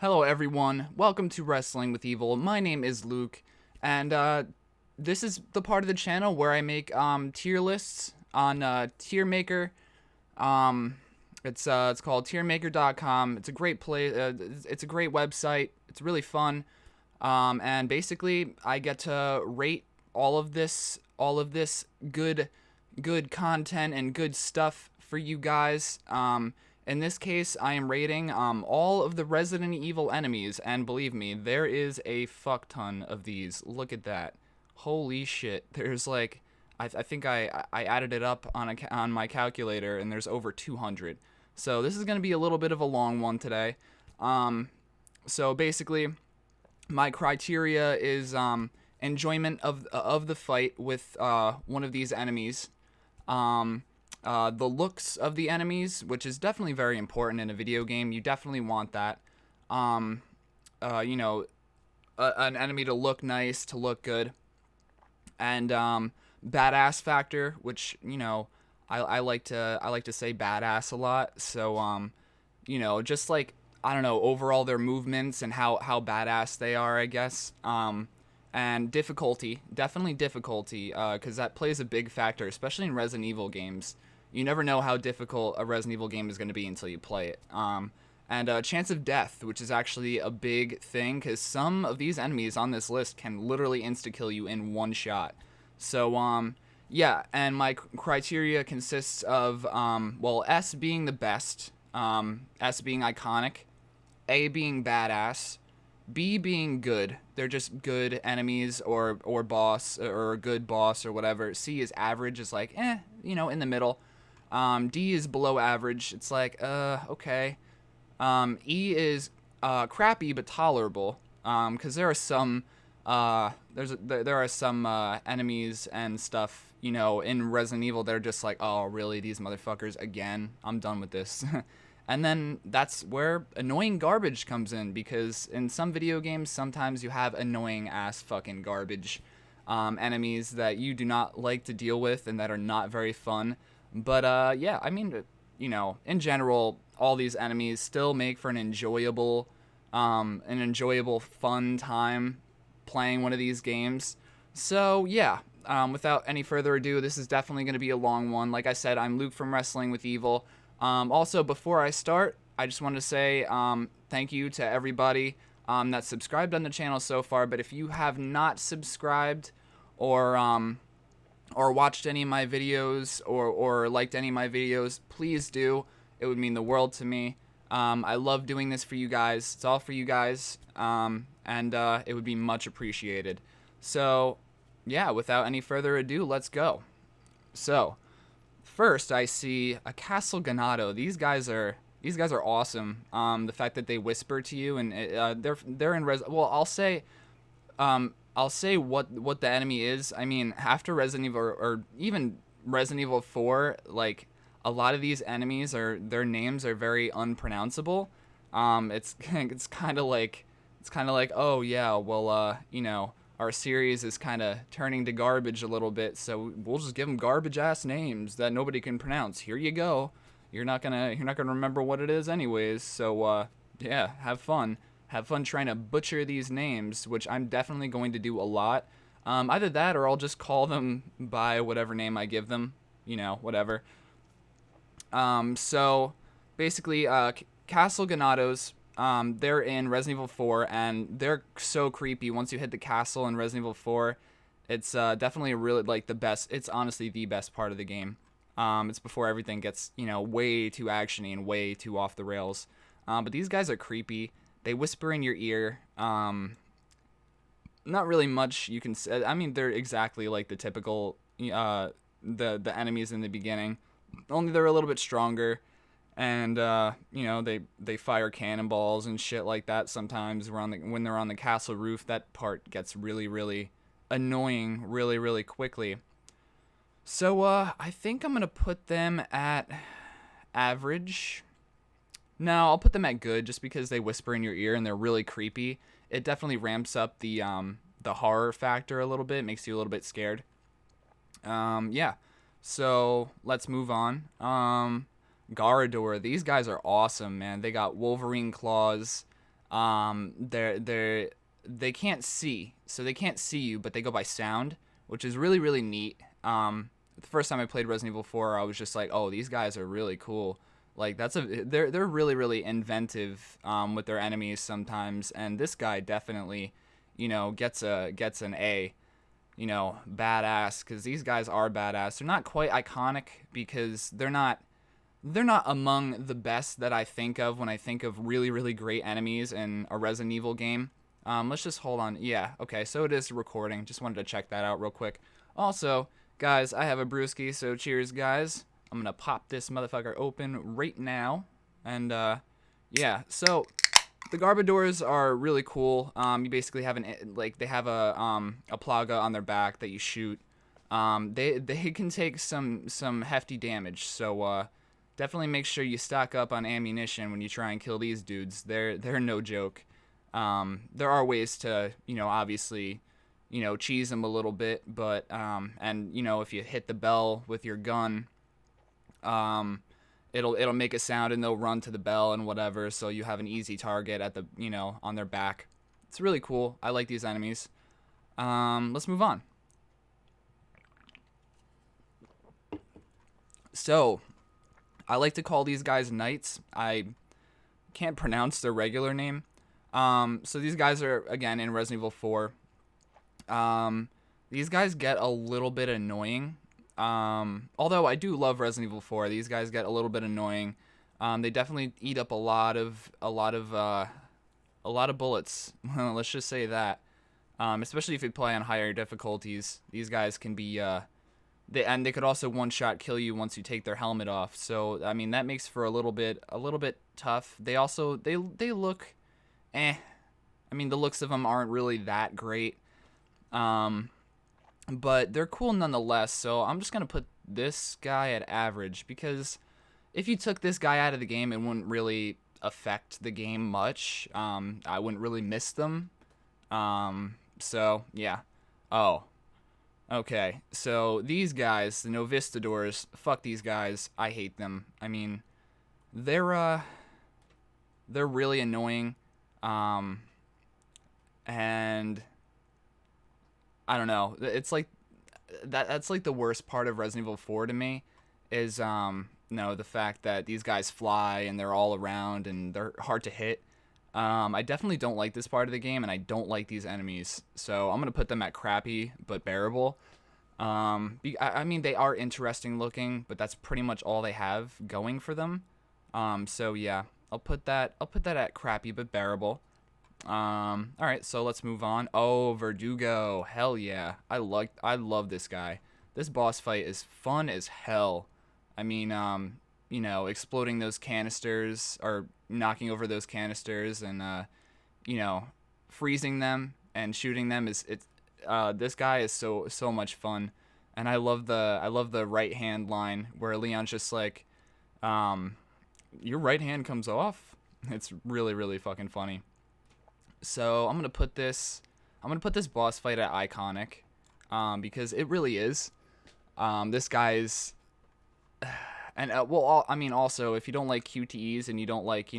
Hello everyone, welcome to Wrestling with Evil. My name is Luke, and this is the part of the channel where I make tier lists on Tier Maker. Um, it's called tiermaker.com. It's a great it's a great website. It's really fun. And basically I get to rate all of this good content and good stuff for you guys. In this case, I am rating all of the Resident Evil enemies, and believe me, there is a fuck ton of these. Look at that. Holy shit. There's like, I think I added it up on my calculator, and there's over 200. So this is going to be a little bit of a long one today. So basically, my criteria is enjoyment of the fight with one of these enemies. The looks of the enemies, which is definitely very important in a video game. You definitely want that. Um, you know, an enemy to look nice, to look good, and badass factor, which I like to say badass a lot. So just like I don't know, overall their movements and how badass they are, I guess. And difficulty, definitely difficulty, because that plays a big factor, especially in Resident Evil games. You never know how difficult a Resident Evil game is going to be until you play it. And chance of death, which is actually a big thing, because some of these enemies on this list can literally insta-kill you in one shot. So, yeah, and my criteria consists of, well, S being the best, S being iconic, A being badass, B being good. They're just good enemies or boss or a good boss or whatever. C is average, is like, in the middle. D is below average. It's like, okay. E is crappy but tolerable. Because there are some there are some enemies and stuff, in Resident Evil that are just like, oh, really, these motherfuckers again? I'm done with this. And then that's where annoying garbage comes in, because in some video games, sometimes you have annoying ass fucking garbage enemies that you do not like to deal with and that are not very fun. But yeah, I mean, in general, all these enemies still make for an enjoyable, fun time playing one of these games. So yeah, without any further ado, this is definitely going to be a long one. Like I said, I'm Luke from Wrestling with Evil. Also, before I start, I just want to say thank you to everybody that subscribed on the channel so far. But if you have not subscribed or watched any of my videos or liked any of my videos, please do. It would mean the world to me. I love doing this for you guys. It's all for you guys, and it would be much appreciated. So, yeah, without any further ado, let's go. So, first, I see a Castle Ganado. These guys are awesome. The fact that they whisper to you, and they're in well, I'll say what the enemy is. I mean, after Resident Evil or even Resident Evil 4, like a lot of these enemies their names are very unpronounceable. It's kind of like, oh yeah, well our series is kind of turning to garbage a little bit, so we'll just give them garbage ass names that nobody can pronounce. Here you go. You're not gonna remember what it is anyways. So yeah, have fun. Have fun trying to butcher these names, which I'm definitely going to do a lot. Either that, or I'll just call them by whatever name I give them. Whatever. So basically, Castle Ganados. They're in Resident Evil 4, and they're so creepy. Once you hit the castle in Resident Evil 4, it's definitely really like the best. It's honestly the best part of the game. It's before everything gets way too actiony and way too off the rails. But these guys are creepy. They whisper in your ear. Not really much you can say. I mean, they're exactly like the typical the enemies in the beginning. Only they're a little bit stronger. And they fire cannonballs and shit like that sometimes when they're on the castle roof. That part gets really, really annoying really, really quickly. So I think I'm gonna put them at average. No, I'll put them at good, just because they whisper in your ear and they're really creepy. It definitely ramps up the horror factor a little bit, makes you a little bit scared. Yeah. So let's move on. Garador, these guys are awesome, man. They got Wolverine claws. They can't see, so they can't see you, but they go by sound, which is really really neat. The first time I played Resident Evil 4, I was just like, oh, these guys are really cool. Like they're really really inventive with their enemies sometimes, and this guy definitely, gets an A. Badass, because these guys are badass. They're not quite iconic because they're not among the best that I think of when I think of really, really great enemies in a Resident Evil game. Let's just hold on. Yeah, okay, so it is recording. Just wanted to check that out real quick. Also, guys, I have a brewski, so cheers, guys. I'm gonna pop this motherfucker open right now. And, yeah, so the Garbodors are really cool. You basically have they have a plaga on their back that you shoot. They can take some hefty damage, so definitely make sure you stock up on ammunition when you try and kill these dudes. They're no joke. There are ways to, obviously, cheese them a little bit, but and if you hit the bell with your gun, it'll make a sound and they'll run to the bell and whatever, so you have an easy target at the on their back. It's really cool. I like these enemies. Let's move on. So I like to call these guys knights. I can't pronounce their regular name. So these guys are, again, in Resident Evil 4. These guys get a little bit annoying. Although I do love Resident Evil 4, these guys get a little bit annoying. They definitely eat up a lot of bullets. Let's just say that. Especially if you play on higher difficulties, these guys can be they could also one-shot kill you once you take their helmet off. So I mean that makes for a little bit tough. They also they look, I mean the looks of them aren't really that great. But they're cool nonetheless. So I'm just gonna put this guy at average, because if you took this guy out of the game, it wouldn't really affect the game much. I wouldn't really miss them. So yeah. Oh. Okay, so these guys, the Novistadors, fuck these guys. I hate them. I mean, they're really annoying. And I don't know. It's like that's like the worst part of Resident Evil 4 to me is the fact that these guys fly and they're all around and they're hard to hit. I definitely don't like this part of the game, and I don't like these enemies, so I'm gonna put them at crappy but bearable. I mean they are interesting looking, but that's pretty much all they have going for them. So yeah, I'll put that at crappy but bearable. All right, so let's move on. Oh, Verdugo, hell yeah, I love this guy. This boss fight is fun as hell. I mean, exploding those canisters or knocking over those canisters and freezing them and shooting them this guy is so much fun. And I love the right hand line where Leon's just like, your right hand comes off. It's really really fucking funny. So I'm gonna put this boss fight at iconic, because it really is. This guy's and I mean, also, if you don't like QTEs and you don't like,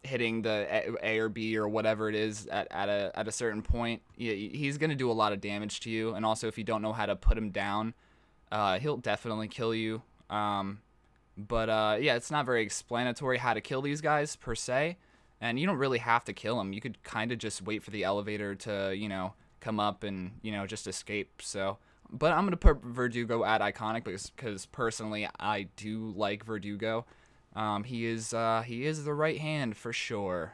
hitting the A or B or whatever it is at a certain point, he's gonna do a lot of damage to you. And also, if you don't know how to put him down, he'll definitely kill you. But yeah, it's not very explanatory how to kill these guys per se, and you don't really have to kill them. You could kind of just wait for the elevator to come up and just escape. So. But I'm going to put Verdugo at iconic because personally I do like Verdugo. He is the right hand for sure.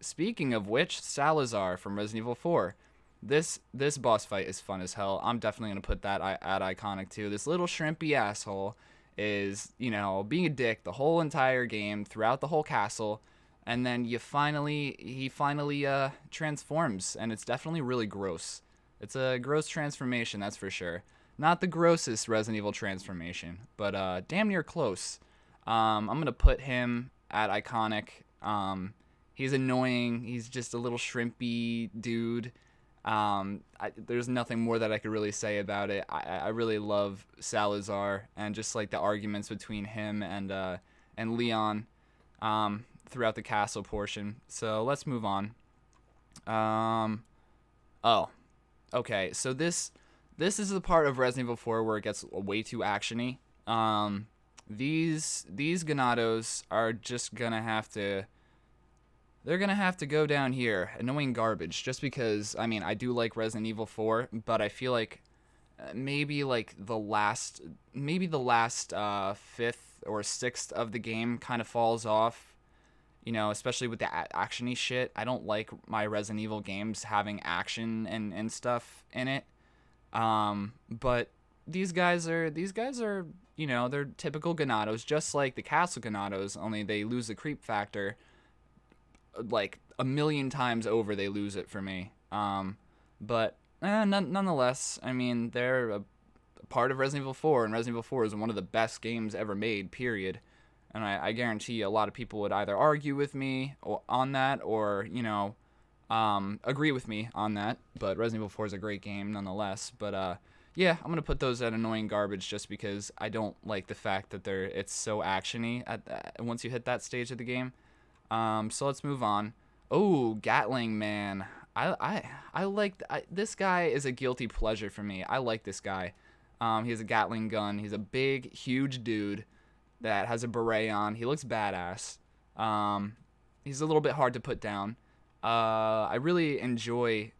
Speaking of which, Salazar from Resident Evil 4. This boss fight is fun as hell. I'm definitely going to put that at iconic too. This little shrimpy asshole is, being a dick the whole entire game throughout the whole castle. And then he finally transforms, and it's definitely really gross. It's a gross transformation, that's for sure. Not the grossest Resident Evil transformation, but damn near close. I'm going to put him at iconic. He's annoying. He's just a little shrimpy dude. There's nothing more that I could really say about it. I really love Salazar and just like the arguments between him and Leon. throughout the castle portion. So let's move on. Oh, okay. So this is the part of Resident Evil 4 where it gets way too actiony. These Ganados are just gonna have to. They're gonna have to go down here, annoying garbage. Just because I do like Resident Evil 4, but I feel like maybe like the last fifth or sixth of the game kind of falls off. Especially with the actiony shit. I don't like my Resident Evil games having action and stuff in it. But these guys are they're typical Ganados, just like the Castle Ganados, only they lose the creep factor like a million times over. They lose it for me. But nonetheless, they're a part of Resident Evil 4, and Resident Evil 4 is one of the best games ever made, period. And I guarantee a lot of people would either argue with me on that or, agree with me on that. But Resident Evil 4 is a great game nonetheless. But, yeah, I'm going to put those at annoying garbage just because I don't like the fact that it's so actiony once you hit that stage of the game. So let's move on. Oh, Gatling Man. I like this guy is a guilty pleasure for me. I like this guy. He has a Gatling gun. He's a big, huge dude that has a beret on. He looks badass. He's a little bit hard to put down. I really enjoy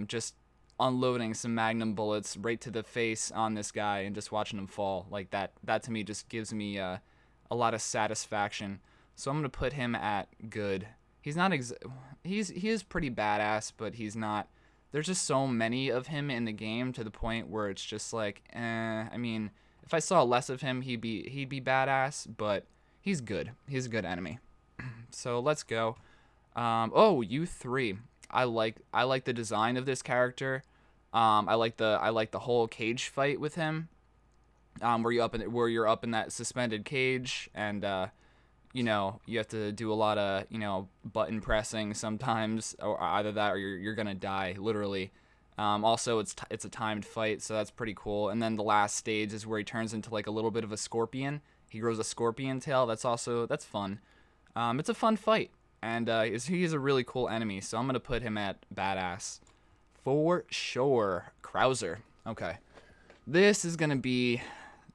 just unloading some Magnum bullets right to the face on this guy and just watching him fall. Like that to me just gives me a lot of satisfaction. So I'm gonna put him at good. He's not he is pretty badass, but he's not. There's just so many of him in the game to the point where it's just like, if I saw less of him, he'd be badass, but he's good. He's a good enemy. So let's go. U3. I like the design of this character. I like the whole cage fight with him. Where you're up in that suspended cage, and you have to do a lot of button pressing sometimes, or either that or you're gonna die literally. Also, it's a timed fight, so that's pretty cool. And then the last stage is where he turns into like a little bit of a scorpion. He grows a scorpion tail. That's fun. It's a fun fight, and he's a really cool enemy. So I'm gonna put him at badass for sure. Krauser. Okay, this is gonna be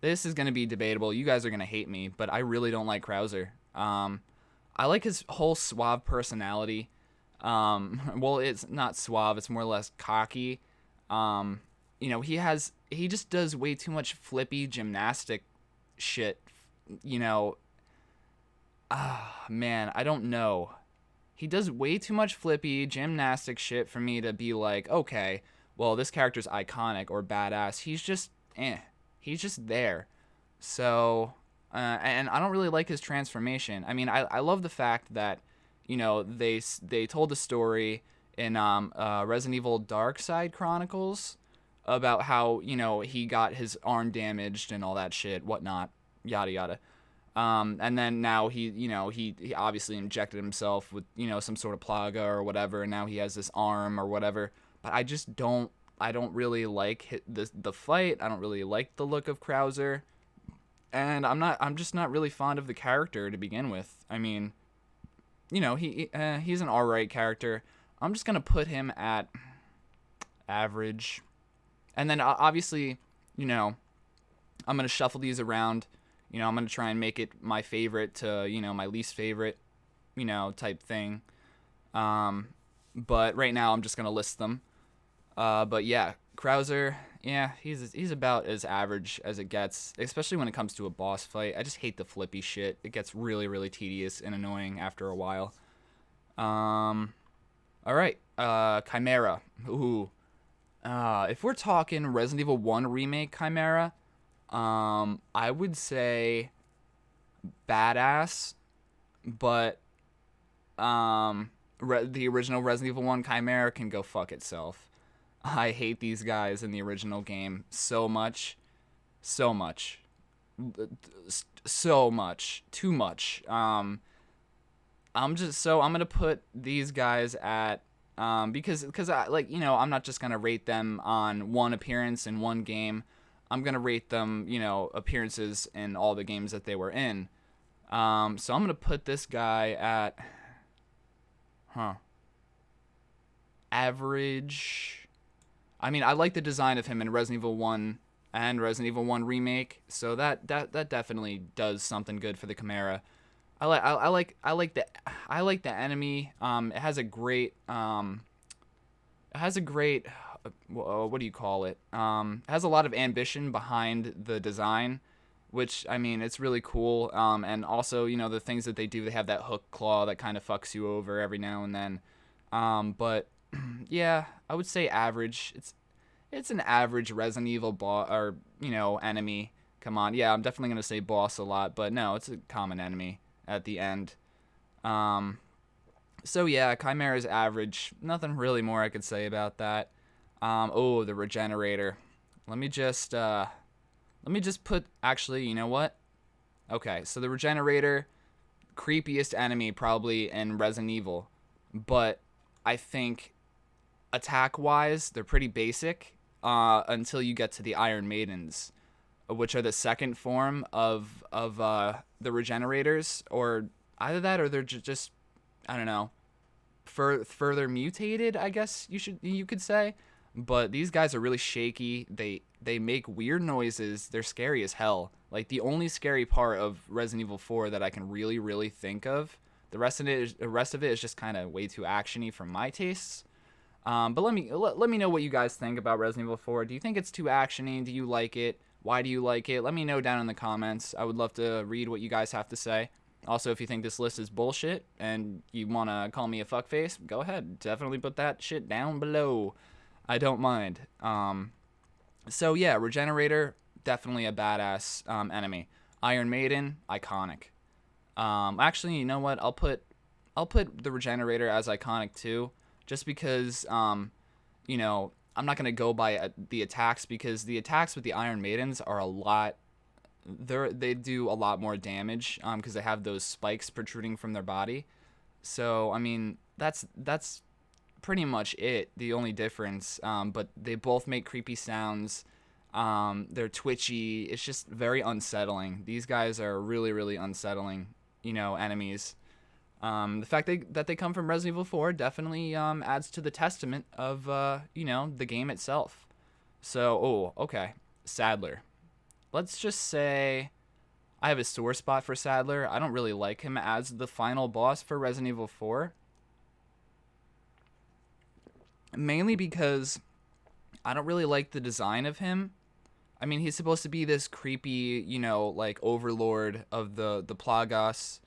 debatable. You guys are gonna hate me, but I really don't like Krauser. I like his whole suave personality. Well, it's not suave, it's more or less cocky. He just does way too much flippy gymnastic shit, man, I don't know. He does way too much flippy gymnastic shit for me to be like, okay, well, this character's iconic or badass. He's just there. So, and I don't really like his transformation. I love the fact that they told a story in Resident Evil Dark Side Chronicles about how he got his arm damaged and all that shit, whatnot, yada yada. And then now he obviously injected himself with some sort of plaga or whatever, and now he has this arm or whatever. But I don't really like the fight. I don't really like the look of Krauser, and I'm just not really fond of the character to begin with. He's an alright character. I'm just gonna put him at average, and then obviously, I'm gonna shuffle these around. I'm gonna try and make it my favorite to my least favorite, type thing. But right now I'm just gonna list them. But yeah, Krauser, yeah, he's about as average as it gets, especially when it comes to a boss fight. I just hate the flippy shit. It gets really, really tedious and annoying after a while. Alright, Chimera. Ooh. If we're talking Resident Evil 1 Remake Chimera, I would say badass, but the original Resident Evil 1 Chimera can go fuck itself. I hate these guys in the original game so much. Too much. I'm gonna put these guys at because I'm not just gonna rate them on one appearance in one game. I'm gonna rate them, appearances in all the games that they were in. So I'm gonna put this guy at, average. I mean, I like the design of him in Resident Evil 1 and Resident Evil 1 Remake, so that definitely does something good for the Chimera. I like the enemy. It has a great what do you call it? It has a lot of ambition behind the design, which, I mean, it's really cool. And also, the things that they do, they have that hook claw that kind of fucks you over every now and then. But yeah, I would say average. It's an average Resident Evil boss, or enemy. Come on, yeah, I'm definitely gonna say boss a lot, but no, it's a common enemy at the end. Um, so yeah, Chimera's average. Nothing really more I could say about that. Oh, the regenerator. Let me just put. Actually, you know what? Okay, so the regenerator, creepiest enemy probably in Resident Evil, but I think attack wise they're pretty basic until you get to the Iron Maidens, which are the second form of the regenerators, or either that or they're just I don't know, further mutated, I guess you could say. But these guys are really shaky. They make weird noises. They're scary as hell. Like, the only scary part of Resident Evil 4 that I can really think of. The rest of it is just kind of way too actiony for my tastes. But let me know what you guys think about Resident Evil 4. Do you think it's too actiony? Do you like it? Why do you like it? Let me know down in the comments. I would love to read what you guys have to say. Also, if you think this list is bullshit and you want to call me a fuckface, go ahead. Definitely put that shit down below. I don't mind. So yeah, Regenerator, definitely a badass enemy. Iron Maiden, iconic. Actually, you know what? I'll put the Regenerator as iconic too, just because I'm not gonna go by the attacks, because the attacks with the Iron Maidens are a lot. They do a lot more damage because they have those spikes protruding from their body. So I mean that's pretty much it. The only difference, but they both make creepy sounds. They're twitchy. It's just very unsettling. These guys are really unsettling, enemies. The fact that they come from Resident Evil 4 definitely adds to the testament of the game itself. So, okay, Sadler. Let's just say I have a sore spot for Sadler. I don't really like him as the final boss for Resident Evil 4. Mainly because I don't really like the design of him. I mean, he's supposed to be this creepy, like overlord of the Plagas,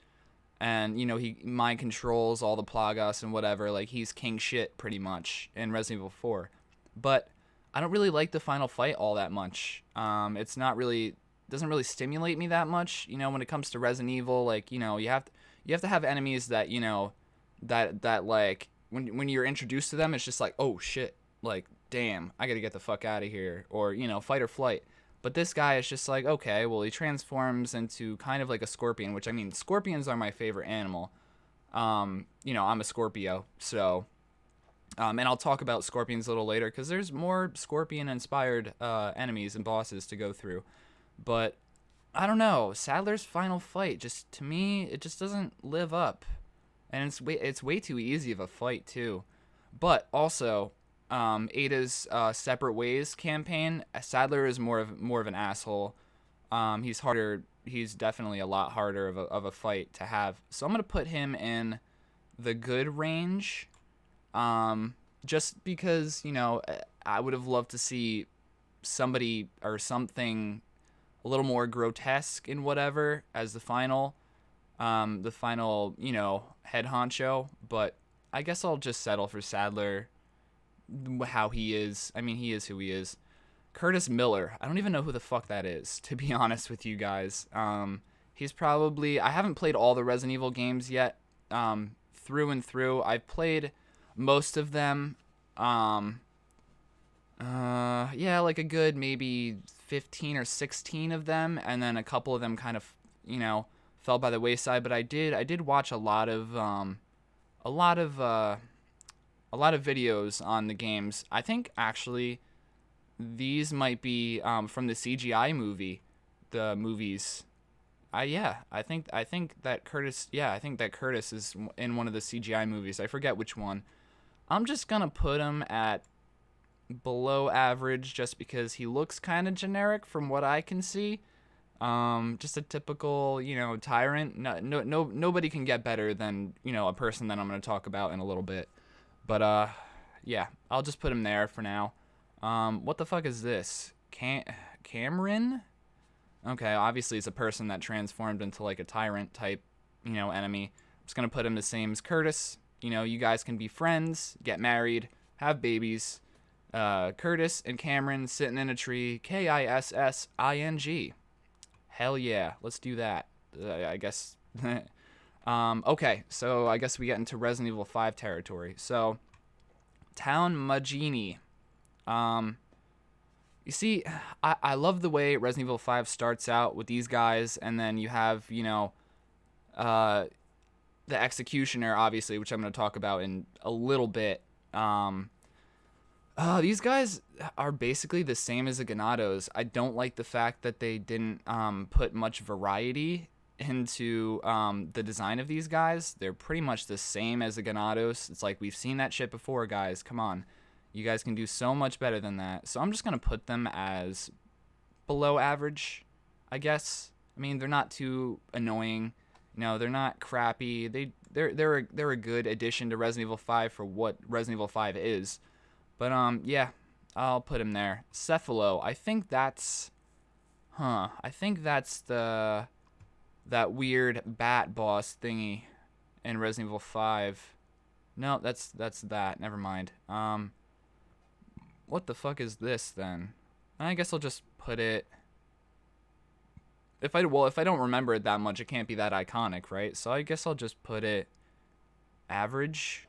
and he mind controls all the Plagas and whatever. Like, he's king shit pretty much in Resident Evil 4. But I don't really like the final fight all that much. It's not really doesn't really stimulate me that much. When it comes to Resident Evil, like, you have to have enemies that that like when you're introduced to them, it's just like, oh shit, like, damn, I gotta get the fuck out of here, or fight or flight. But this guy is just like, okay, well, he transforms into kind of like a scorpion, which, I mean, scorpions are my favorite animal. I'm a Scorpio, so and I'll talk about scorpions a little later because there's more scorpion-inspired enemies and bosses to go through. But I don't know, Sadler's final fight, just to me, it just doesn't live up, and it's way too easy of a fight too. But also, Ada's Separate Ways campaign, Sadler is more of an asshole. He's harder. He's definitely a lot harder of a fight to have. So I'm gonna put him in the good range. Just because I would have loved to see somebody or something a little more grotesque in whatever as the final head honcho. But I guess I'll just settle for Sadler. How he is. I mean, he is who he is. Curtis Miller. I don't even know who the fuck that is, to be honest with you guys. He's probably... I haven't played all the Resident Evil games yet, through and through. I've played most of them. Yeah, like a good maybe 15 or 16 of them, and then a couple of them kind of, fell by the wayside. But I did watch a lot of videos on the games. I think actually these might be from the CGI movie, the movies. Yeah, I think that Curtis. Yeah, I think that Curtis is in one of the CGI movies. I forget which one. I'm just gonna put him at below average just because he looks kind of generic from what I can see. Just a typical, tyrant. Nobody can get better than, a person that I'm gonna talk about in a little bit. But yeah, I'll just put him there for now. What the fuck is this? Cameron? Okay, obviously it's a person that transformed into like a tyrant type, enemy. I'm just gonna put him the same as Curtis. You guys can be friends, get married, have babies. Curtis and Cameron sitting in a tree. Kissing. Hell yeah, let's do that. I guess. Okay, so I guess we get into Resident Evil 5 territory. So, Town Majini. You see, I love the way Resident Evil 5 starts out with these guys, and then you have, uh, the Executioner, obviously, which I'm going to talk about in a little bit. These guys are basically the same as the Ganados. I don't like the fact that they didn't put much variety into the design of these guys. They're pretty much the same as the Ganados. It's like, we've seen that shit before, guys. Come on. You guys can do so much better than that. So I'm just going to put them as below average, I guess. I mean, they're not too annoying. They're not crappy. They're a good addition to Resident Evil 5 for what Resident Evil 5 is. But yeah, I'll put him there. Cephalo, I think that's that weird bat boss thingy in Resident Evil 5. No, that's that. Never mind. What the fuck is this then? I guess I'll just put it. If I don't remember it that much, it can't be that iconic, right? So I guess I'll just put it average.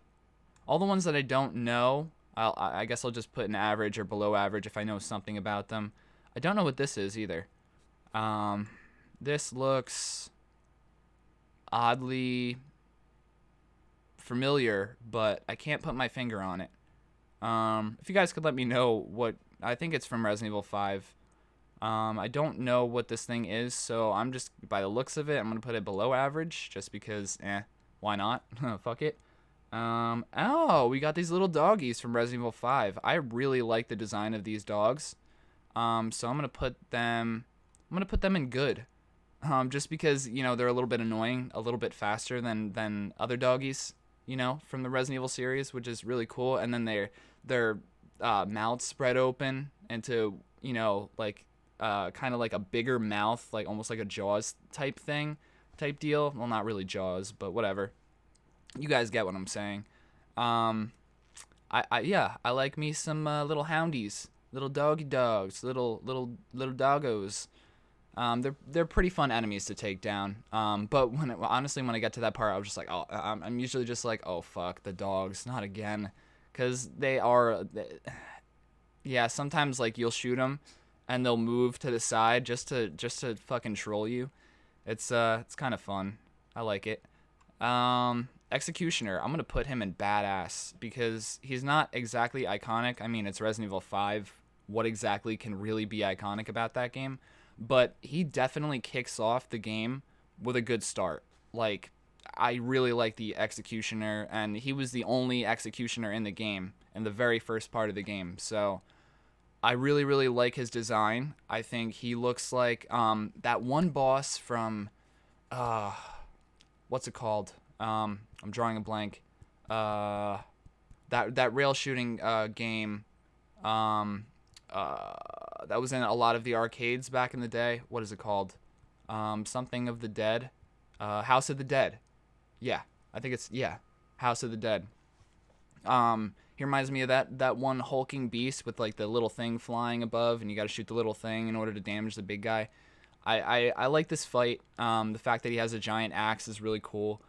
All the ones that I don't know, I guess I'll just put an average or below average if I know something about them. I don't know what this is either. This looks oddly familiar, but I can't put my finger on it. If you guys could let me know what, I think it's from Resident Evil 5. I don't know what this thing is, so I'm just, by the looks of it, I'm going to put it below average, just because, why not? Fuck it. Oh, we got these little doggies from Resident Evil 5. I really like the design of these dogs. So I'm going to put them in good. Just because, they're a little bit annoying, a little bit faster than other doggies, from the Resident Evil series, which is really cool. And then their mouths spread open into, like, kind of like a bigger mouth, like almost like a Jaws type deal. Well, not really Jaws, but whatever. You guys get what I'm saying. Yeah, I like me some little houndies, little doggy dogs, little doggos. They're pretty fun enemies to take down. But honestly, when I get to that part, I was just like, oh, I'm usually just like, oh fuck, the dogs, not again, because they are. Yeah, sometimes like you'll shoot them, and they'll move to the side just to fucking troll you. It's kind of fun. I like it. Executioner, I'm gonna put him in badass because he's not exactly iconic. I mean, it's Resident Evil 5. What exactly can really be iconic about that game? But he definitely kicks off the game with a good start. Like, I really like the Executioner, and he was the only Executioner in the game, in the very first part of the game. So I really, really like his design. I think he looks like that one boss from, what's it called? I'm drawing a blank. That rail shooting game. That was in a lot of the arcades back in the day. What is it called? Something of the Dead. House of the Dead. Yeah, I think it's, House of the Dead. He reminds me of that one hulking beast with like the little thing flying above, and you got to shoot the little thing in order to damage the big guy. I like this fight. The fact that he has a giant axe is really cool.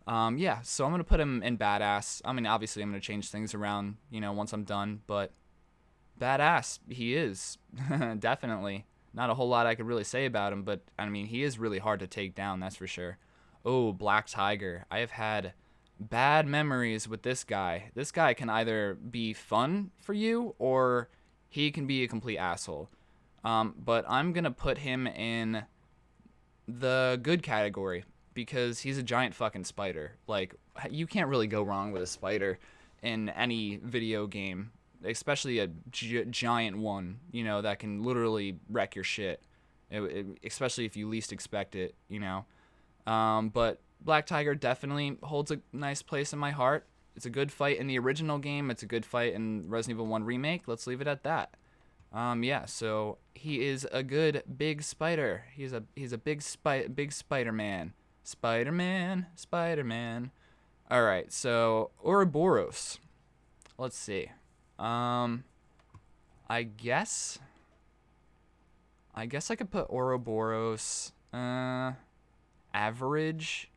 Yeah, so I'm gonna put him in badass. I mean, obviously I'm gonna change things around, once I'm done, but badass he is. Definitely. Not a whole lot I could really say about him, but I mean, he is really hard to take down, that's for sure. Oh, Black Tiger. I have had bad memories with this guy. This guy can either be fun for you or he can be a complete asshole. But I'm gonna put him in the good category because he's a giant fucking spider. Like, you can't really go wrong with a spider in any video game, especially a giant one, that can literally wreck your shit, especially if you least expect it. But Black Tiger definitely holds a nice place in my heart. It's a good fight in the original game. It's a good fight in Resident Evil 1 Remake. Let's leave it at that. Yeah, so he is a good big spider. He's a big Spider-Man. Spider-Man, Spider-Man. All right, so Ouroboros. Let's see. I guess I could put Ouroboros average.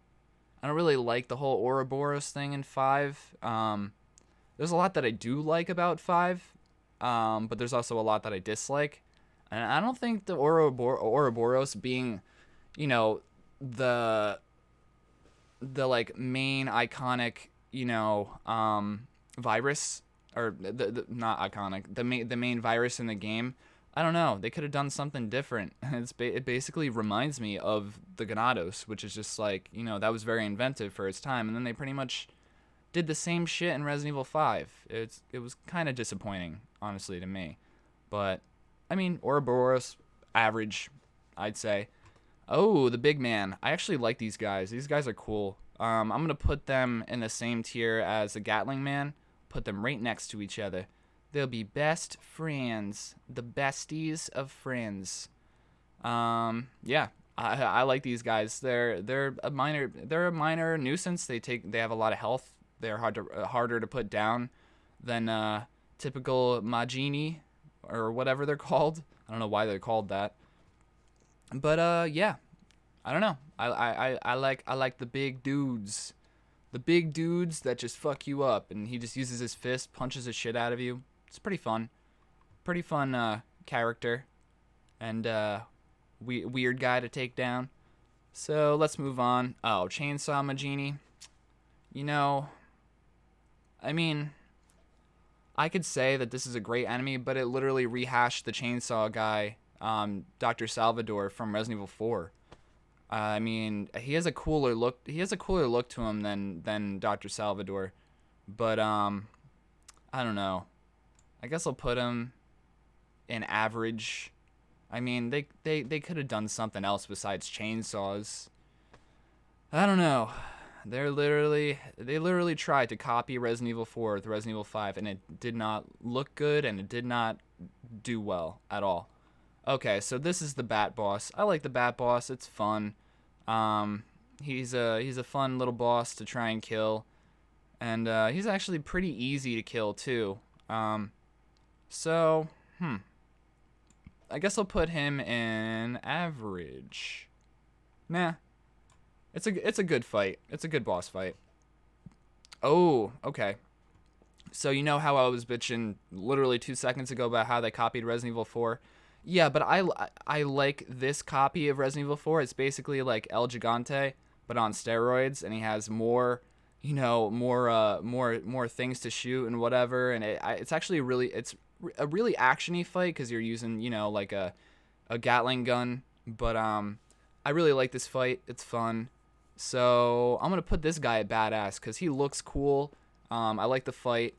I don't really like the whole Ouroboros thing in 5. There's a lot that I do like about 5. But there's also a lot that I dislike. And I don't think the Ouroboros being, the like main iconic, virus, or the not iconic, the main virus in the game. I don't know. They could have done something different. It basically reminds me of the Ganados, which is just like, that was very inventive for its time, and then they pretty much did the same shit in Resident Evil 5. It was kind of disappointing, honestly, to me. But I mean, Ouroboros average, I'd say. Oh, the big man. I actually like these guys. These guys are cool. I'm gonna put them in the same tier as the Gatling man. Put them right next to each other. They'll be best friends, the besties of friends. Yeah, I like these guys. They're a minor nuisance. They have a lot of health. They're harder to put down than typical Magini or whatever they're called. I don't know why they're called that. But yeah, I don't know. I like the big dudes. The big dudes that just fuck you up, and he just uses his fist, punches the shit out of you. It's pretty fun. Pretty fun character. And weird guy to take down. So let's move on. Oh, Chainsaw Magini. I mean, I could say that this is a great enemy, but it literally rehashed the chainsaw guy, Dr. Salvador from Resident Evil 4. I mean, he has a cooler look. He has a cooler look to him than Dr. Salvador, but I don't know. I guess I'll put him in average. I mean, they could have done something else besides chainsaws. I don't know. They literally tried to copy Resident Evil 4 with Resident Evil 5, and it did not look good, and it did not do well at all. Okay, so this is the Bat Boss. I like the Bat Boss. It's fun. He's a fun little boss to try and kill, and he's actually pretty easy to kill too. So I guess I'll put him in average. Nah. It's a good fight. It's a good boss fight. Oh, okay. So you know how I was bitching literally 2 seconds ago about how they copied Resident Evil 4? Yeah, but I like this copy of Resident Evil 4. It's basically like El Gigante, but on steroids, and he has more, more things to shoot and whatever. And it's actually it's a really actiony fight because you're using, like a Gatling gun. But I really like this fight. It's fun. So I'm gonna put this guy at badass because he looks cool. I like the fight,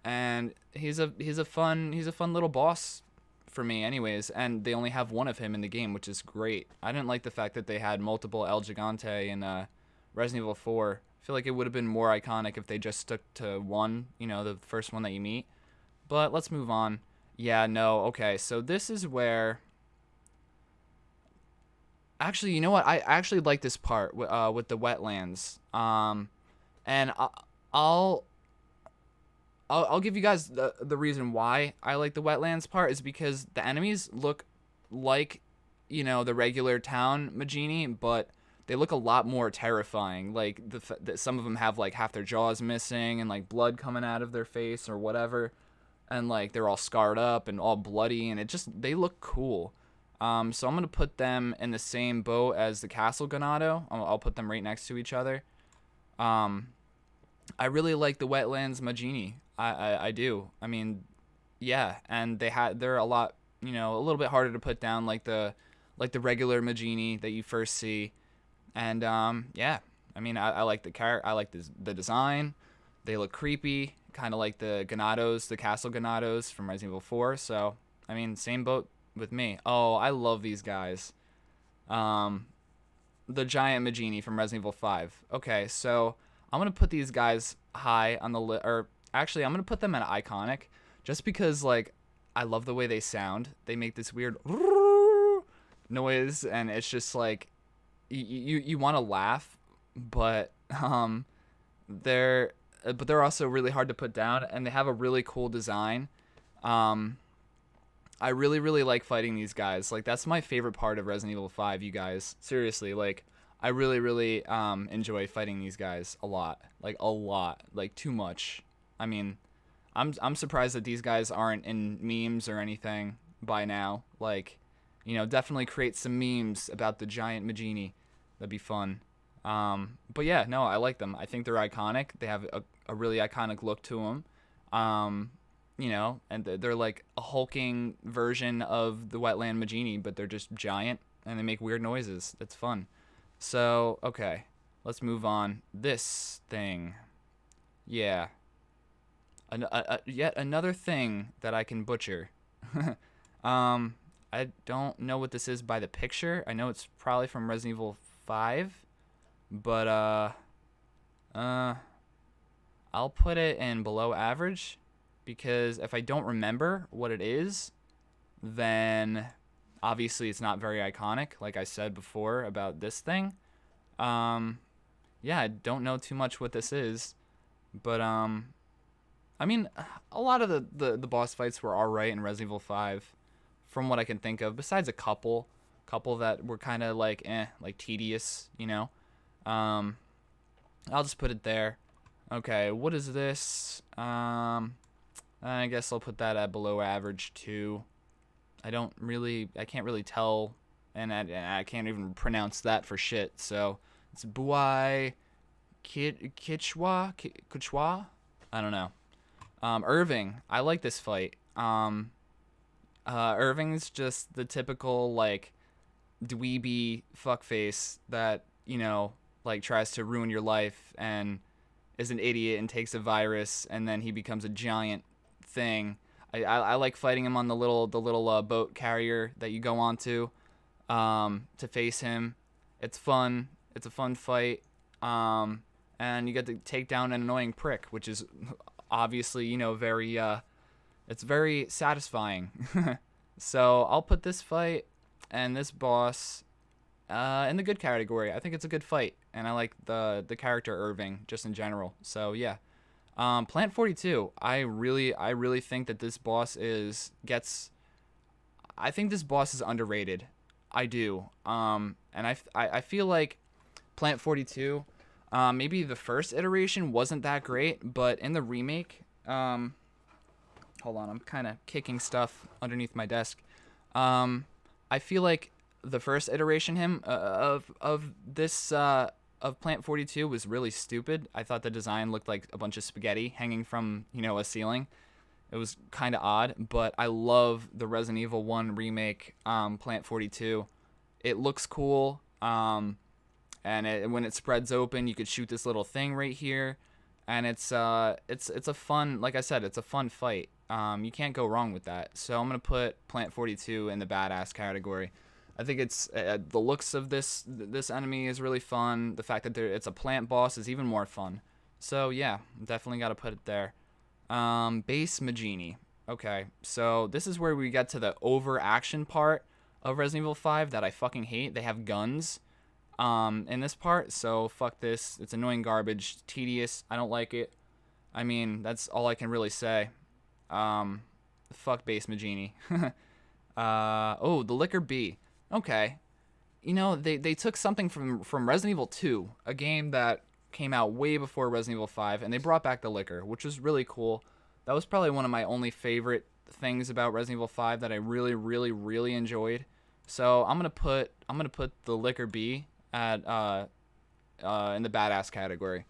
and he's a fun little boss for me, anyways. And they only have one of him in the game, which is great. I didn't like the fact that they had multiple El Gigante in Resident Evil 4. I feel like it would have been more iconic if they just stuck to one, the first one that you meet. But let's move on. Yeah, no, okay. So this is where. Actually, you know what? I actually like this part with the wetlands. And I'll give you guys the reason why I like the wetlands part is because the enemies look like, the regular town Magini, but they look a lot more terrifying. Like some of them have like half their jaws missing and like blood coming out of their face or whatever, and like they're all scarred up and all bloody, and they look cool. So I'm going to put them in the same boat as the Castle Ganado. I'll put them right next to each other. I really like the Wetlands Magini. I do. I mean, yeah, and they're a lot, a little bit harder to put down. Like the like the regular Magini that you first see. And yeah, I mean, I like the I like the design. They look creepy, kind of like the Ganados, the Castle Ganados from Resident Evil 4. So I mean, same boat with me. Oh, I love these guys. Um, the giant Magini from Resident Evil 5. Okay, so I'm gonna put these guys high on the list, or actually, I'm gonna put them at iconic, just because like I love the way they sound. They make this weird noise, and it's just like you want to laugh, but they're also really hard to put down, and they have a really cool design. Um, I really like fighting these guys. Like that's my favorite part of Resident Evil 5, you guys. Seriously, like I really enjoy fighting these guys a lot. Like a lot, like too much. I mean, I'm surprised that these guys aren't in memes or anything by now. Like, you know, definitely create some memes about the giant Magini. That'd be fun. But yeah, no, I like them. I think they're iconic. They have a really iconic look to them. You know, and they're like a hulking version of the Wetland Magini, but they're just giant and they make weird noises. It's fun. So, okay, let's move on. This thing. Yeah. Yet another thing that I can butcher. I don't know what this is by the picture. I know it's probably from Resident Evil 5, but I'll put it in below average because if I don't remember what it is, then obviously it's not very iconic, like I said before about this thing. Yeah, I don't know too much what this is, but I mean, a lot of the boss fights were alright in Resident Evil 5, from what I can think of, besides a couple that were kind of like, like tedious, you know? I'll just put it there. Okay, what is this? I guess I'll put that at below average too. I can't really tell, and I can't even pronounce that for shit, so it's Buai Kichwa? I don't know. Irving, I like this fight. Irving's just the typical, like, dweeby fuckface that, you know, like, tries to ruin your life and is an idiot and takes a virus and then he becomes a giant thing. I like fighting him on the little boat carrier that you go onto to face him. It's fun. It's a fun fight. And you get to take down an annoying prick, which is obviously, you know, it's very satisfying. So I'll put this fight and this boss in the good category. I think it's a good fight, and I like the character Irving just in general. So yeah, Plant 42. I really think that this boss I think this boss is underrated. I do. And I feel like Plant 42. Maybe the first iteration wasn't that great, but in the remake, hold on, I'm kind of kicking stuff underneath my desk. I feel like the first iteration of this of Plant 42 was really stupid. I thought the design looked like a bunch of spaghetti hanging from, you know, a ceiling. It was kind of odd, but I love the Resident Evil 1 remake, Plant 42. It looks cool. And when it spreads open, you could shoot this little thing right here, and it's a fun, like I said, it's a fun fight. You can't go wrong with that. So I'm gonna put Plant 42 in the badass category. I think it's the looks of this enemy is really fun. The fact that it's a plant boss is even more fun. So yeah, definitely got to put it there. Base Magini. Okay, so this is where we get to the over action part of Resident Evil 5 that I fucking hate. They have guns in this part, so fuck this. It's annoying garbage, tedious. I don't like it. I mean, that's all I can really say. Fuck Base Magini. Oh, the Liquor B. Okay. You know, they took something from Resident Evil 2, a game that came out way before Resident Evil 5, and they brought back the liquor, which was really cool. That was probably one of my only favorite things about Resident Evil 5 that I really enjoyed. So I'm gonna put the Liquor B at in the badass category.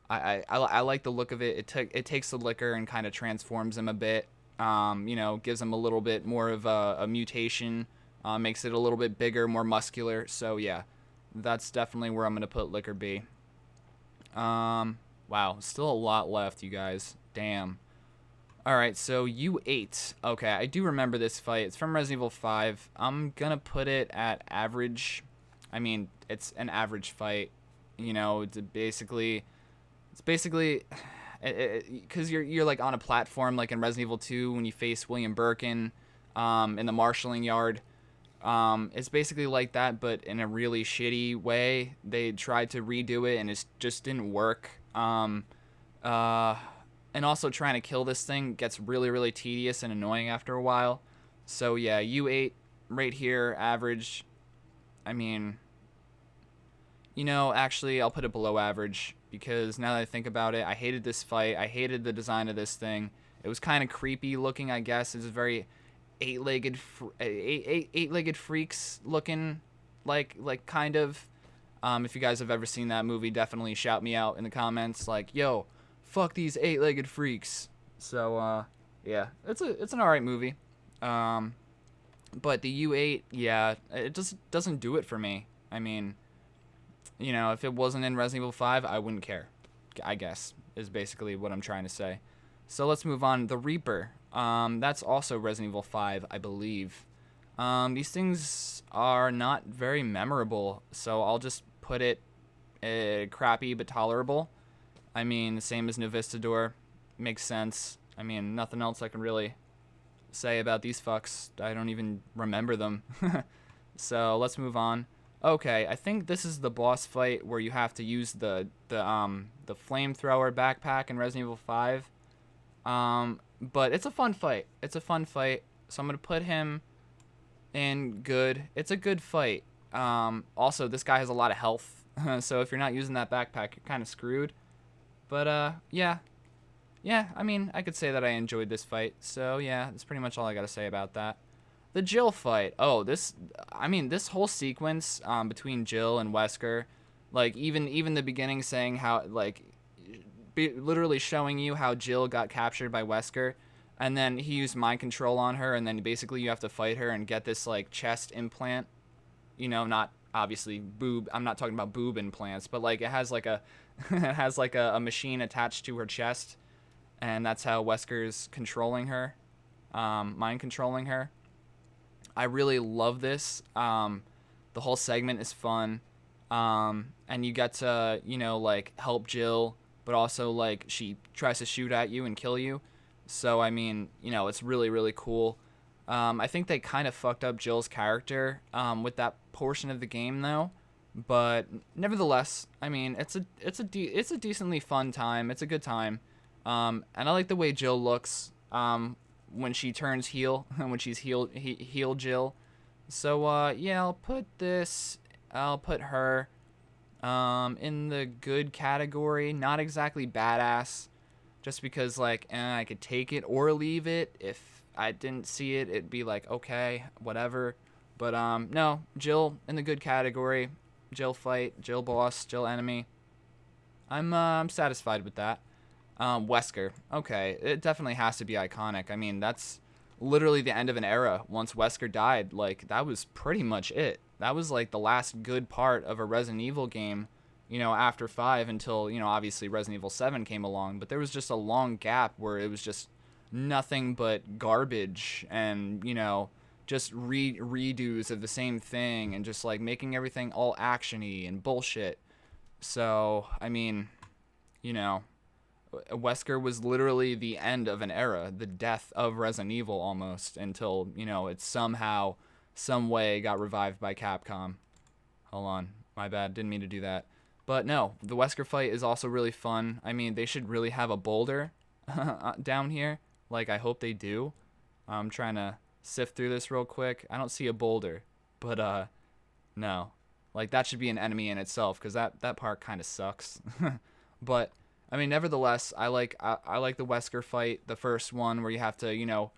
I like the look of it. It takes the liquor and kind of transforms him a bit. You know, gives him a little bit more of a mutation Makes it a little bit bigger, more muscular. So yeah, that's definitely where I'm gonna put Liquor B. Wow, still a lot left, you guys. Damn. Alright, so U8. Okay, I do remember this fight. It's from Resident Evil 5. I'm gonna put it at average. I mean, it's an average fight. You know, it's basically, because you're like on a platform, like in Resident Evil 2 when you face William Birkin, in the marshalling yard. It's basically like that, but in a really shitty way. They tried to redo it, and it just didn't work. Uh, and also trying to kill this thing gets really, really tedious and annoying after a while. So yeah, U8 right here, average. I mean, actually, I'll put it below average because now that I think about it, I hated this fight. I hated the design of this thing. It was kind of creepy looking, I guess. It's very eight-legged freaks looking, like kind of. If you guys have ever seen that movie, definitely shout me out in the comments. Like, yo, fuck these eight-legged freaks. So yeah, it's an alright movie. But the U8, yeah, it just doesn't do it for me. I mean, if it wasn't in Resident Evil 5, I wouldn't care, I guess, is basically what I'm trying to say. So let's move on. The Reaper. That's also Resident Evil 5, I believe. These things are not very memorable, so I'll just put it crappy but tolerable. I mean, the same as Novistador. Makes sense. I mean, nothing else I can really say about these fucks. I don't even remember them. So let's move on. Okay, I think this is the boss fight where you have to use the flamethrower backpack in Resident Evil 5. But it's a fun fight. It's a fun fight. So I'm gonna put him in good. It's a good fight. Also, this guy has a lot of health, so if you're not using that backpack, you're kind of screwed. But yeah. I mean, I could say that I enjoyed this fight. So yeah, that's pretty much all I gotta say about that. The Jill fight. Oh, this whole sequence between Jill and Wesker, like even the beginning saying how literally showing you how Jill got captured by Wesker, and then he used mind control on her, and then basically you have to fight her and get this like chest implant. Not obviously boob. I'm not talking about boob implants, but like it has like a a machine attached to her chest, and that's how Wesker's controlling her, mind controlling her. I really love this. The whole segment is fun, and you get to like help Jill, but also like she tries to shoot at you and kill you. So I mean, it's really, really cool. I think they kind of fucked up Jill's character with that portion of the game though, but nevertheless, I mean, it's a decently fun time. It's a good time, and I like the way Jill looks when she turns heel, when she's heel Jill. So yeah, I'll put her in the good category. Not exactly badass, just because like I could take it or leave it. If I didn't see it, it'd be like, okay, whatever. But no, Jill in the good category. Jill fight, Jill boss, Jill enemy. I'm satisfied with that. Wesker. Okay, it definitely has to be iconic. I mean, that's literally the end of an era. Once Wesker died, like, that was pretty much it. That was, like, the last good part of a Resident Evil game, after 5 until, obviously Resident Evil 7 came along. But there was just a long gap where it was just nothing but garbage and, just redos of the same thing and just, like, making everything all action-y and bullshit. So, I mean, Wesker was literally the end of an era, the death of Resident Evil almost, until, it somehow, some way got revived by Capcom. Hold on, my bad, didn't mean to do that. But no, the Wesker fight is also really fun. I mean, they should really have a boulder down here. Like, I hope they do. I'm trying to sift through this real quick. I don't see a boulder, but no. Like, that should be an enemy in itself, because that part kind of sucks. But I mean, nevertheless, I like the Wesker fight, the first one where you have to,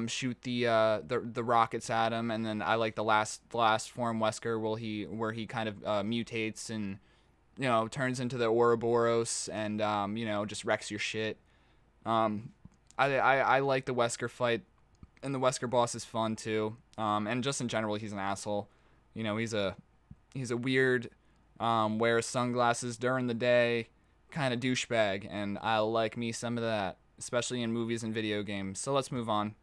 shoot the rockets at him, and then I like the last form Wesker where he kind of mutates and turns into the Ouroboros and just wrecks your shit. I like the Wesker fight And the Wesker boss is fun too. And just in general, he's an asshole. You know, he's a weird, wears sunglasses during the day, kind of douchebag, and I like me some of that, especially in movies and video games. So let's move on.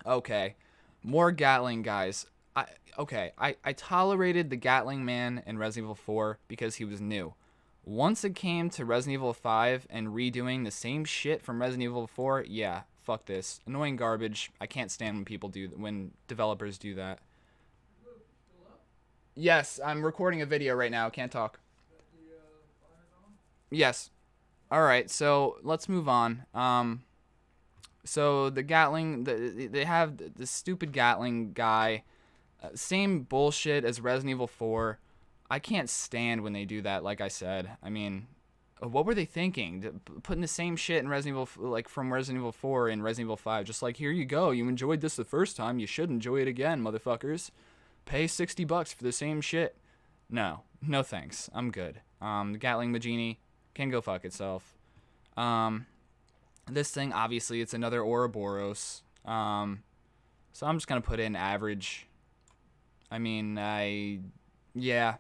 Okay, more Gatling guys. I tolerated the Gatling man in Resident Evil 4 because he was new. Once it came to Resident Evil 5 and redoing the same shit from Resident Evil 4, yeah, fuck this. Annoying garbage. I can't stand when developers do that. Yes, I'm recording a video right now. Can't talk. Yes. All right, so let's move on. So the Gatling, they have the stupid Gatling guy. Same bullshit as Resident Evil 4. I can't stand when they do that. Like I said, I mean, what were they thinking? Putting the same shit in Resident Evil, like from Resident Evil 4 and Resident Evil 5. Just like, here you go. You enjoyed this the first time. You should enjoy it again, motherfuckers. Pay $60 for the same shit. No, no thanks. I'm good. The Gatling Magini can go fuck itself. This thing, obviously, it's another Ouroboros. So I'm just gonna put in average. I mean, yeah,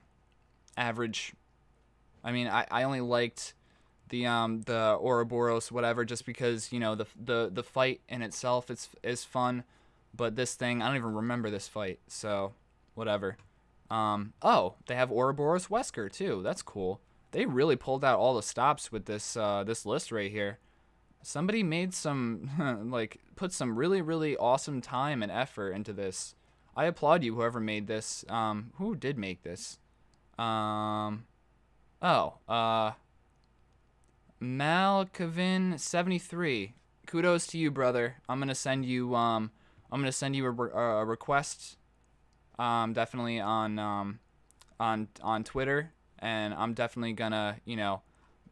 average. I mean, I only liked the Ouroboros whatever just because, you know, the fight in itself is fun, but this thing, I don't even remember this fight, so whatever. Oh, they have Ouroboros Wesker too. That's cool. They really pulled out all the stops with this list right here. Somebody made some like put some really awesome time and effort into this. I applaud you, whoever made this. Who did make this? Malkavin73. Kudos to you, brother. I'm gonna send you a request. Definitely on Twitter, and I'm definitely gonna, you know,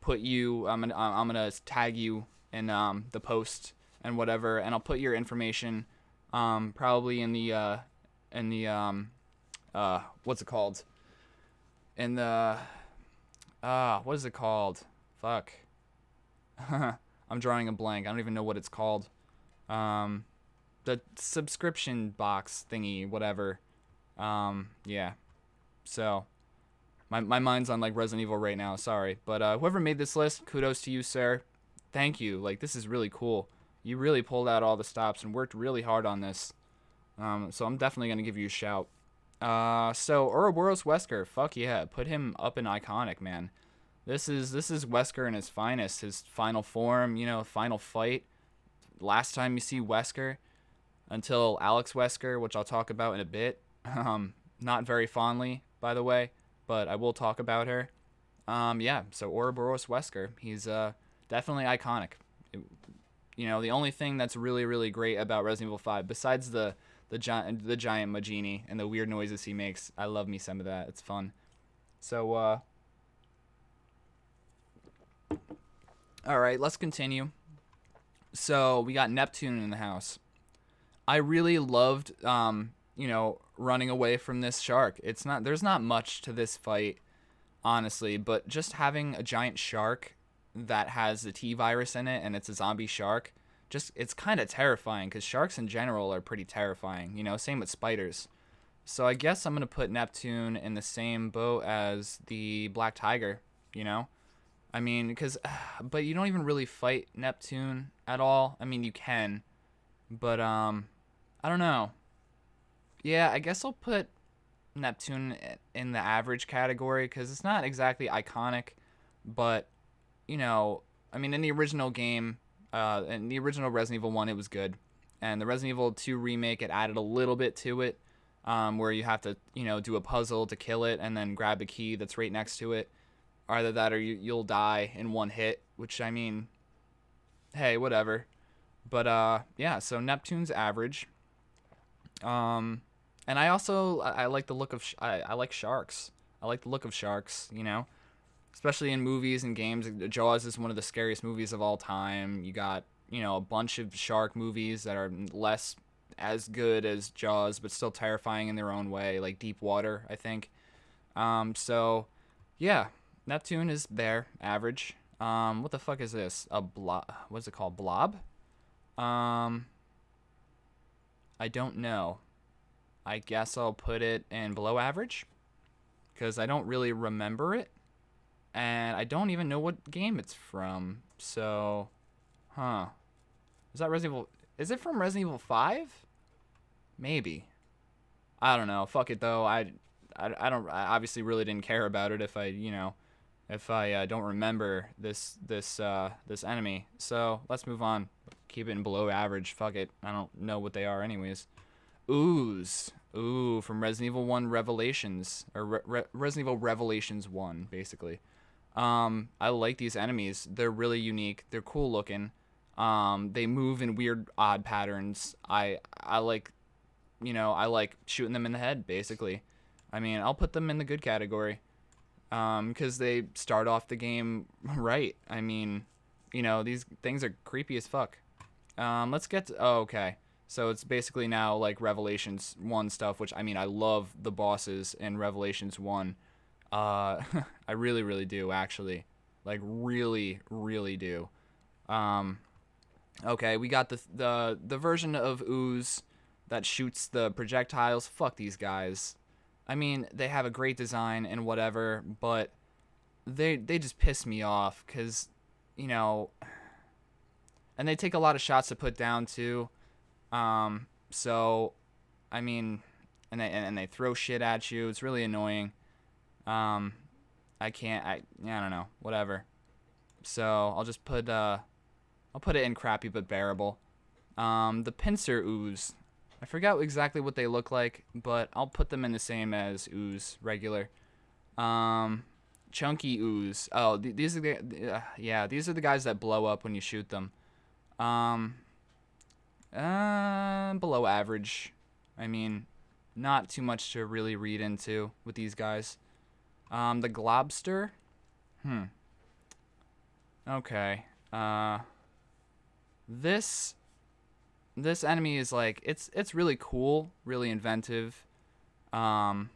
put you. I'm gonna tag you in the post and whatever, and I'll put your information probably in the what's it called? In the what is it called? Fuck. I'm drawing a blank. I don't even know what it's called. The subscription box thingy, whatever. Yeah. So my mind's on like Resident Evil right now. Sorry, but whoever made this list, kudos to you, sir. Thank you. Like, this is really cool. You really pulled out all the stops and worked really hard on this. So I'm definitely gonna give you a shout. So Ouroboros Wesker, fuck yeah, put him up in iconic, man. This is Wesker in his finest, his final form, you know, final fight. Last time you see Wesker, until Alex Wesker, which I'll talk about in a bit. Not very fondly, by the way, but I will talk about her. Yeah, so Ouroboros Wesker, he's definitely iconic. You know, the only thing that's really great about Resident Evil 5, besides the giant Magini and the weird noises he makes, I love me some of that. It's fun. So, all right, let's continue. So we got Neptune in the house. I really loved, you know, running away from this shark. There's not much to this fight, honestly, but just having a giant shark that has the T virus in it and it's a zombie shark, it's kind of terrifying because sharks in general are pretty terrifying, you know, same with spiders. So I guess I'm going to put Neptune in the same boat as the Black Tiger, you know? I mean, but you don't even really fight Neptune at all. I mean, you can, but, I don't know. Yeah, I guess I'll put Neptune in the average category because it's not exactly iconic, but, you know, I mean, in the original game, in the original Resident Evil 1, it was good. And the Resident Evil 2 remake, it added a little bit to it, where you have to, you know, do a puzzle to kill it and then grab a key that's right next to it. Either that or you'll die in one hit, which, I mean, hey, whatever. But, yeah, so Neptune's average. And I like the look of, I like sharks. I like the look of sharks, you know? Especially in movies and games. Jaws is one of the scariest movies of all time. You got, you know, a bunch of shark movies that are less as good as Jaws, but still terrifying in their own way, like Deep Water, I think. So, yeah, Neptune is there, average. What the fuck is this? A blob? What's it called? Blob? I don't know. I guess I'll put it in below average because I don't really remember it, and I don't even know what game it's from. So, huh? Is that Resident Evil? Is it from Resident Evil 5? Maybe. I don't know. Fuck it though. I obviously really didn't care about it if I, if I don't remember this enemy. So let's move on. Keep it in below average. Fuck it. I don't know what they are anyways. Ooze. Ooh, from Resident Evil 1 Revelations, or Resident Evil Revelations 1, basically. I like these enemies. They're really unique. They're cool looking. They move in weird, odd patterns. I like, I like shooting them in the head, basically. I mean, I'll put them in the good category. Because they start off the game right. I mean, these things are creepy as fuck. Let's get to, oh, okay. So it's basically now like Revelations 1 stuff, which, I mean, I love the bosses in Revelations 1. I really, really do, actually. Like, really, really do. Okay, we got the version of Ooze that shoots the projectiles. Fuck these guys. I mean, they have a great design and whatever, but they just piss me off because, and they take a lot of shots to put down too. So, I mean, and they throw shit at you. It's really annoying. I don't know, whatever. So I'll just put I'll put it in crappy but bearable. The pincer ooze. I forgot exactly what they look like, but I'll put them in the same as ooze, regular. Chunky ooze. Oh, these are the yeah, these are the guys that blow up when you shoot them. Below average. I mean, not too much to really read into with these guys. The globster. Okay. This enemy is like it's really cool, really inventive. Can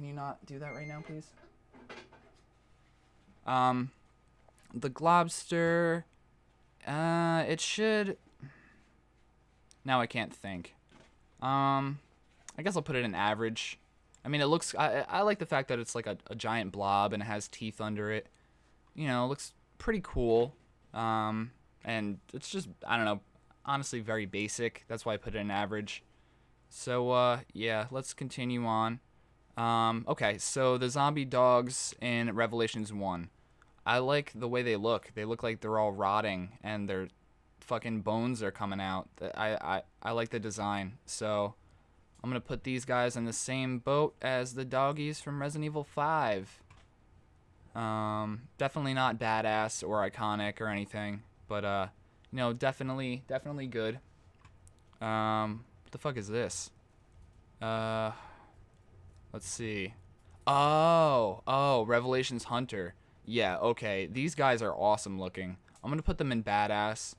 you not do that right now, please? The globster. It should. Now I can't think. I guess I'll put it in average. I mean, it looks. I like the fact that it's like a giant blob and it has teeth under it. It looks pretty cool. And it's just, I don't know, honestly very basic. That's why I put it in average. So yeah, let's continue on. Okay, so the zombie dogs in Revelations 1. I like the way they look. They look like they're all rotting and their fucking bones are coming out. I like the design. So I'm going to put these guys in the same boat as the doggies from Resident Evil 5. Definitely not badass or iconic or anything, but definitely good. What the fuck is this? Let's see. Oh, Revelations Hunter. Yeah, okay. These guys are awesome looking. I'm gonna put them in badass,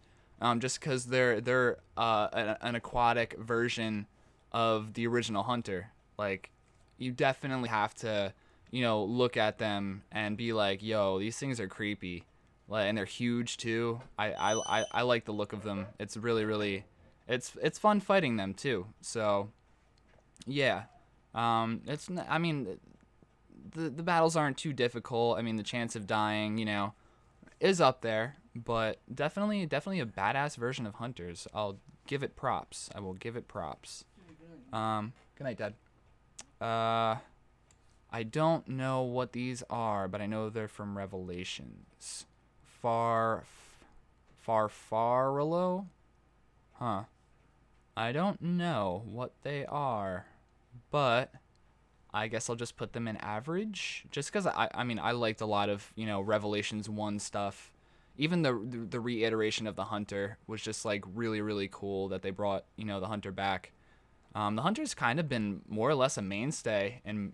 just because they're an aquatic version of the original Hunter. Like, you definitely have to, look at them and be like, yo, these things are creepy. Like, and they're huge too. I like the look of them. It's really, really, it's fun fighting them too. So, yeah. I mean, the battles aren't too difficult. I mean, the chance of dying, is up there, but definitely a badass version of Hunters. I'll give it props. I will give it props. Good night, Dad. I don't know what these are, but I know they're from Revelations. Farfarolo? Huh. I don't know what they are, but I guess I'll just put them in average, just because I mean, I liked a lot of, Revelations 1 stuff. Even the reiteration of the Hunter was just like really, really cool that they brought, the Hunter back. The Hunter's kind of been more or less a mainstay in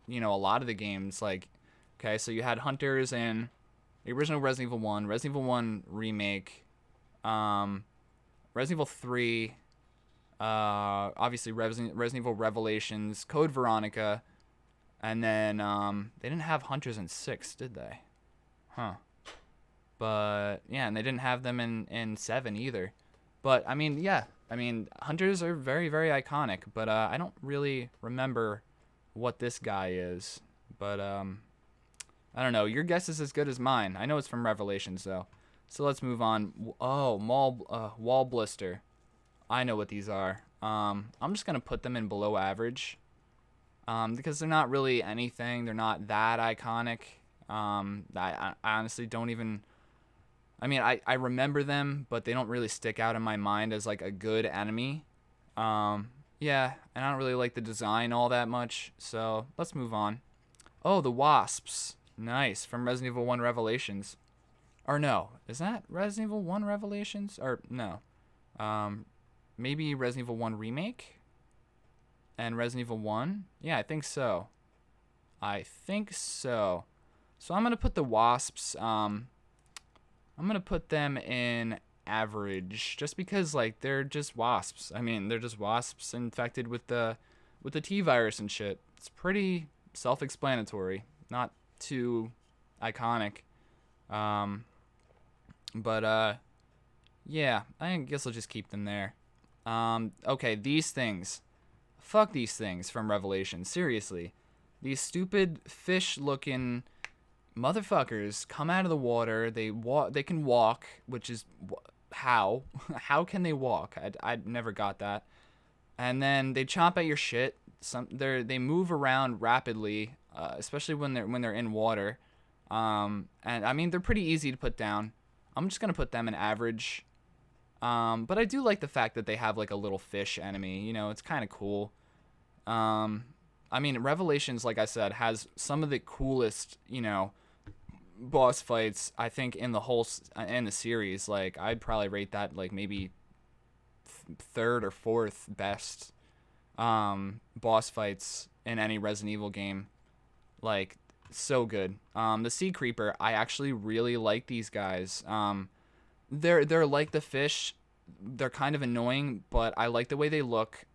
a lot of the games. Like, okay, so you had Hunters in the original Resident Evil 1, Resident Evil 1 Remake, Resident Evil 3, obviously Resident Evil Revelations, Code Veronica, and then they didn't have Hunters in 6, did they? Huh. But yeah, and they didn't have them in 7 either. But I mean, yeah, I mean, hunters are very, very iconic. But I don't really remember what this guy is. But I don't know. Your guess is as good as mine. I know it's from Revelations though. So let's move on. Oh, wall blister. I know what these are. I'm just gonna put them in below average. Because they're not really anything. They're not that iconic. I honestly don't even. I mean, I remember them, but they don't really stick out in my mind as like a good enemy. Um, yeah, and I don't really like the design all that much. So let's move on. Oh, the wasps. Nice, from Resident Evil 1 Revelations. Or no, is that Resident Evil 1 Revelations? Or no. Um, Maybe Resident Evil 1 Remake and Resident Evil 1? Yeah, I think so. I think so. So I'm going to put the wasps I'm going to put them in average just because like they're just wasps. I mean, they're just wasps infected with the T virus and shit. It's pretty self-explanatory. Not too iconic. Um but yeah, I guess I'll just keep them there. Okay, these things. Fuck these things from Revelation. Seriously. These stupid fish-looking motherfuckers come out of the water. They can walk, which is how? How can they walk? I never got that. And then they chomp at your shit. They move around rapidly, especially when they're in water. And I mean they're pretty easy to put down. I'm just gonna put them in average. But I do like the fact that they have like a little fish enemy. You know, it's kind of cool. I mean, Revelations, like I said, has some of the coolest, boss fights I think in in the series. Like I'd probably rate that like maybe third or fourth best boss fights in any Resident Evil game. Like so good. The Sea Creeper, I actually really like these guys. They're like the fish. They're kind of annoying, but I like the way they look.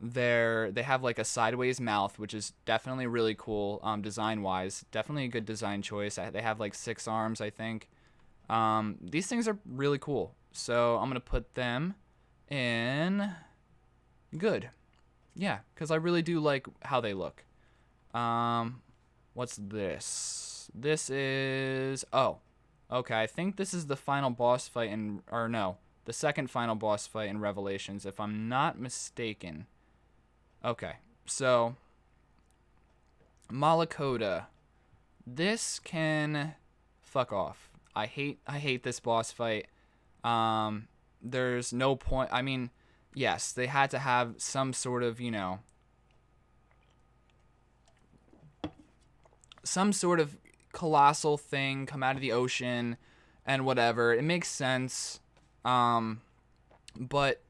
They have like a sideways mouth, which is definitely really cool design wise. Definitely a good design choice. They have like 6 arms, I think. These things are really cool. So I'm gonna put them in good. Yeah, because I really do like how they look. What's this? This is okay. I think this is the final boss fight the second final boss fight in Revelations, if I'm not mistaken. Okay, so Malakoda. This can fuck off. I hate this boss fight. There's no point. I mean, yes, they had to have some sort of, some sort of colossal thing come out of the ocean and whatever. It makes sense. But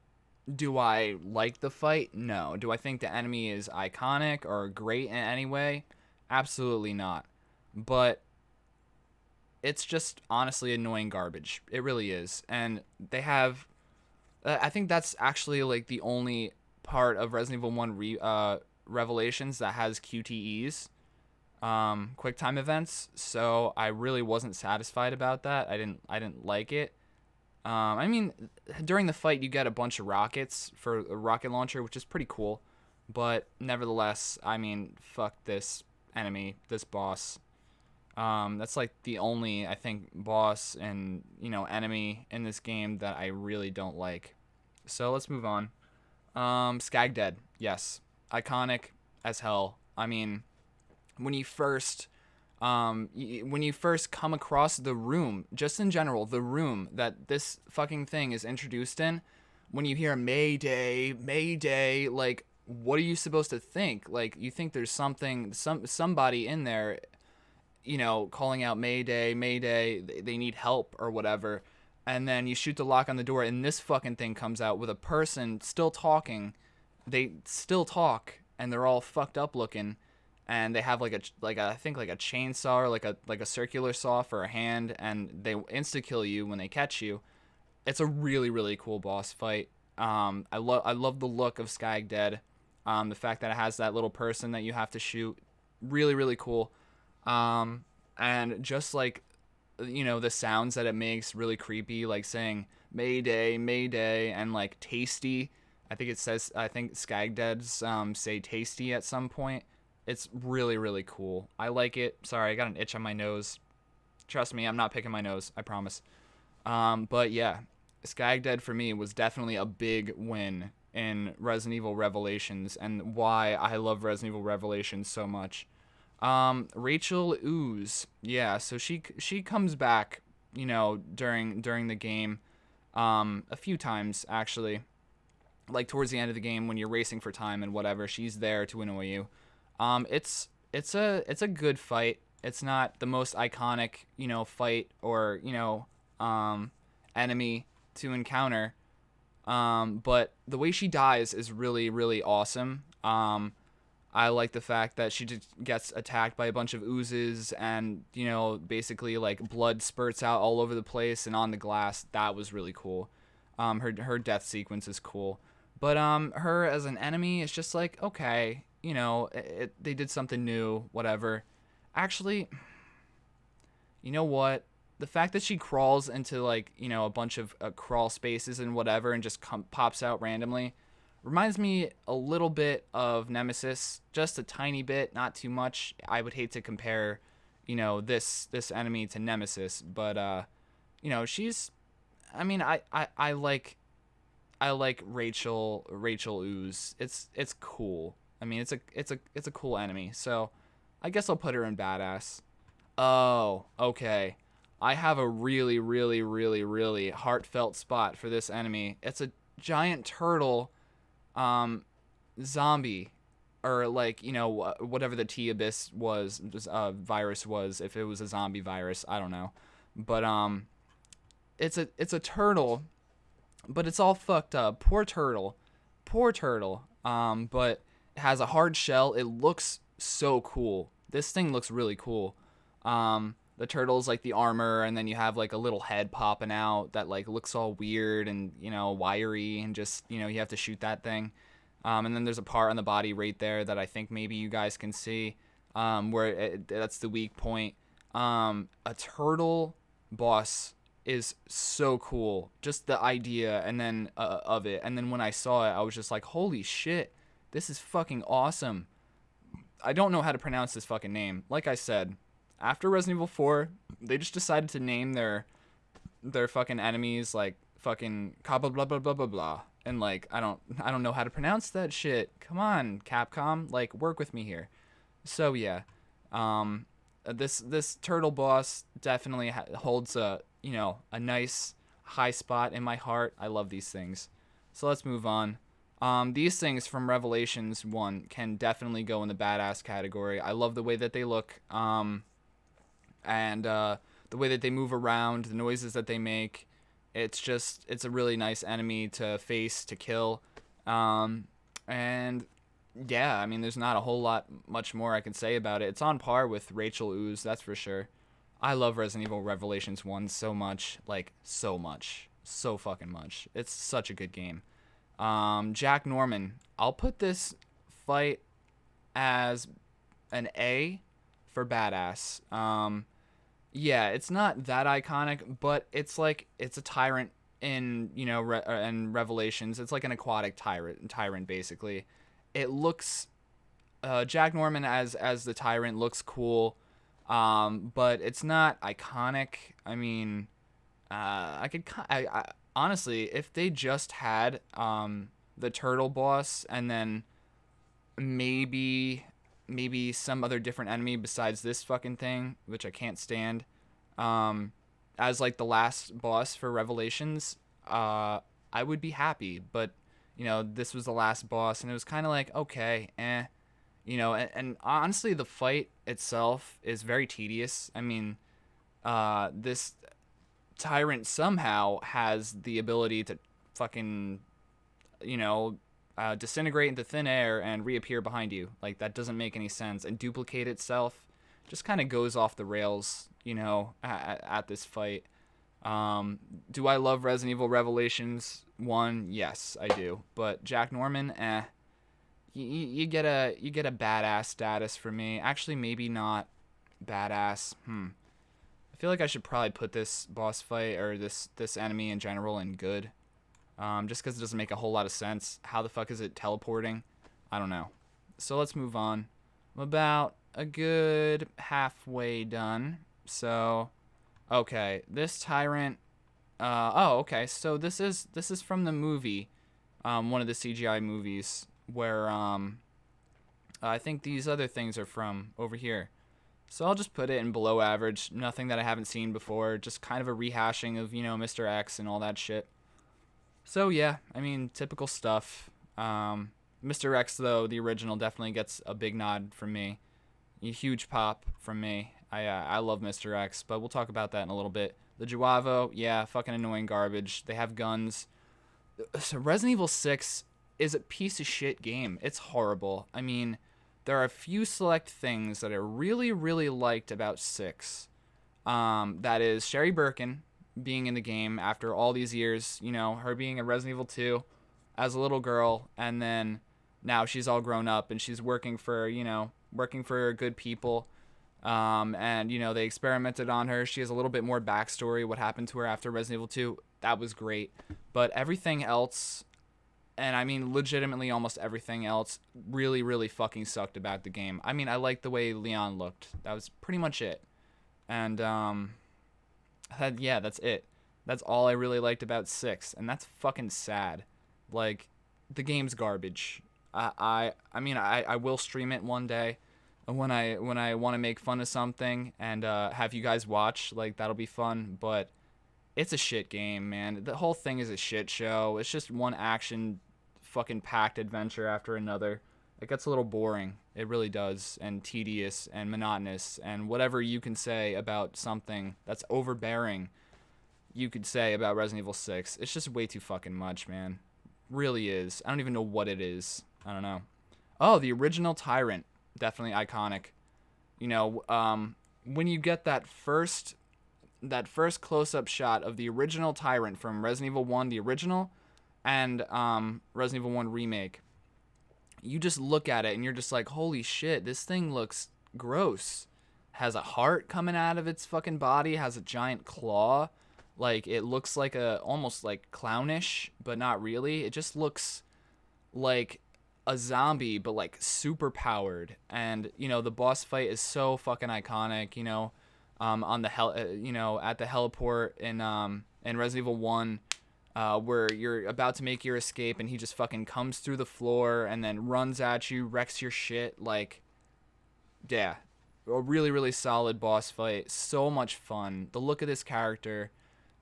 do I like the fight? No. Do I think the enemy is iconic or great in any way? Absolutely not. But it's just honestly annoying garbage. It really is. And they have I think that's actually like the only part of Resident Evil 1 Revelations that has QTEs, quick time events. So I really wasn't satisfied about that. I didn't like it. I mean, during the fight you get a bunch of rockets for a rocket launcher, which is pretty cool. But nevertheless, I mean, fuck this enemy, this boss. That's like the only, I think, boss and, enemy in this game that I really don't like. So let's move on. Skag Dead. Yes. Iconic as hell. I mean, when you first come across the room, just in general, the room that this fucking thing is introduced in, when you hear Mayday, Mayday, like, what are you supposed to think? Like, you think there's somebody in there, calling out Mayday, Mayday, they need help or whatever. And then you shoot the lock on the door and this fucking thing comes out with a person still talking. They still talk and they're all fucked up looking. And they have like a chainsaw or like a circular saw for a hand, and they insta kill you when they catch you. It's a really, really cool boss fight. I love the look of Skag Dead. The fact that it has that little person that you have to shoot, really, really cool. And just like the sounds that it makes really creepy, like saying Mayday, Mayday, and like tasty. I think Skagdeads say tasty at some point. It's really, really cool. I like it. Sorry, I got an itch on my nose. Trust me, I'm not picking my nose. I promise. But yeah, Skagdead for me was definitely a big win in Resident Evil Revelations, and why I love Resident Evil Revelations so much. Rachel Ooze, yeah, so she comes back, during the game, a few times actually, like towards the end of the game when you're racing for time and whatever. She's there to annoy you. It's a good fight. It's not the most iconic, fight or enemy to encounter. But the way she dies is really, really awesome. I like the fact that she just gets attacked by a bunch of oozes and, basically like blood spurts out all over the place and on the glass. That was really cool. Her death sequence is cool. But her as an enemy is just like, okay, they did something new, whatever. Actually, you know what? The fact that she crawls into like, a bunch of crawl spaces and whatever and just pops out randomly reminds me a little bit of Nemesis, just a tiny bit, not too much. I would hate to compare, this enemy to Nemesis, but she's I mean, I like Rachel Ooze. It's cool. I mean, it's a cool enemy. So, I guess I'll put her in badass. Oh, okay. I have a really, really, really, really heartfelt spot for this enemy. It's a giant turtle, zombie, or like whatever the T abyss was, virus was. If it was a zombie virus, I don't know, but it's a turtle, but it's all fucked up. Poor turtle, poor turtle. But it has a hard shell. It looks so cool. This thing looks really cool. The turtle's like the armor, and then you have like a little head popping out that like looks all weird and wiry, and just you have to shoot that thing. And then there's a part on the body right there that I think maybe you guys can see, where that's the weak point. A turtle boss is so cool. Just the idea and then of it, and then when I saw it, I was just like, holy shit, this is fucking awesome. I don't know how to pronounce this fucking name. Like I said, after Resident Evil 4, they just decided to name their fucking enemies like fucking blah blah blah blah blah blah, and like I don't know how to pronounce that shit. Come on, Capcom, like work with me here. So yeah, this turtle boss definitely holds a nice high spot in my heart. I love these things. So let's move on. These things from Revelations 1 can definitely go in the badass category. I love the way that they look. And the way that they move around, the noises that they make. It's a really nice enemy to face, to kill. And yeah, I mean, there's not a whole lot much more I can say about it. It's on par with Rachel Ooze, that's for sure. I love Resident Evil Revelations 1 so much. Like, so much. So fucking much. It's such a good game. Jack Norman. I'll put this fight as an A for badass. Yeah, it's not that iconic, but it's like it's a tyrant in in Revelations. It's like an aquatic tyrant basically. It looks Jack Norman as the tyrant looks cool, but it's not iconic. I mean, I honestly, if they just had the turtle boss and then maybe some other different enemy besides this fucking thing, which I can't stand, as like the last boss for Revelations, I would be happy. But this was the last boss, and it was kind of like, okay, and honestly, the fight itself is very tedious. I mean, this tyrant somehow has the ability to fucking disintegrate into thin air and reappear behind you. Like, that doesn't make any sense. And duplicate itself just kind of goes off the rails, at this fight. Do I love Resident Evil Revelations 1? Yes, I do. But Jack Norman, you get a badass status for me. Actually, maybe not badass. I feel like I should probably put this boss fight, or this enemy in general, in good. Just because it doesn't make a whole lot of sense. How the fuck is it teleporting? I don't know. So let's move on. I'm about a good halfway done. So, okay, this tyrant. Oh, okay. So this is from the movie, one of the CGI movies where I think these other things are from over here. So I'll just put it in below average. Nothing that I haven't seen before. Just kind of a rehashing of, Mr. X and all that shit. So yeah, I mean, typical stuff. Mr. X, though, the original, definitely gets a big nod from me. A huge pop from me. I love Mr. X, but we'll talk about that in a little bit. The Juavo, yeah, fucking annoying garbage. They have guns. So Resident Evil 6 is a piece of shit game. It's horrible. I mean, there are a few select things that I really, really liked about 6. That is Sherry Birkin being in the game after all these years, her being in Resident Evil 2 as a little girl, and then now she's all grown up and she's working for good people. And they experimented on her. She has a little bit more backstory, what happened to her after Resident Evil 2. That was great. But everything else, and I mean legitimately almost everything else, really, really fucking sucked about the game. I mean, I liked the way Leon looked. That was pretty much it. And yeah, that's it. That's all I really liked about 6, and that's fucking sad. Like, the game's garbage. I mean, I will stream it one day when I want to make fun of something and have you guys watch. Like, that'll be fun, but it's a shit game, man. The whole thing is a shit show. It's just one action fucking packed adventure after another. It gets a little boring. It really does, and tedious and monotonous, and whatever you can say about something that's overbearing, you could say about Resident Evil 6. It's just way too fucking much, man. Really is. I don't even know what it is. I don't know. Oh, the original Tyrant. Definitely iconic. When you get that first close-up shot of the original Tyrant from Resident Evil 1, the original, and Resident Evil 1 Remake, you just look at it and you're just like, holy shit, this thing looks gross. Has a heart coming out of its fucking body, has a giant claw. Like, it looks like almost like clownish, but not really. It just looks like a zombie, but like super powered. And, the boss fight is so fucking iconic, on the at the heliport in Resident Evil 1. Where you're about to make your escape and he just fucking comes through the floor and then runs at you, wrecks your shit. Like, yeah, a really, really solid boss fight. So much fun. The look of this character,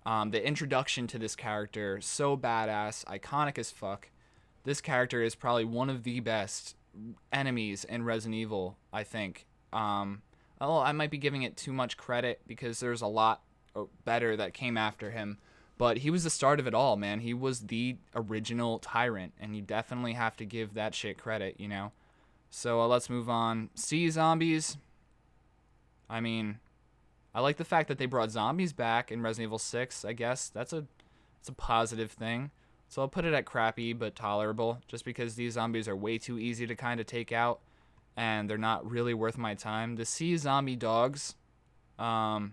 the introduction to this character, so badass, iconic as fuck. This character is probably one of the best enemies in Resident Evil, I think. I might be giving it too much credit because there's a lot better that came after him. But he was the start of it all, man. He was the original Tyrant, and you definitely have to give that shit credit, So let's move on. Zombies. I mean, I like the fact that they brought zombies back in Resident Evil 6, I guess. It's a positive thing. So I'll put it at crappy but tolerable, just because these zombies are way too easy to kind of take out, and they're not really worth my time. The zombie dogs, I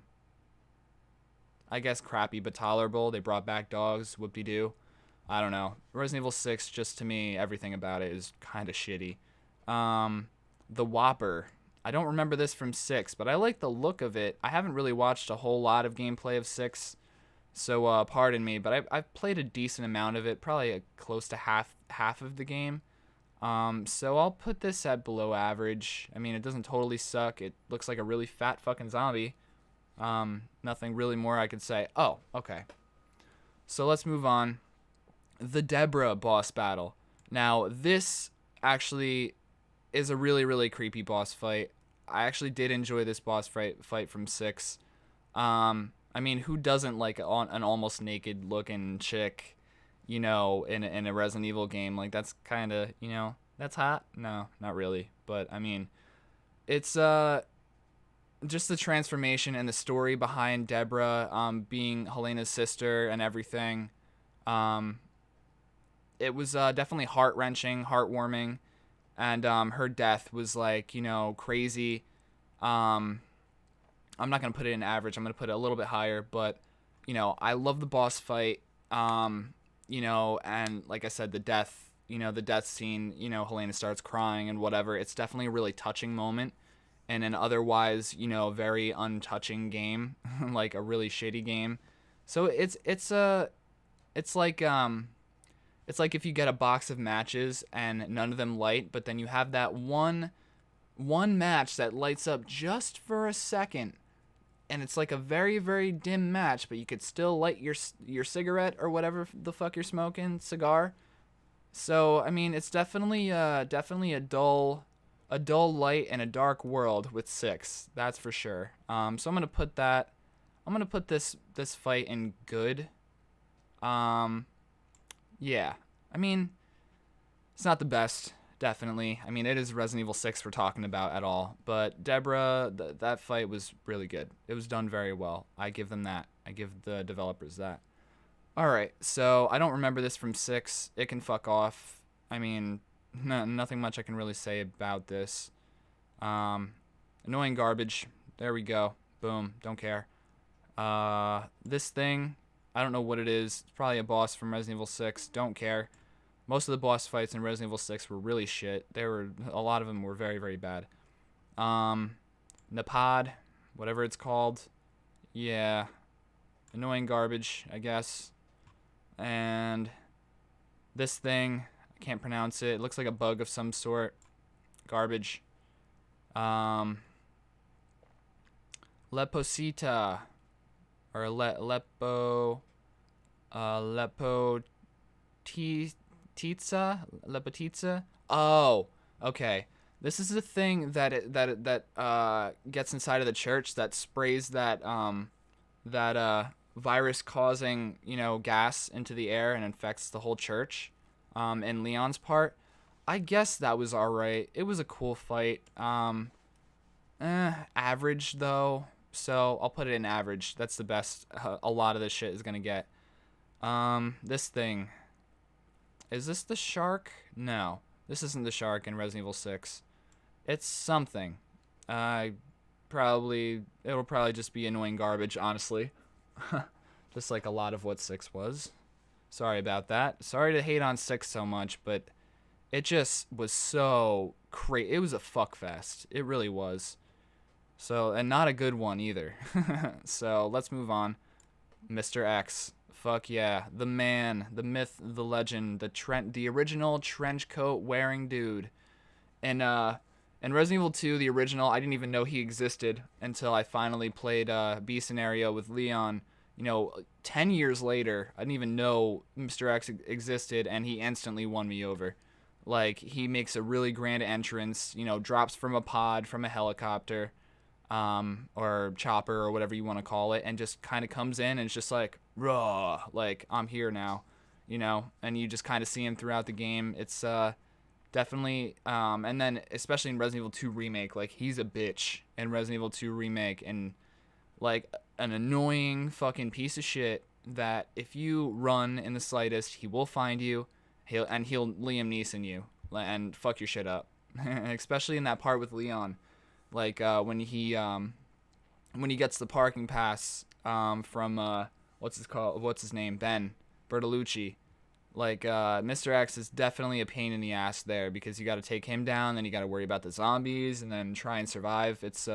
guess crappy but tolerable. They brought back dogs, whoop-de-doo. I don't know. Resident Evil 6, just to me, everything about it is kind of shitty. The Whopper. I don't remember this from 6, but I like the look of it. I haven't really watched a whole lot of gameplay of 6, so pardon me, but I've played a decent amount of it, probably close to half of the game. So I'll put this at below average. I mean, it doesn't totally suck. It looks like a really fat fucking zombie. Nothing really more I could say. Oh, okay. So let's move on. The Deborah boss battle. Now, this actually is a really, really creepy boss fight. I actually did enjoy this boss fight from 6. I mean, who doesn't like an almost naked looking chick, in a Resident Evil game? Like, that's kind of, that's hot? No, not really. But, I mean, it's, just the transformation and the story behind Deborah being Helena's sister and everything. It was definitely heart-wrenching, heartwarming, and her death was like, crazy. I'm not gonna put it in average. I'm gonna put it a little bit higher, but you know, I love the boss fight. You know, and like I said, the death. You know, the death scene. You know, Helena starts crying and whatever. It's definitely a really touching moment in an otherwise, you know, very untouching game, like a really shitty game. So it's like it's like if you get a box of matches and none of them light, but then you have that one match that lights up just for a second, and it's like a very very dim match, but you could still light your cigarette or whatever the fuck you're smoking, cigar. So I mean, it's definitely a dull light in a dark world with 6. That's for sure. So I'm gonna put this fight in good. Um, yeah. I mean, it's not the best, definitely. I mean, it is Resident Evil 6 we're talking about at all. But Deborah, that fight was really good. It was done very well. I give them that. I give the developers that. All right, so I don't remember this from 6. It can fuck off. I mean, nothing much I can really say about this. Annoying garbage. There we go. Boom. Don't care. This thing, I don't know what it is. It's probably a boss from Resident Evil 6. Don't care. Most of the boss fights in Resident Evil 6 were really shit. A lot of them were very, very bad. Napad, whatever it's called. Yeah. Annoying garbage, I guess. And this thing, I can't pronounce it. It looks like a bug of some sort. Garbage. Leposita. Or Lepotitsa? Oh, okay. This is the thing that gets inside of the church that sprays that virus causing, you know, gas into the air and infects the whole church. In Leon's part, I guess that was alright. It was a cool fight. Average though. So I'll put it in average. That's the best a lot of this shit is gonna get. This thing. Is this the shark? No. This isn't the shark in Resident Evil 6. It's something. It'll probably just be annoying garbage, honestly. Just like a lot of what 6 was. Sorry about that. Sorry to hate on 6 so much, but it just was so crazy. It was a fuck fest. It really was. So, and not a good one either. So, let's move on. Mr.X. Fuck yeah. The man, the myth, the legend, the original trench coat wearing dude. And in Resident Evil 2, the original, I didn't even know he existed until I finally played B scenario with Leon. You know, 10 years later, I didn't even know Mr. X existed, and he instantly won me over. Like, he makes a really grand entrance, you know, drops from a pod, from a helicopter, or chopper, or whatever you want to call it, and just kind of comes in and it's just like, raw, like, I'm here now, you know, and you just kind of see him throughout the game. It's, definitely, and then, especially in Resident Evil 2 Remake, like, he's a bitch in Resident Evil 2 Remake, and, like, an annoying fucking piece of shit that if you run in the slightest, he will find you, he'll Liam Neeson you, and fuck your shit up. Especially in that part with Leon. Like, when he gets the parking pass, from, what's his name? Ben Bertolucci. Like, Mr. X is definitely a pain in the ass there, because you gotta take him down, then you gotta worry about the zombies, and then try and survive. It's,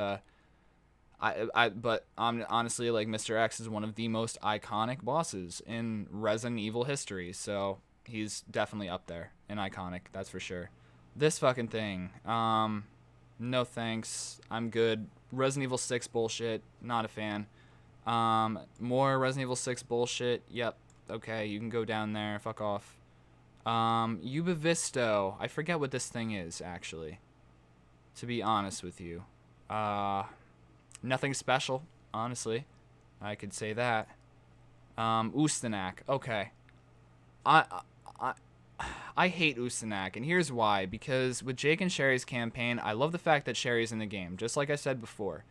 but honestly, like, Mr. X is one of the most iconic bosses in Resident Evil history, so he's definitely up there in iconic, that's for sure. This fucking thing, no thanks, I'm good. Resident Evil 6 bullshit, not a fan. More Resident Evil 6 bullshit, yep, okay, you can go down there, fuck off. Ubivisto, I forget what this thing is, actually, to be honest with you. Nothing special, honestly. I could say that. Ustanak. Okay. I hate Ustanak, and here's why. Because with Jake and Sherry's campaign, I love the fact that Sherry's in the game, just like I said before.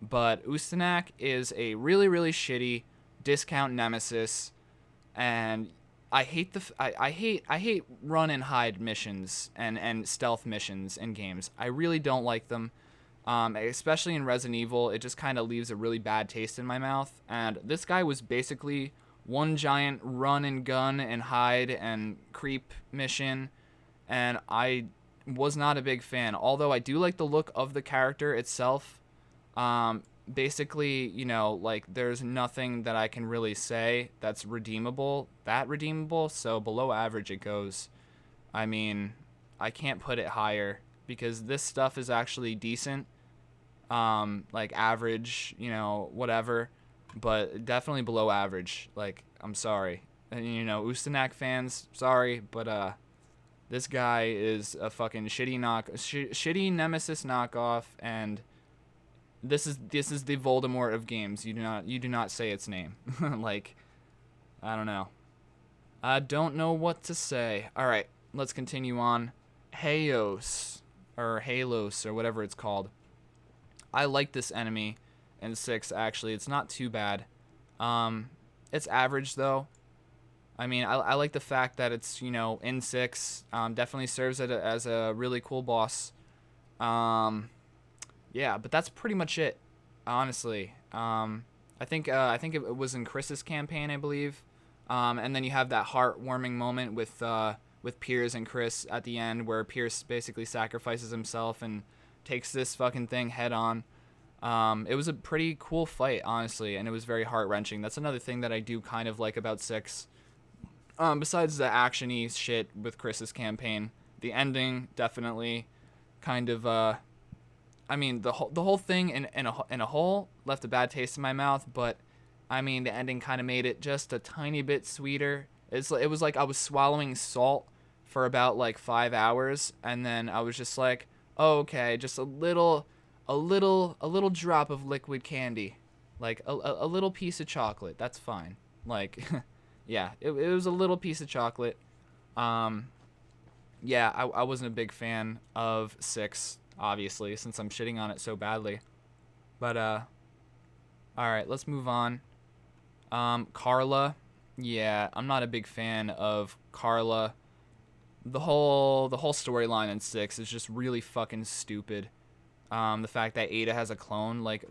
But Ustanak is a really, really shitty discount nemesis, and I hate I hate run and hide missions and stealth missions in games. I really don't like them. Especially in Resident Evil, it just kind of leaves a really bad taste in my mouth. And this guy was basically one giant run and gun and hide and creep mission, and I was not a big fan. Although I do like the look of the character itself. Basically, you know, like there's nothing that I can really say that's redeemable, so below average it goes. I mean, I can't put it higher because this stuff is actually decent, like average, you know, whatever, but definitely below average. Like, I'm sorry, and you know, Ustanak fans, sorry, but this guy is a fucking shitty Nemesis knockoff, and this is the Voldemort of games. You do not say its name. Like, I don't know. I don't know what to say. All right, let's continue on. Halos or whatever it's called. I like this enemy in 6 actually. It's not too bad. It's average though. I mean, I like the fact that it's, you know, in 6. Definitely serves it as a really cool boss. Yeah, but that's pretty much it, honestly. I think it was in Chris's campaign, I believe. And then you have that heartwarming moment with Piers and Chris at the end, where Piers basically sacrifices himself and takes this fucking thing head on. It was a pretty cool fight, honestly, and it was very heart wrenching. That's another thing that I do kind of like about 6. Besides the actiony shit with Chris's campaign, the ending definitely kind of I mean, the whole thing in a whole left a bad taste in my mouth, but I mean, the ending kind of made it just a tiny bit sweeter. It was like I was swallowing salt for about like 5 hours, and then I was just like, oh, okay, just a little drop of liquid candy, like a little piece of chocolate. That's fine. Like, yeah, it was a little piece of chocolate. Um, yeah, I wasn't a big fan of 6, obviously, since I'm shitting on it so badly. But all right, let's move on. Carla, yeah, I'm not a big fan of Carla. The whole storyline in 6 is just really fucking stupid. The fact that Ada has a clone, like,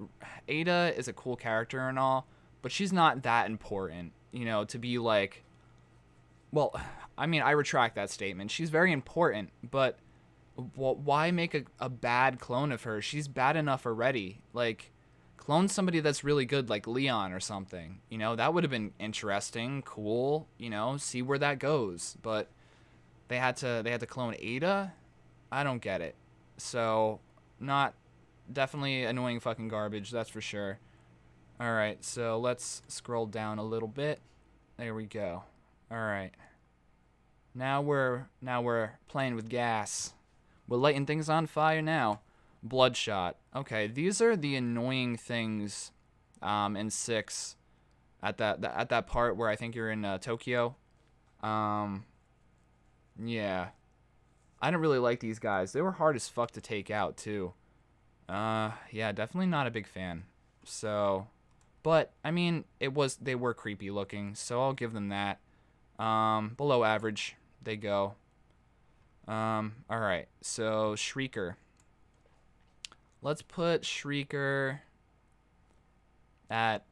Ada is a cool character and all, but she's not that important, you know, to be like, well, I mean, I retract that statement. She's very important, but why make a bad clone of her? She's bad enough already. Like, clone somebody that's really good, like Leon or something. You know, that would have been interesting, cool. You know, see where that goes. But they had to clone Ada. I don't get it. So, not definitely annoying fucking garbage. That's for sure. All right, so let's scroll down a little bit. There we go. All right. Now we're playing with gas. We're lighting things on fire now. Bloodshot. Okay, these are the annoying things in 6 at that part where I think you're in Tokyo. Um, yeah. I don't really like these guys. They were hard as fuck to take out too. Yeah, definitely not a big fan. So, but I mean, they were creepy looking, so I'll give them that. Below average they go. All right. So Shrieker. Let's put Shrieker at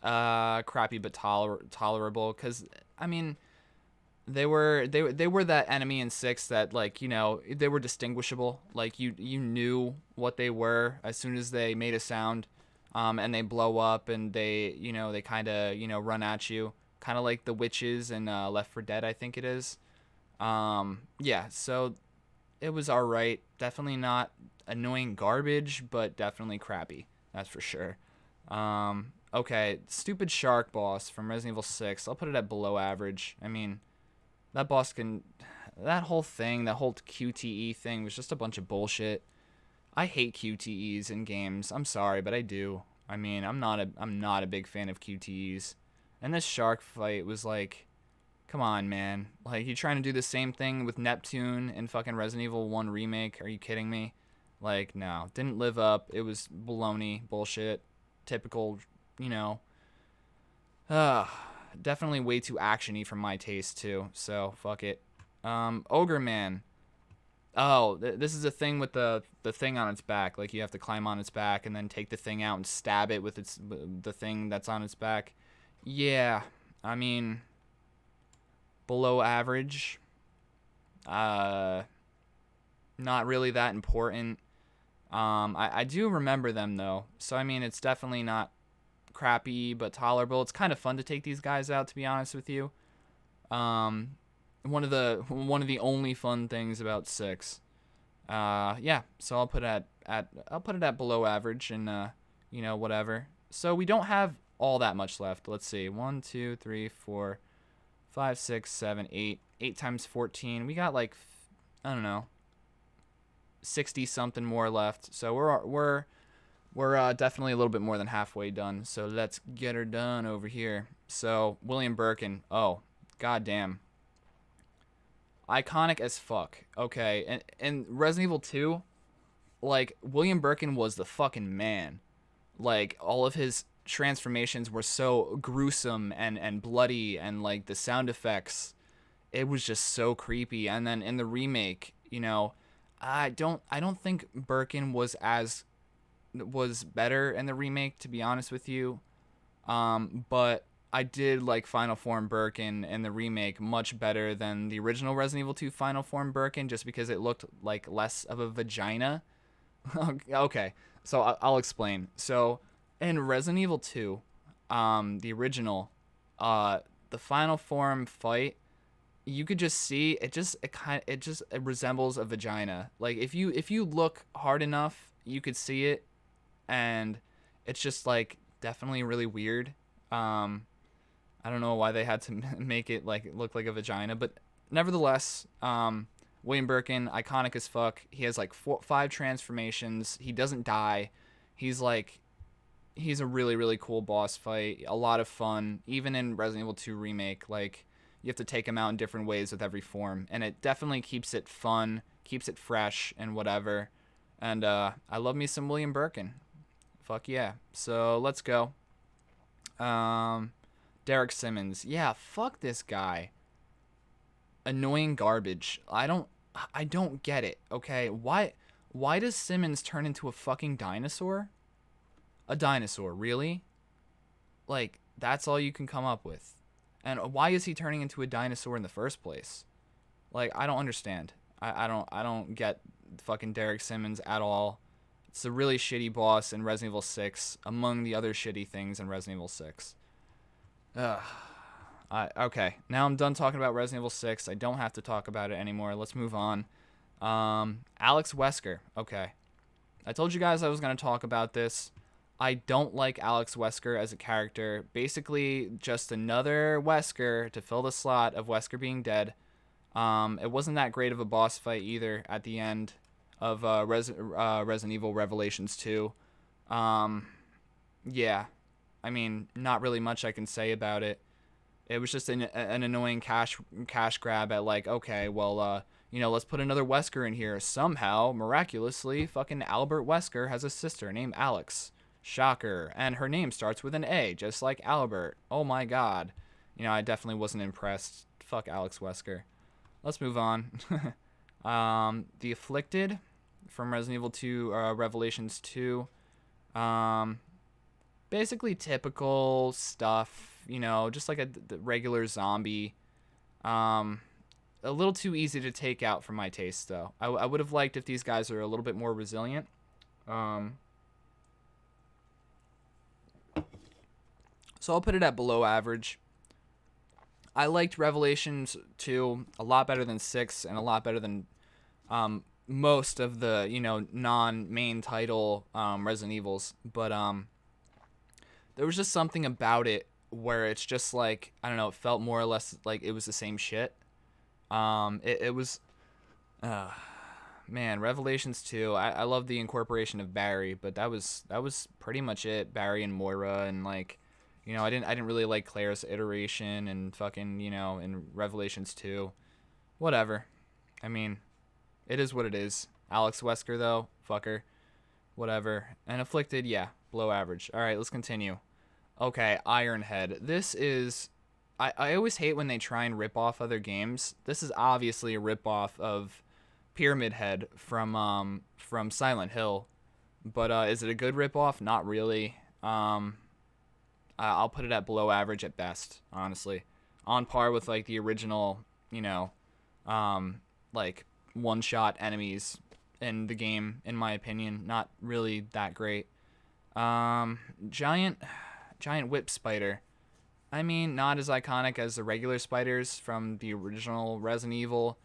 crappy but tolerable, cuz I mean, they were that enemy in 6 that, like, you know, they were distinguishable. Like, you knew what they were as soon as they made a sound. And they blow up, and they, you know, they kind of, you know, run at you, kind of like the witches in Left 4 Dead, I think it is. Yeah, so it was all right. Definitely not annoying garbage, but definitely crappy. That's for sure. Okay, stupid shark boss from Resident Evil 6. I'll put it at below average. I mean, that boss can, that whole thing, that whole QTE thing was just a bunch of bullshit. I hate QTEs in games. I'm sorry, but I do. I mean, I'm not a big fan of QTEs. And this shark fight was like, come on, man. Like, you trying to do the same thing with Neptune in fucking Resident Evil 1 Remake? Are you kidding me? Like, no. Didn't live up. It was baloney, bullshit. Typical, you know. Definitely way too actiony for my taste, too. So, fuck it. Ogre Man. Oh, this is a thing with the thing on its back. Like you have to climb on its back and then take the thing out and stab it with the thing that's on its back. Yeah, I mean, below average. Uh, Not really that important. I do remember them though, so I mean, it's definitely not crappy but tolerable. It's kind of fun to take these guys out, to be honest with you. Um, one of the only fun things about six. Yeah, so I'll put it at below average and whatever. So we don't have all that much left. Let's see, 1, 2, 3, 4, 5, 6, 7, 8. 8 times 14. We got like I don't know, 60 something more left. So we're definitely a little bit more than halfway done. So let's get her done over here. So William Birkin. Oh, goddamn. Iconic as fuck. Okay, and Resident Evil 2, like William Birkin was the fucking man. Like all of his transformations were so gruesome and bloody, and like the sound effects, it was just so creepy. And then in the remake, I don't think Birkin was better in the remake, to be honest with you. But I did like Final Form Birkin in the remake much better than the original Resident Evil 2 Final Form Birkin, just because it looked like less of a vagina. Okay, so I'll explain. So in Resident Evil 2, the original, the Final Form fight, you could just see it resembles a vagina. Like if you look hard enough, you could see it, and it's just like definitely really weird. Um, I don't know why they had to make it like look like a vagina, but nevertheless, William Birkin, iconic as fuck. He has like 5 transformations. He doesn't die. He's like he's a really really cool boss fight. A lot of fun, even in Resident Evil 2 remake. Like you have to take him out in different ways with every form, and it definitely keeps it fun, keeps it fresh, and whatever. And I love me some William Birkin. Fuck yeah. So let's go. Um, Derek Simmons. Yeah, fuck this guy. Annoying garbage. I don't get it. Okay, why does Simmons turn into a fucking dinosaur? A dinosaur, really? Like that's all you can come up with. And why is he turning into a dinosaur in the first place? Like I don't understand. I don't get fucking Derek Simmons at all. It's a really shitty boss in Resident Evil 6, among the other shitty things in Resident Evil 6. Ugh. Okay, now I'm done talking about Resident Evil 6. I don't have to talk about it anymore. Let's move on. Alex Wesker. Okay. I told you guys I was going to talk about this. I don't like Alex Wesker as a character. Basically, just another Wesker to fill the slot of Wesker being dead. It wasn't that great of a boss fight either at the end of Resident Evil Revelations 2. Yeah, I mean, not really much I can say about it. It was just an annoying cash grab at like, okay, well, let's put another Wesker in here. Somehow, miraculously, fucking Albert Wesker has a sister named Alex. Shocker. And her name starts with an A, just like Albert. Oh my god. I definitely wasn't impressed. Fuck Alex Wesker. Let's move on. The Afflicted from Resident Evil 2 Revelations 2. Basically typical stuff, just like the regular zombie. A little too easy to take out for my taste, though. I would have liked if these guys are a little bit more resilient. So I'll put it at below average. I liked Revelations 2 a lot better than 6, and a lot better than most of the, non-main title Resident Evils. But there was just something about it where it's just like, I don't know, it felt more or less like it was the same shit. It was, man, Revelations 2, I love the incorporation of Barry, but that was pretty much it. Barry and Moira, and like, I didn't really like Claire's iteration and fucking, in Revelations 2. Whatever. I mean, it is what it is. Alex Wesker, though, fucker. Whatever. And Afflicted, yeah, below average. All right, let's continue. Okay, Ironhead. This is... I always hate when they try and rip off other games. This is obviously a rip off of Pyramid Head from Silent Hill. But is it a good ripoff? Not really. I'll put it at below average at best, honestly. On par with like the original, like one-shot enemies in the game, in my opinion. Not really that great. Giant whip spider. I mean, not as iconic as the regular spiders from the original Resident Evil,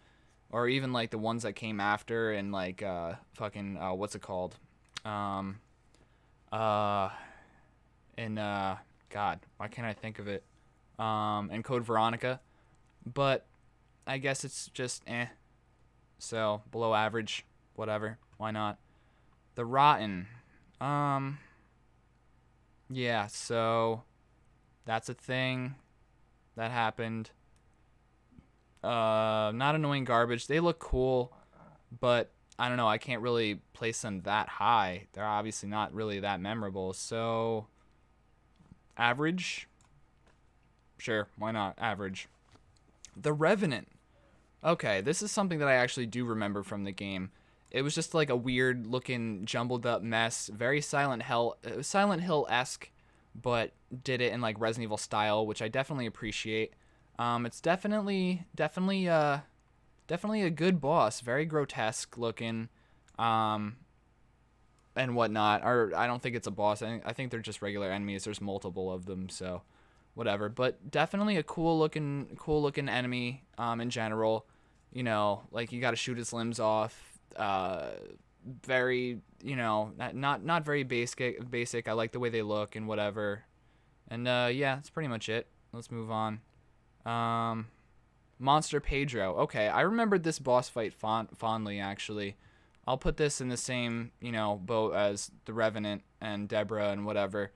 or even like the ones that came after, and like what's it called? Um, uh, and God, why can't I think of it? And Code Veronica, but I guess it's just so below average, whatever. Why not? The Rotten, um, yeah. So that's a thing that happened. Not annoying garbage. They look cool, but I don't know. I can't really place them that high. They're obviously not really that memorable. So average, sure. Why not average? The Revenant. Okay, this is something that I actually do remember from the game. It was just like a weird looking jumbled up mess, very Silent Hill esque, but did it in like Resident Evil style, which I definitely appreciate. It's definitely a good boss, very grotesque looking, um, and whatnot. Or I don't think it's a boss. I think they're just regular enemies. There's multiple of them, so whatever. But definitely a cool looking enemy. In general, like you got to shoot his limbs off. Very, not very basic. Basic. I like the way they look and whatever. And yeah, that's pretty much it. Let's move on. Um, Monster Pedro. Okay, I remembered this boss fight fondly, actually. I'll put this in the same, boat as the Revenant and Deborah and whatever.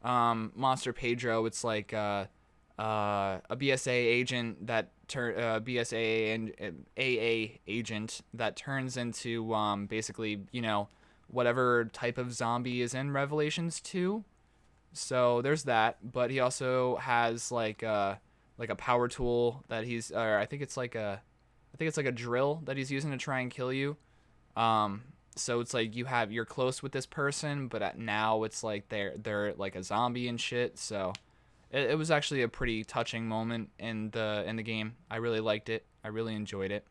Monster Pedro, it's like a BSA agent that BSA and AA agent that turns into basically, whatever type of zombie is in Revelations 2. So there's that, but he also has like a power tool that or I think it's like a drill that he's using to try and kill you. So it's like you're close with this person, but now it's like they're like a zombie and shit. So it was actually a pretty touching moment in the game. I really liked it. I really enjoyed it.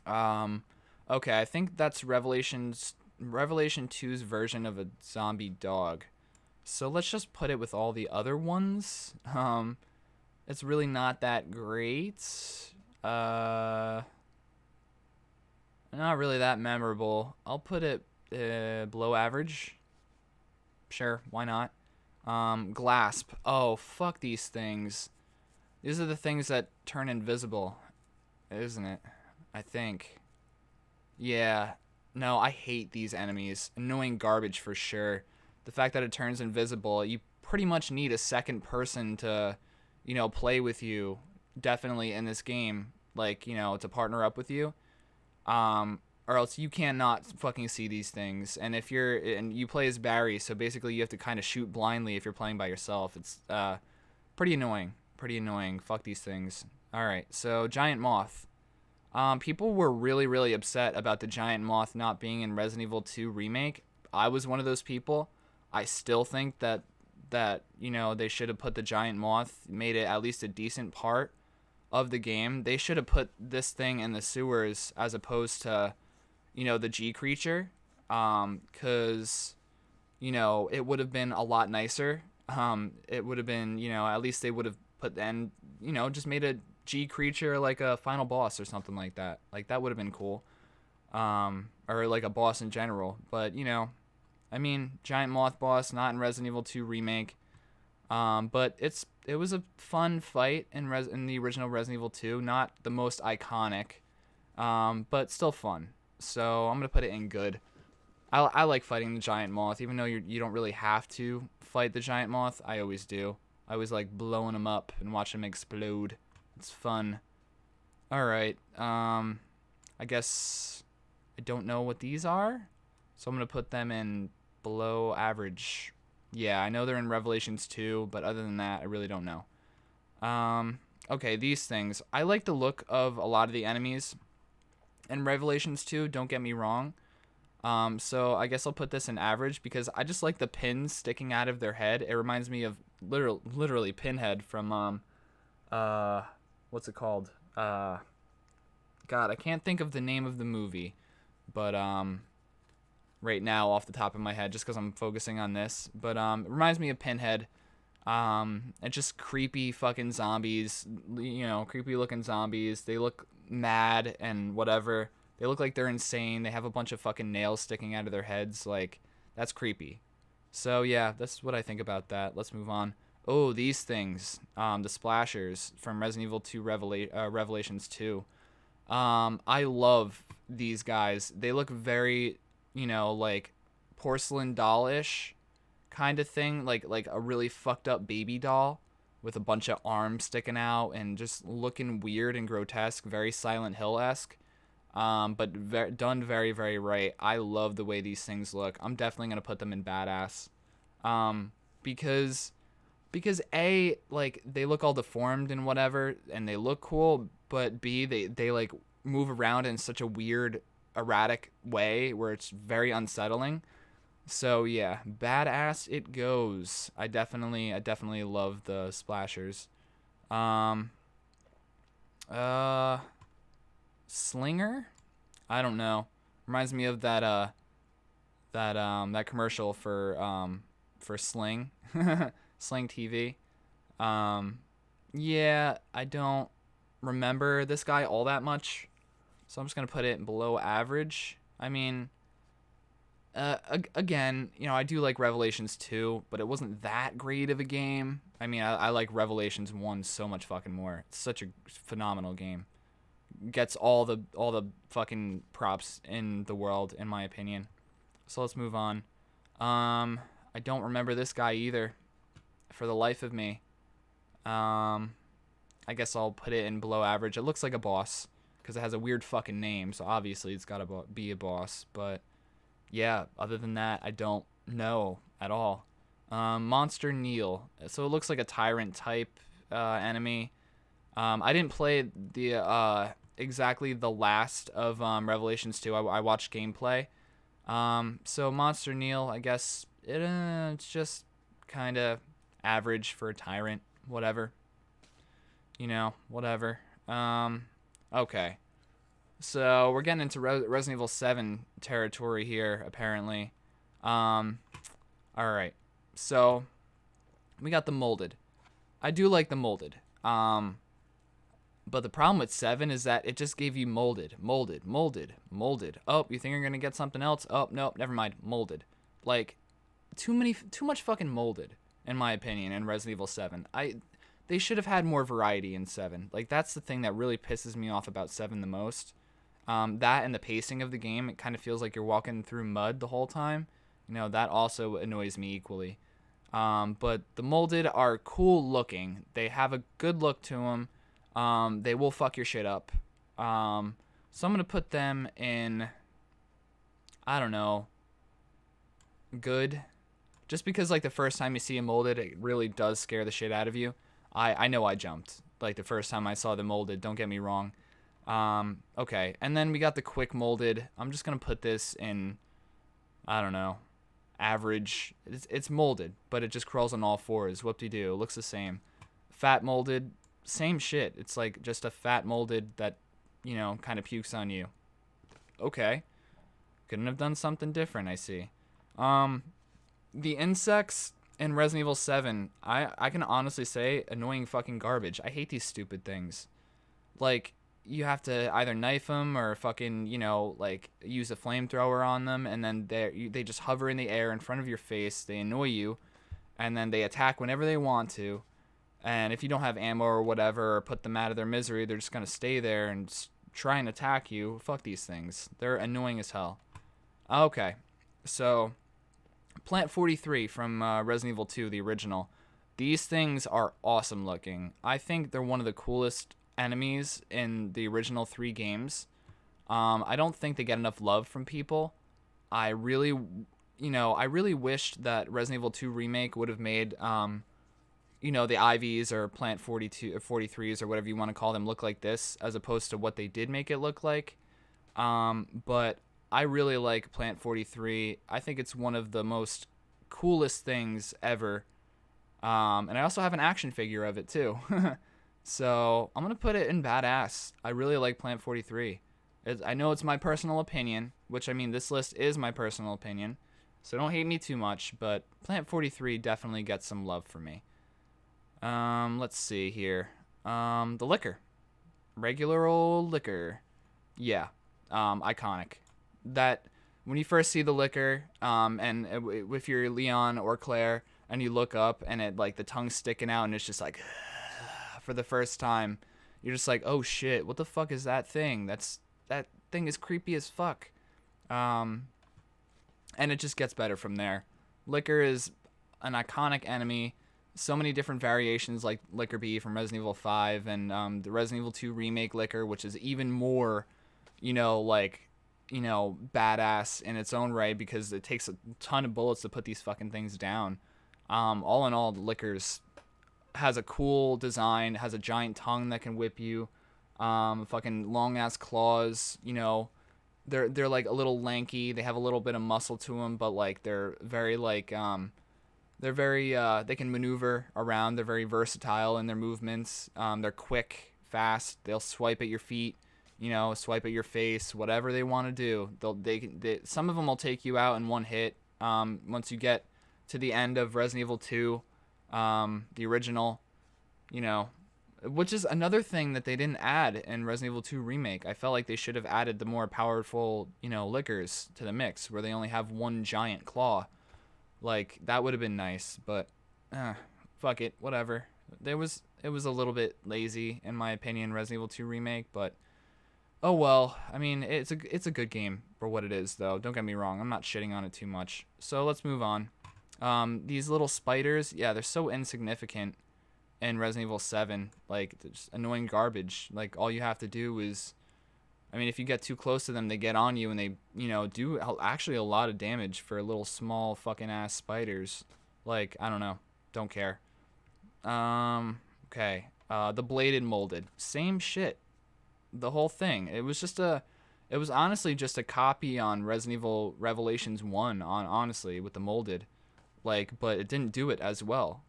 Okay, I think that's Revelation 2's version of a zombie dog. So let's just put it with all the other ones. It's really not that great. Uh, Not really that memorable. I'll put it below average. Sure, why not? Glasp. Oh, fuck these things. These are the things that turn invisible, isn't it? I think. Yeah. No, I hate these enemies. Annoying garbage for sure. The fact that it turns invisible, you pretty much need a second person to, play with you, definitely in this game, like, to partner up with you. Or else you cannot fucking see these things. And and you play as Barry, so basically you have to kind of shoot blindly if you're playing by yourself. It's pretty annoying. Pretty annoying. Fuck these things. All right, so Giant Moth. People were really, really upset about the Giant Moth not being in Resident Evil 2 Remake. I was one of those people. I still think that they should have put the Giant Moth, made it at least a decent part of the game. They should have put this thing in the sewers as opposed to, the G creature, because, it would have been a lot nicer. It would have been, at least they would have just made a G creature like a final boss or something like that. Like that would have been cool. Or like a boss in general. But, Giant Moth boss, not in Resident Evil 2 Remake. But it was a fun fight in the original Resident Evil 2. Not the most iconic, but still fun. So I'm gonna put it in good. I like fighting the Giant Moth, even though you don't really have to fight the Giant Moth. I always do. I always like blowing him up and watching him explode. It's fun. All right. I guess I don't know what these are, so I'm gonna put them in below average. Yeah, I know they're in Revelations 2, but other than that, I really don't know. Okay, these things. I like the look of a lot of the enemies. And Revelations 2, don't get me wrong. So I guess I'll put this in average because I just like the pins sticking out of their head. It reminds me of literally Pinhead from what's it called? God, I can't think of the name of the movie, but right now off the top of my head, just because I'm focusing on this. But it reminds me of Pinhead. And just creepy fucking zombies, creepy looking zombies. They look mad and whatever. They look like they're insane. They have a bunch of fucking nails sticking out of their heads. Like, that's creepy. So yeah, that's what I think about that. Let's move on. Oh, these things, the splashers from Resident Evil 2 Revelations 2. I love these guys. They look very, like porcelain doll-ish kind of thing, like a really fucked up baby doll with a bunch of arms sticking out and just looking weird and grotesque, very Silent Hill-esque. But done very, very right. I love the way these things look. I'm definitely gonna put them in badass, because A, like, they look all deformed and whatever, and they look cool, but B, they like move around in such a weird, erratic way where it's very unsettling. So yeah, badass it goes. I definitely love the splashers. Um, uh, Slinger? I don't know. Reminds me of that commercial for Sling, Sling TV. Yeah, I don't remember this guy all that much, so I'm just gonna put it below average. I mean, again, I do like Revelations 2, but it wasn't that great of a game. I mean, I like Revelations 1 so much fucking more. It's such a phenomenal game. Gets all the fucking props in the world, in my opinion. So let's move on. I don't remember this guy either, for the life of me. I guess I'll put it in below average. It looks like a boss because it has a weird fucking name, so obviously it's gotta be a boss. But yeah, other than that, I don't know at all. Monster Neil. So it looks like a tyrant type enemy. I didn't play the exactly the last of Revelations 2. I watched gameplay. So Monster Neil, I guess it's just kind of average for a tyrant. Whatever. Whatever. Okay. So we're getting into Resident Evil 7 territory here, apparently. All right. So we got the molded. I do like the molded. But the problem with 7 is that it just gave you molded. Oh, you think you're gonna get something else? Oh, no, never mind. Molded. Like, too much fucking molded, in my opinion, in Resident Evil 7. They should have had more variety in 7. Like, that's the thing that really pisses me off about 7 the most. That and the pacing of the game, it kind of feels like you're walking through mud the whole time. That also annoys me equally. But the molded are cool looking. They have a good look to them. They will fuck your shit up. So I'm going to put them in, I don't know, good. Just because, like, the first time you see a molded, it really does scare the shit out of you. I know I jumped, like, the first time I saw the molded, don't get me wrong. Okay, and then we got the quick molded. I'm just going to put this in, I don't know, average. It's molded, but it just crawls on all fours. Whoop-de-doo, looks the same. Fat molded, same shit. It's like just a fat molded that, kind of pukes on you. Okay. Couldn't have done something different, I see. The insects in Resident Evil 7, I can honestly say annoying fucking garbage. I hate these stupid things. Like, you have to either knife them or fucking, like, use a flamethrower on them, and then they just hover in the air in front of your face. They annoy you, and then they attack whenever they want to. And if you don't have ammo or whatever, or put them out of their misery, they're just going to stay there and try and attack you. Fuck these things. They're annoying as hell. Okay, so Plant 43 from Resident Evil 2, the original. These things are awesome looking. I think they're one of the coolest enemies in the original 3 games. I don't think they get enough love from people. I really wished that Resident Evil 2 Remake would have made, the IVs or Plant 42 or 43s or whatever you want to call them look like this, as opposed to what they did make it look like. But I really like Plant 43. I think it's one of the most coolest things ever. And I also have an action figure of it too. So I'm gonna put it in badass. I really like Plant 43. I know it's my personal opinion, which I mean this list is my personal opinion, so don't hate me too much. But Plant 43 definitely gets some love for me. Let's see here. The liquor, regular old liquor. Yeah, iconic. That when you first see the liquor, and if you're Leon or Claire, and you look up and it like the tongue's sticking out and it's just like for the first time, you're just like, oh shit, what the fuck is that thing? That thing is creepy as fuck. Um, and it just gets better from there. Liquor is an iconic enemy. So many different variations like Liquor B from Resident Evil 5 and the Resident Evil 2 remake Liquor, which is even more, badass in its own right because it takes a ton of bullets to put these fucking things down. All in all, the Liquors has a cool design, has a giant tongue that can whip you, fucking long ass claws. They're like a little lanky. They have a little bit of muscle to them, but like they can maneuver around. They're very versatile in their movements. They're quick, fast. They'll swipe at your feet, swipe at your face, whatever they want to do. Some of them will take you out in one hit. Once you get to the end of Resident Evil 2, the original, which is another thing that they didn't add in Resident Evil 2 Remake. I felt like they should have added the more powerful, liquors to the mix where they only have one giant claw. Like, that would have been nice, but fuck it, whatever. It was a little bit lazy, in my opinion, Resident Evil 2 Remake, but oh well. I mean, it's a good game for what it is, though. Don't get me wrong, I'm not shitting on it too much. So let's move on. These little spiders, yeah, they're so insignificant in Resident Evil 7. Like, they're just annoying garbage. Like, all you have to do is, I mean, if you get too close to them, they get on you and they, do actually a lot of damage for little small fucking ass spiders. Like, I don't know. Don't care. Okay. The bladed molded. Same shit. The whole thing. It was honestly just a copy on Resident Evil Revelations 1, honestly, with the molded. Like, but it didn't do it as well.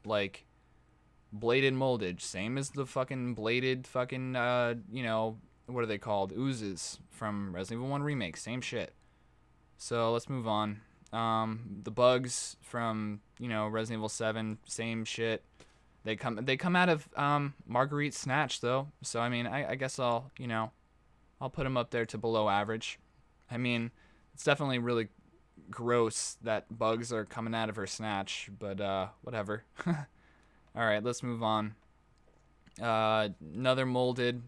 Like, bladed molded. Same as the fucking bladed fucking, what are they called? Oozes from Resident Evil 1 Remake. Same shit. So let's move on. The bugs from, Resident Evil 7. Same shit. They come out of Marguerite Snatch though. So I mean, I guess I'll put them up there to below average. I mean, it's definitely really gross that bugs are coming out of her snatch, but whatever. All right, let's move on. Another molded.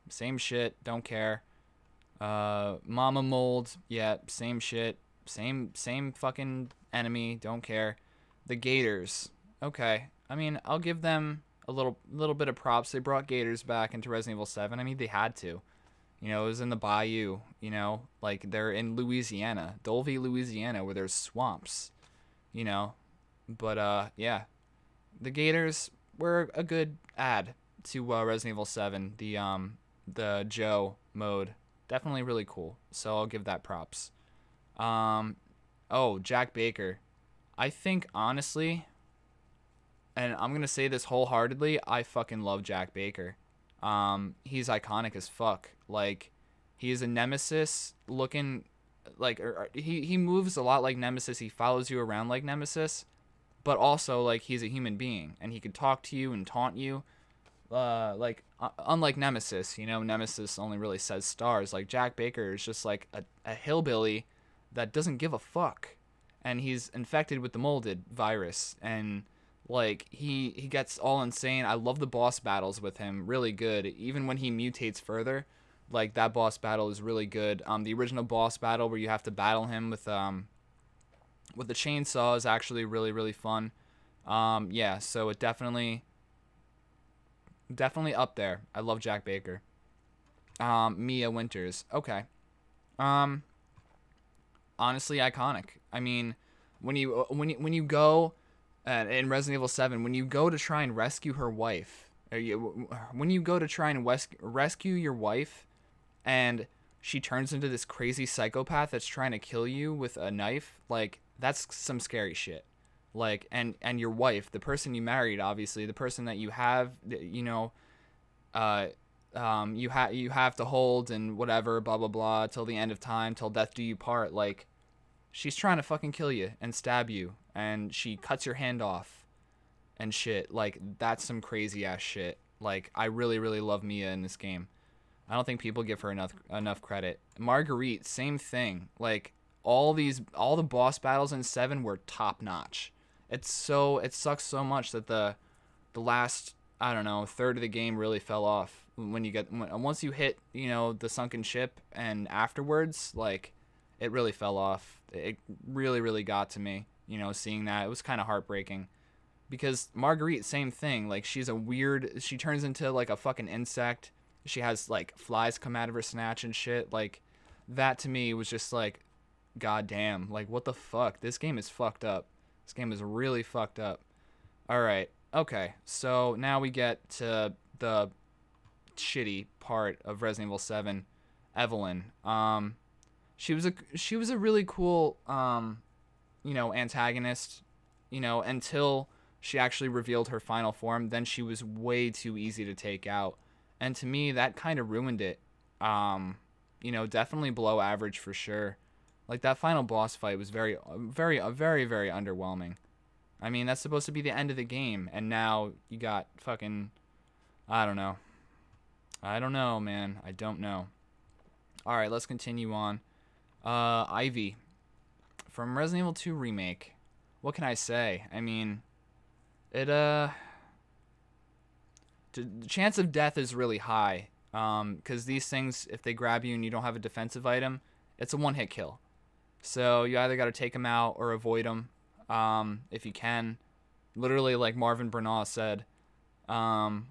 Same shit, don't care. Mama mold, yeah, same shit. Same fucking enemy, don't care. The gators, okay. I mean, I'll give them a little bit of props. They brought gators back into Resident Evil 7. I mean, they had to. It was in the bayou, like they're in Louisiana, Dolby, Louisiana, where there's swamps, But yeah, the gators were a good add to Resident Evil 7. The Joe mode, definitely really cool. So I'll give that props. Oh, Jack Baker. I think honestly, and I'm gonna say this wholeheartedly, I fucking love Jack Baker. He's iconic as fuck. Like, he's a Nemesis looking, like, he moves a lot like Nemesis. He follows you around like Nemesis, but also like he's a human being and he can talk to you and taunt you. Unlike Nemesis, Nemesis only really says stars. Like, Jack Baker is just like a hillbilly that doesn't give a fuck, and he's infected with the molded virus, and like he gets all insane. I love the boss battles with him, really good. Even when he mutates further, like that boss battle is really good. The original boss battle where you have to battle him with the chainsaw is actually really, really fun. Yeah, so it definitely up there. I love Jack Baker. Mia Winters. Okay. Honestly, iconic. I mean, when you go in Resident Evil 7, when you go to try and rescue her wife, when you go to try and rescue your wife, and she turns into this crazy psychopath that's trying to kill you with a knife. Like, that's some scary shit. Like, and your wife, the person you married, obviously, the person that you have, you know, uh you have to hold and whatever, blah blah blah, till the end of time, till death do you part. Like, she's trying to fucking kill you and stab you, and she cuts your hand off and shit. Like, that's some crazy ass shit. Like, I really really love Mia in this game. I don't think people give her enough credit. Marguerite, same thing. Like, all the boss battles in 7 were top notch. It sucks so much that the last, I don't know, third of the game really fell off once you hit, you know, the sunken ship, and afterwards, like, it really fell off. It really really got to me, you know, seeing that. It was kind of heartbreaking because Marguerite, same thing. Like, she turns into like a fucking insect. She has like flies come out of her snatch and shit. Like, that to me was just like, god damn, like, what the fuck? This game is fucked up. This game is really fucked up. All right. Okay. So now we get to the shitty part of Resident Evil 7, Evelyn. She was a really cool you know, antagonist, you know, until she actually revealed her final form. Then she was way too easy to take out. And to me, that kind of ruined it. You know, definitely below average for sure. Like, that final boss fight was very underwhelming. I mean, that's supposed to be the end of the game, and now you got fucking, I don't know. I don't know, man. I don't know. All right, let's continue on. Ivy from Resident Evil 2 Remake. What can I say? I mean, the chance of death is really high. Because these things, if they grab you and you don't have a defensive item, it's a one-hit kill. So you either got to take them out or avoid them, if you can. Literally, like Marvin Bernal said. But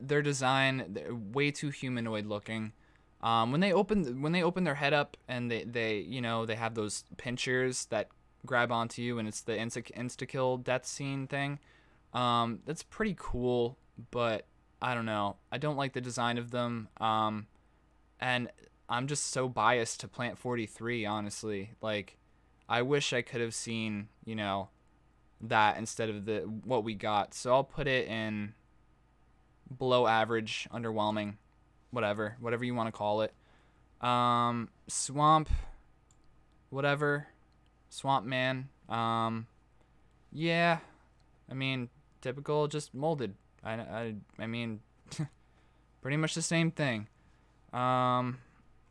their design, they're way too humanoid looking. When they open their head up and they you know, they have those pinchers that grab onto you, and it's the insta kill death scene thing. That's pretty cool, but I don't know. I don't like the design of them. And I'm just so biased to Plant 43, honestly. Like, I wish I could have seen, you know, that instead of what we got. So I'll put it in below average, underwhelming, whatever you want to call it. Swamp, whatever, Swamp Man. Yeah, I mean, typical, just molded. I mean, pretty much the same thing.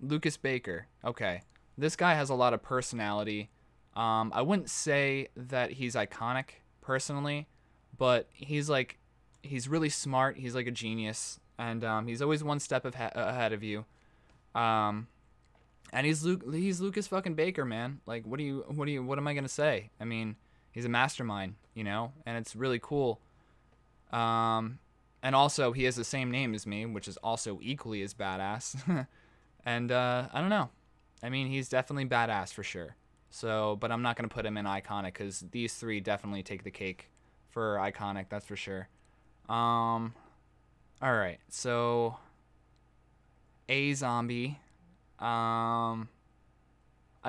Lucas Baker. Okay, this guy has a lot of personality. I wouldn't say that he's iconic personally, but he's really smart. He's like a genius, and he's always one step ahead of you. And he's Lucas fucking Baker, man. Like, what am I gonna say? I mean, he's a mastermind, you know, and it's really cool. And also he has the same name as me, which is also equally as badass. And I don't know. I mean, he's definitely badass for sure. So, but I'm not gonna put him in iconic because these three definitely take the cake for iconic. That's for sure. All right. So, a zombie. I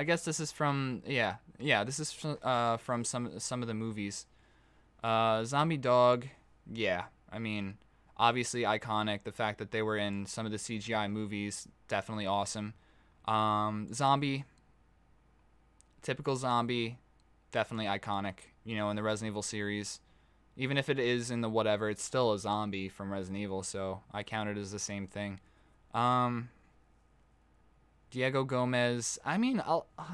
guess this is from this is from some of the movies. Zombie dog. Yeah, I mean, obviously iconic. The fact that they were in some of the CGI movies, definitely awesome. Zombie, typical zombie, definitely iconic. You know, in the Resident Evil series, even if it is in the whatever, it's still a zombie from Resident Evil, so I count it as the same thing. Diego Gomez. I mean,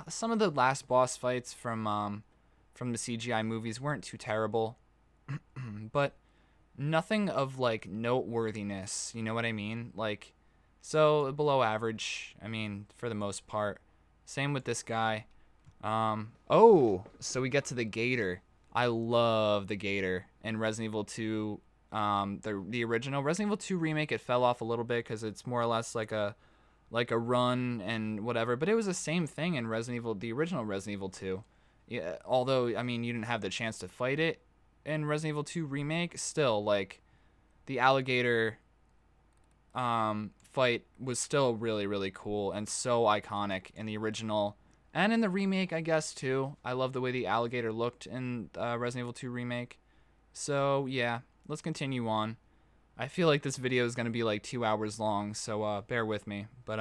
some of the last boss fights from the CGI movies weren't too terrible, but nothing of like noteworthiness. You know what I mean? Like, so below average. I mean, for the most part. Same with this guy. So we get to the Gator. I love the Gator in Resident Evil 2. The original Resident Evil 2 remake, it fell off a little bit because it's more or less like a run and whatever. But it was the same thing in the original Resident Evil 2. Yeah, although, I mean, you didn't have the chance to fight it in Resident Evil 2 remake. Still, like, the alligator fight was still really, really cool and so iconic in the original and in the remake, I guess, too. I love the way the alligator looked in Resident Evil 2 Remake. So, yeah, let's continue on. I feel like this video is going to be like 2 hours long, so bear with me. But,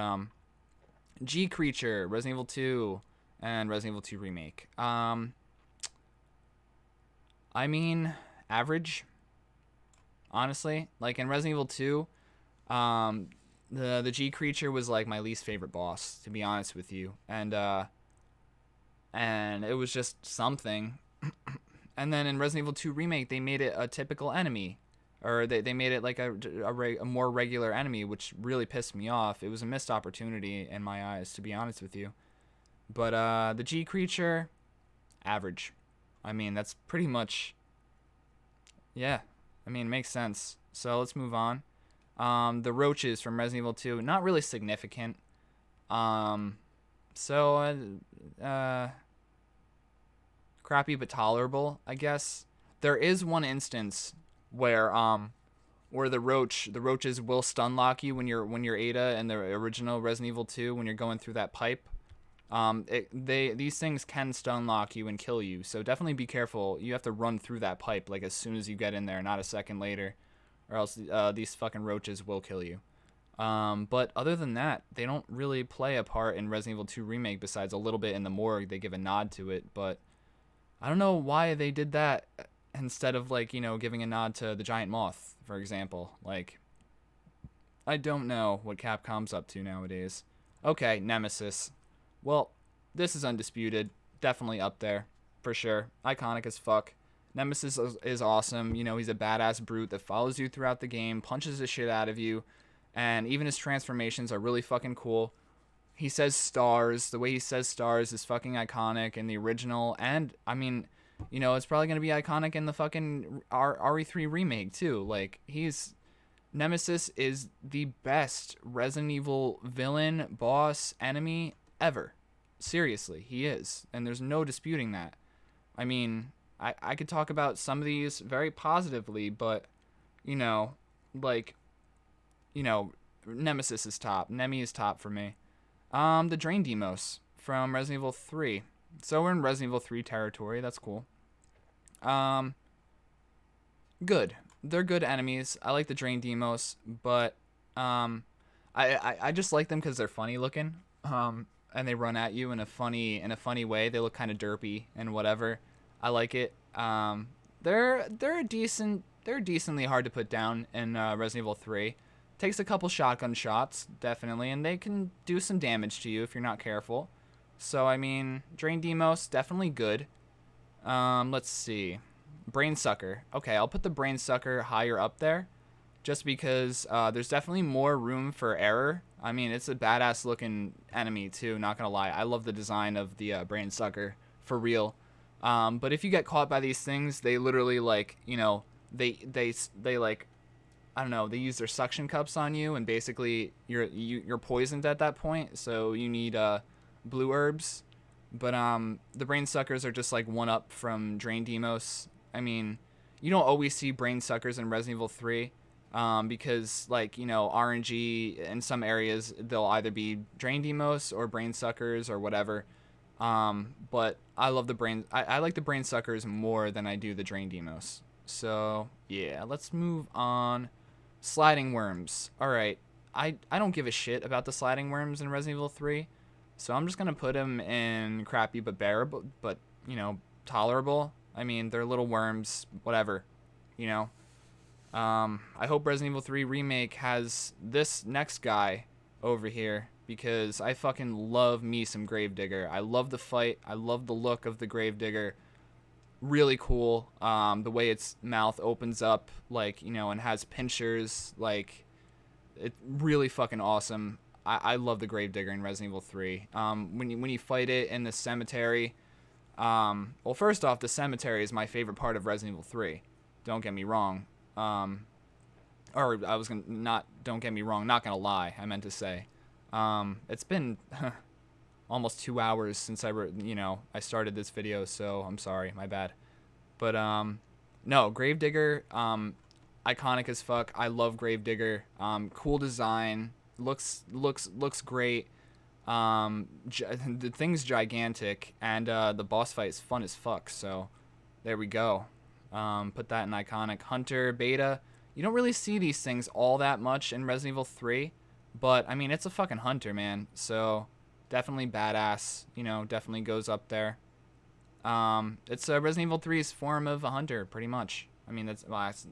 G Creature, Resident Evil 2, and Resident Evil 2 Remake. I mean, average, honestly. Like, in Resident Evil 2, the G Creature was like my least favorite boss, to be honest with you. And it was just something. And then in Resident Evil 2 Remake, they made it a typical enemy. Or they made it like a more regular enemy, which really pissed me off. It was a missed opportunity in my eyes, to be honest with you. But the G Creature, average. I mean, that's pretty much... Yeah, I mean, it makes sense. So let's move on. The roaches from Resident Evil 2, not really significant. Crappy but tolerable, I guess. There is one instance where the roaches will stun lock you when you're Ada in the original Resident Evil 2 when you're going through that pipe. These things can stun lock you and kill you, so definitely be careful. You have to run through that pipe like as soon as you get in there, not a second later, or else these fucking roaches will kill you. But other than that, they don't really play a part in Resident Evil 2 Remake besides a little bit in the morgue. They give a nod to it, but I don't know why they did that instead of, like, you know, giving a nod to the giant moth, for example. Like, I don't know what Capcom's up to nowadays. Okay, Nemesis. Well, this is undisputed. Definitely up there, for sure. Iconic as fuck. Nemesis is awesome. You know, he's a badass brute that follows you throughout the game, punches the shit out of you, and even his transformations are really fucking cool. He says stars. The way he says stars is fucking iconic in the original, and, I mean, you know, it's probably going to be iconic in the fucking RE3 remake, too. Like, Nemesis is the best Resident Evil villain, boss, enemy ever. Seriously, he is. And there's no disputing that. I mean, I could talk about some of these very positively, but, you know, like, you know, Nemesis is top. Nemi is top for me. The Drain Demos from Resident Evil 3. So we're in Resident Evil 3 territory. That's cool. Good. They're good enemies. I like the Drain Demos, but I just like them because they're funny looking. And they run at you in a funny way. They look kind of derpy and whatever. I like it. They're decently hard to put down in Resident Evil 3. Takes a couple shotgun shots, definitely, and they can do some damage to you if you're not careful. So, I mean, Drain Demos, definitely good. Let's see. Brain Sucker. Okay, I'll put the Brain Sucker higher up there, just because there's definitely more room for error. I mean, it's a badass looking enemy too, not gonna lie. I love the design of the Brain Sucker, for real. But if you get caught by these things, they literally, like, you know, they like, I don't know, they use their suction cups on you, and basically you're poisoned at that point, so you need blue herbs. But the Brain Suckers are just like one up from Drain Demos. I mean, you don't always see Brain Suckers in Resident Evil 3, because, like, you know, RNG in some areas they'll either be Drain Demos or Brain Suckers or whatever. But I love I like the Brain Suckers more than I do the Drain Demos. So yeah, let's move on. Sliding worms. Alright, I don't give a shit about the sliding worms in Resident Evil 3, so I'm just gonna put them in crappy but bearable, but, you know, tolerable. I mean, they're little worms, whatever, you know. I hope Resident Evil 3 Remake has this next guy over here, because I fucking love me some Gravedigger. I love the fight. I love the look of the Gravedigger. Really cool. The way its mouth opens up, like, you know, and has pinchers, like, it really fucking awesome. I love the Gravedigger in Resident Evil 3. When you fight it in the cemetery, well, first off, the cemetery is my favorite part of Resident Evil 3. Don't get me wrong. Don't get me wrong, not gonna lie, I meant to say. It's been almost 2 hours since I started this video, so I'm sorry, my bad. But, no, Gravedigger, iconic as fuck. I love Gravedigger. Cool design, Looks great. The thing's gigantic, and the boss fight is fun as fuck. So there we go. Put that in iconic. Hunter beta. You don't really see these things all that much in Resident Evil 3, but I mean it's a fucking hunter, man. So definitely badass. You know, definitely goes up there. It's Resident Evil 3's form of a hunter, pretty much. I mean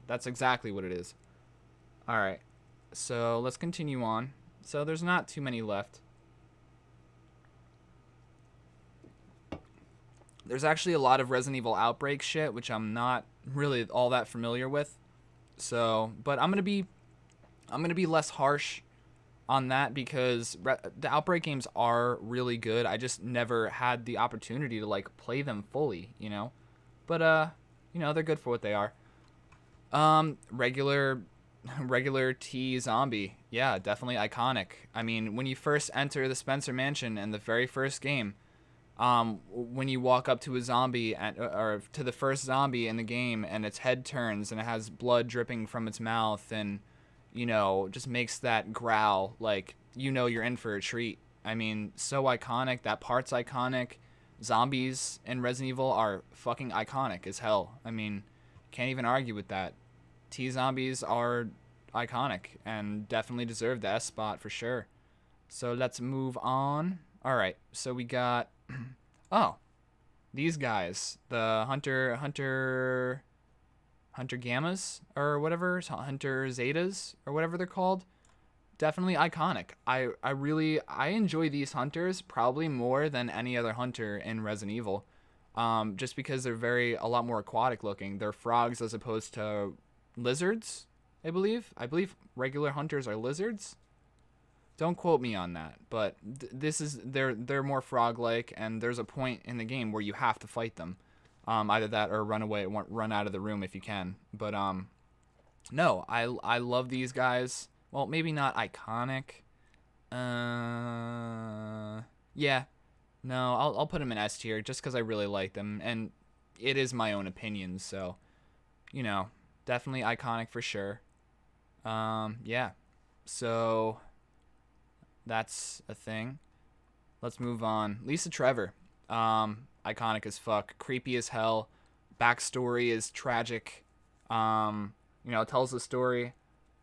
that's exactly what it is. All right, so let's continue on. So there's not too many left. There's actually a lot of Resident Evil Outbreak shit, which I'm not really all that familiar with. So, but I'm gonna be less harsh on that because the Outbreak games are really good. I just never had the opportunity to like play them fully, you know. But you know, they're good for what they are. Regular T zombie. Yeah, definitely iconic. I mean, when you first enter the Spencer Mansion in the very first game, when you walk up to a zombie or to the first zombie in the game and its head turns and it has blood dripping from its mouth and you know just makes that growl, like you know you're in for a treat. I mean, so iconic. That part's iconic. Zombies in Resident Evil are fucking iconic as hell. I mean, can't even argue with that. T zombies are iconic and definitely deserve the S spot for sure. So let's move on. All right, so we got oh, these guys, the Hunter Gammas or whatever, Hunter Zetas or whatever they're called. Definitely iconic. I enjoy these hunters probably more than any other hunter in Resident Evil. Just because they're a lot more aquatic looking. They're frogs as opposed to lizards, I believe. I believe regular hunters are lizards. Don't quote me on that, but they're more frog-like, and there's a point in the game where you have to fight them, either that or run away, run out of the room if you can. But no, I love these guys. Well, maybe not iconic. Yeah, no, I'll put them in S tier just because I really like them, and it is my own opinion, so you know, definitely iconic for sure. Yeah, so. That's a thing. Let's move on. Lisa Trevor. Iconic as fuck. Creepy as hell. Backstory is tragic. You know, it tells the story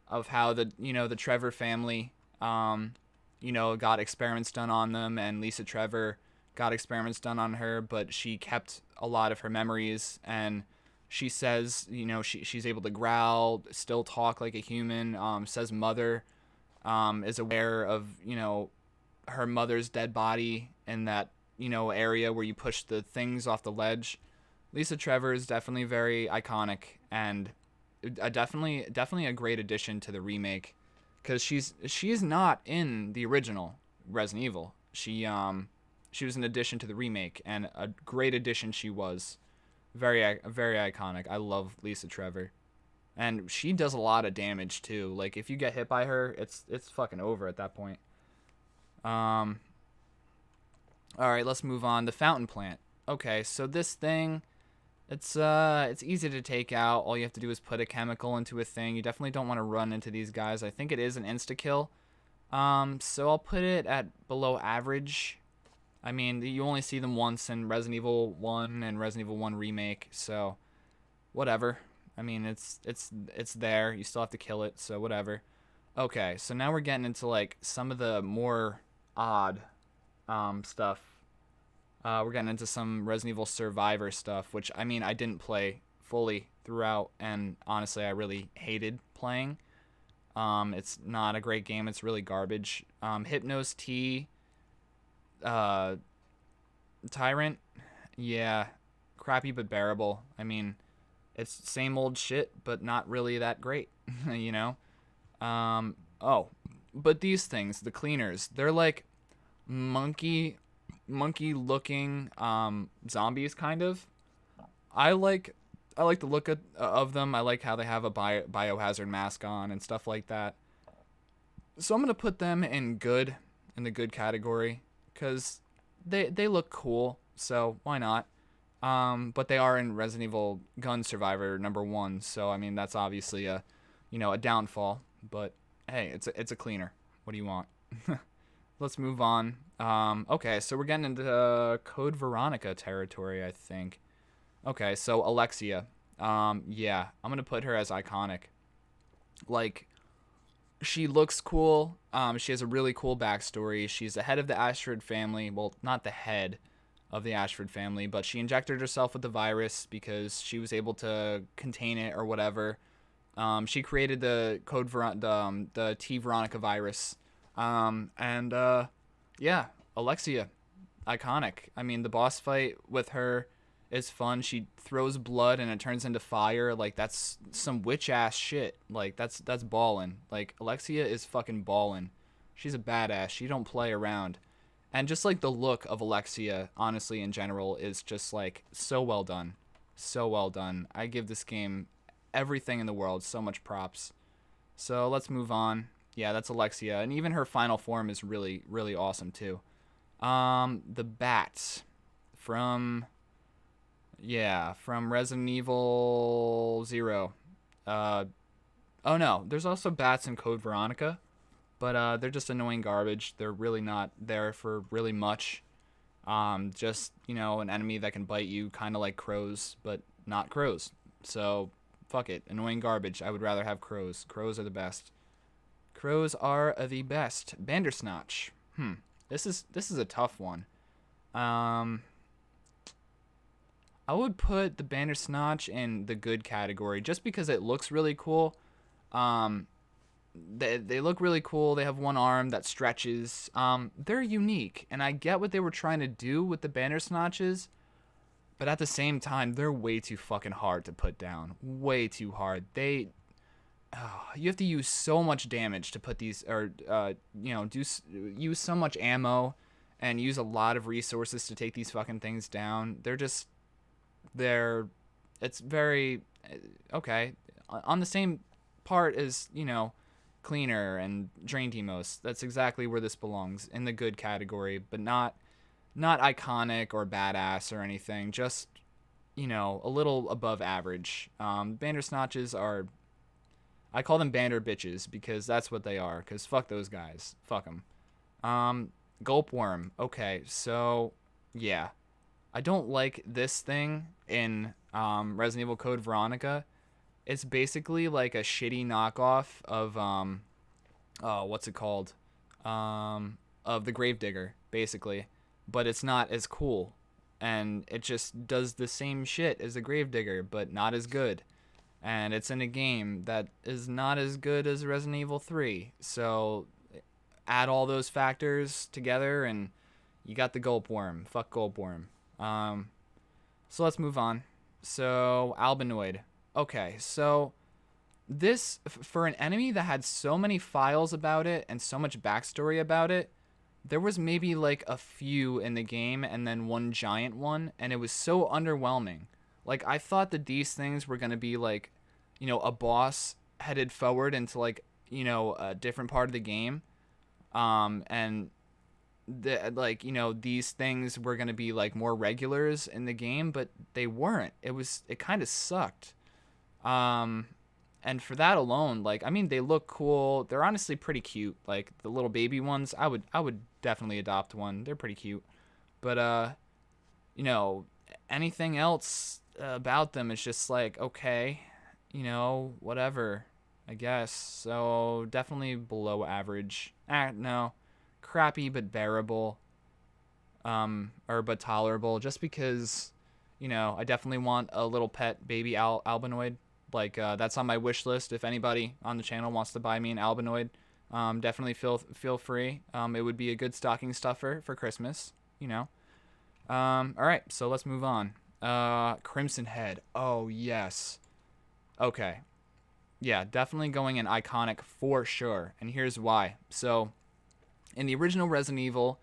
of how the Trevor family, you know, got experiments done on them, and Lisa Trevor got experiments done on her, but she kept a lot of her memories, and she says, you know, she's able to growl, still talk like a human, says mother, is aware of, you know, her mother's dead body in that, you know, area where you push the things off the ledge. Lisa Trevor is definitely very iconic and definitely a great addition to the remake because she's not in the original Resident Evil. She was an addition to the remake and a great addition she was. Very iconic. I love Lisa Trevor. And she does a lot of damage too. Like if you get hit by her, it's fucking over at that point. All right, let's move on. The fountain plant. Okay, so this thing, it's easy to take out. All you have to do is put a chemical into a thing. You definitely don't want to run into these guys. I think it is an insta kill. So I'll put it at below average. I mean, you only see them once in Resident Evil 1 and Resident Evil 1 Remake, so whatever. I mean, it's there. You still have to kill it, so whatever. Okay, so now we're getting into like some of the more odd stuff. We're getting into some Resident Evil Survivor stuff, which I mean I didn't play fully throughout, and honestly I really hated playing. It's not a great game. It's really garbage. Hypnos T, Tyrant, yeah, crappy but bearable. I mean, it's same old shit, but not really that great, you know? Oh, but these things, the cleaners, they're like monkey looking zombies kind of. I like the look of them. I like how they have a biohazard mask on and stuff like that. So I'm going to put them in the good category cuz they look cool, so why not? But they are in Resident Evil Gun Survivor #1, so I mean that's obviously a downfall. But hey, it's a cleaner. What do you want? Let's move on. Okay, so we're getting into Code Veronica territory, I think. Okay, so Alexia. Yeah, I'm gonna put her as iconic. Like, she looks cool. She has a really cool backstory. She's the head of the Ashford family. Well, not the head of the Ashford family, but she injected herself with the virus because she was able to contain it or whatever. She created the the T Veronica virus. Yeah, Alexia, iconic. I mean, the boss fight with her is fun. She throws blood and it turns into fire. Like, that's some witch ass shit. Like, that's ballin'. Like, Alexia is fucking ballin'. She's a badass. She don't play around. And just like the look of Alexia, honestly, in general, is just like so well done. So well done. I give this game everything in the world. So much props. So let's move on. Yeah, that's Alexia. And even her final form is really, really awesome too. The bats from from Resident Evil 0. Uh, oh no, there's also bats in Code Veronica, but they're just annoying garbage. They're really not there for really much. Just, an enemy that can bite you, kind of like crows, but not crows. So, fuck it. Annoying garbage. I would rather have crows. Crows are the best. Crows are the best. Bandersnatch. This is a tough one. I would put the Bandersnatch in the good category just because it looks really cool. They look really cool. They have one arm that stretches. They're unique, and I get what they were trying to do with the Bandersnatches, but at the same time, they're way too fucking hard to put down. Way too hard. You have to use so much damage to put these, or use so much ammo and use a lot of resources to take these fucking things down. It's very okay on the same part as Cleaner and Drain Demos. That's exactly where this belongs, in the good category, but not iconic or badass or anything. Just a little above average. Bandersnatches are, I call them bander bitches because that's what they are. Because fuck those guys. Fuck them. Gulpworm. Okay, so yeah, I don't like this thing in Resident Evil Code Veronica. It's basically like a shitty knockoff of what's it called? Of the Gravedigger, basically, but it's not as cool, and it just does the same shit as the Gravedigger, but not as good. And it's in a game that is not as good as Resident Evil 3. So add all those factors together, and you got the Gulpworm. Fuck Gulpworm. So let's move on. So Albinoid. Okay, so this, for an enemy that had so many files about it and so much backstory about it, there was maybe like a few in the game and then one giant one, and it was so underwhelming. Like, I thought that these things were going to be like, a boss headed forward into like, a different part of the game. And these things were going to be like more regulars in the game, but they weren't. It kind of sucked. And for that alone, like, I mean, they look cool. They're honestly pretty cute. Like, the little baby ones, I would definitely adopt one. They're pretty cute. But, anything else about them is just like, okay, whatever, I guess. So, definitely below average. No. Crappy but bearable. But tolerable. Just because, I definitely want a little pet baby albinoid. Like, that's on my wish list. If anybody on the channel wants to buy me an albinoid, definitely feel free. It would be a good stocking stuffer for Christmas, all right, so let's move on. Crimson Head. Oh, yes. Okay. Yeah, definitely going in iconic for sure. And here's why. So, in the original Resident Evil,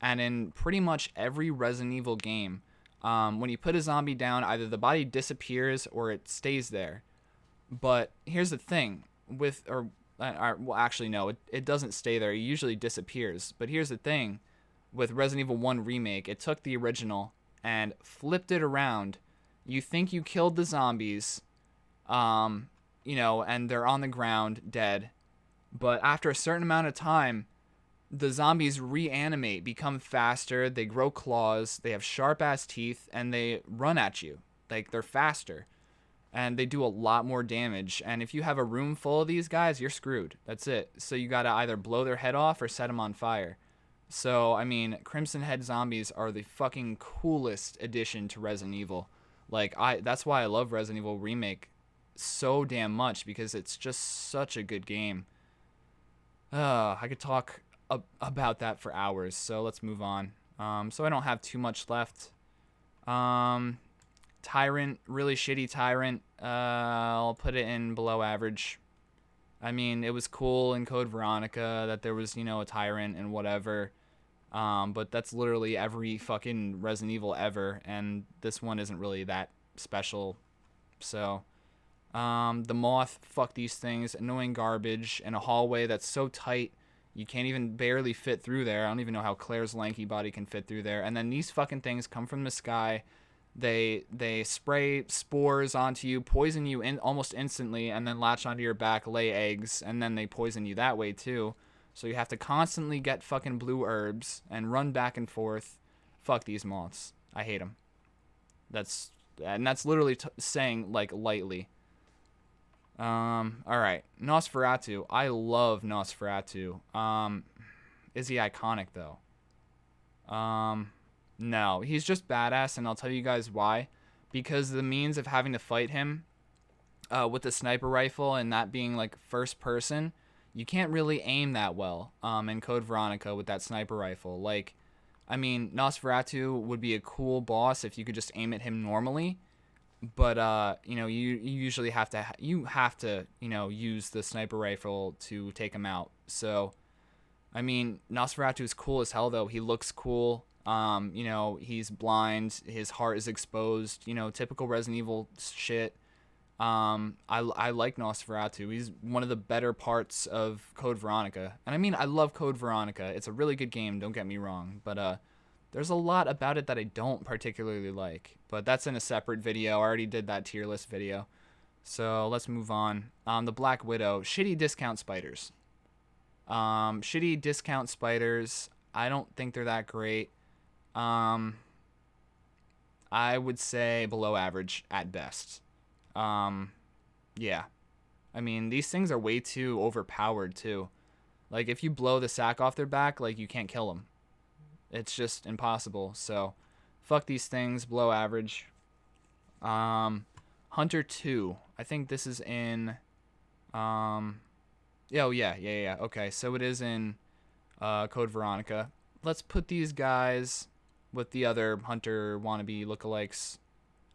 and in pretty much every Resident Evil game, when you put a zombie down, either the body disappears or it stays there. But here's the thing, well, actually, no, it doesn't stay there. It usually disappears. But here's the thing, with Resident Evil 1 Remake, it took the original and flipped it around. You think you killed the zombies, and they're on the ground, dead. But after a certain amount of time, the zombies reanimate, become faster, they grow claws, they have sharp ass teeth, and they run at you. Like, they're faster. And they do a lot more damage. And if you have a room full of these guys, you're screwed. That's it. So you gotta either blow their head off or set them on fire. So, I mean, Crimson Head zombies are the fucking coolest addition to Resident Evil. Like, that's why I love Resident Evil Remake so damn much, because it's just such a good game. I could talk about that for hours, so let's move on. So I don't have too much left. Tyrant, really shitty Tyrant. I'll put it in below average. I mean, it was cool in Code Veronica that there was, a Tyrant and whatever. But that's literally every fucking Resident Evil ever, and this one isn't really that special. So, the Moth, fuck these things, annoying garbage, in a hallway that's so tight you can't even barely fit through there. I don't even know how Claire's lanky body can fit through there. And then these fucking things come from the sky. They spray spores onto you, poison you almost instantly, and then latch onto your back, lay eggs, and then they poison you that way too. So you have to constantly get fucking blue herbs and run back and forth. Fuck these moths. I hate them. That's literally saying, like, lightly. All right, Nosferatu. I love Nosferatu. Is he iconic though? No, he's just badass, and I'll tell you guys why. Because the means of having to fight him, with the sniper rifle and that being like first person, you can't really aim that well. In Code Veronica with that sniper rifle, like, I mean, Nosferatu would be a cool boss if you could just aim at him normally. But you usually have to use the sniper rifle to take him out. So, I mean, Nosferatu is cool as hell though. He looks cool. He's blind. His heart is exposed. Typical Resident Evil shit. I like Nosferatu. He's one of the better parts of Code Veronica. And I mean, I love Code Veronica. It's a really good game. Don't get me wrong. But there's a lot about it that I don't particularly like. But that's in a separate video. I already did that tier list video. So let's move on. The Black Widow. Shitty discount spiders. Shitty discount spiders. I don't think they're that great. I would say below average at best. Yeah. I mean, these things are way too overpowered too. Like, if you blow the sack off their back, like, you can't kill them. It's just impossible. So, fuck these things. Below average. Hunter 2. I think this is in. Oh yeah. Okay, so it is in Code Veronica. Let's put these guys with the other Hunter wannabe lookalikes.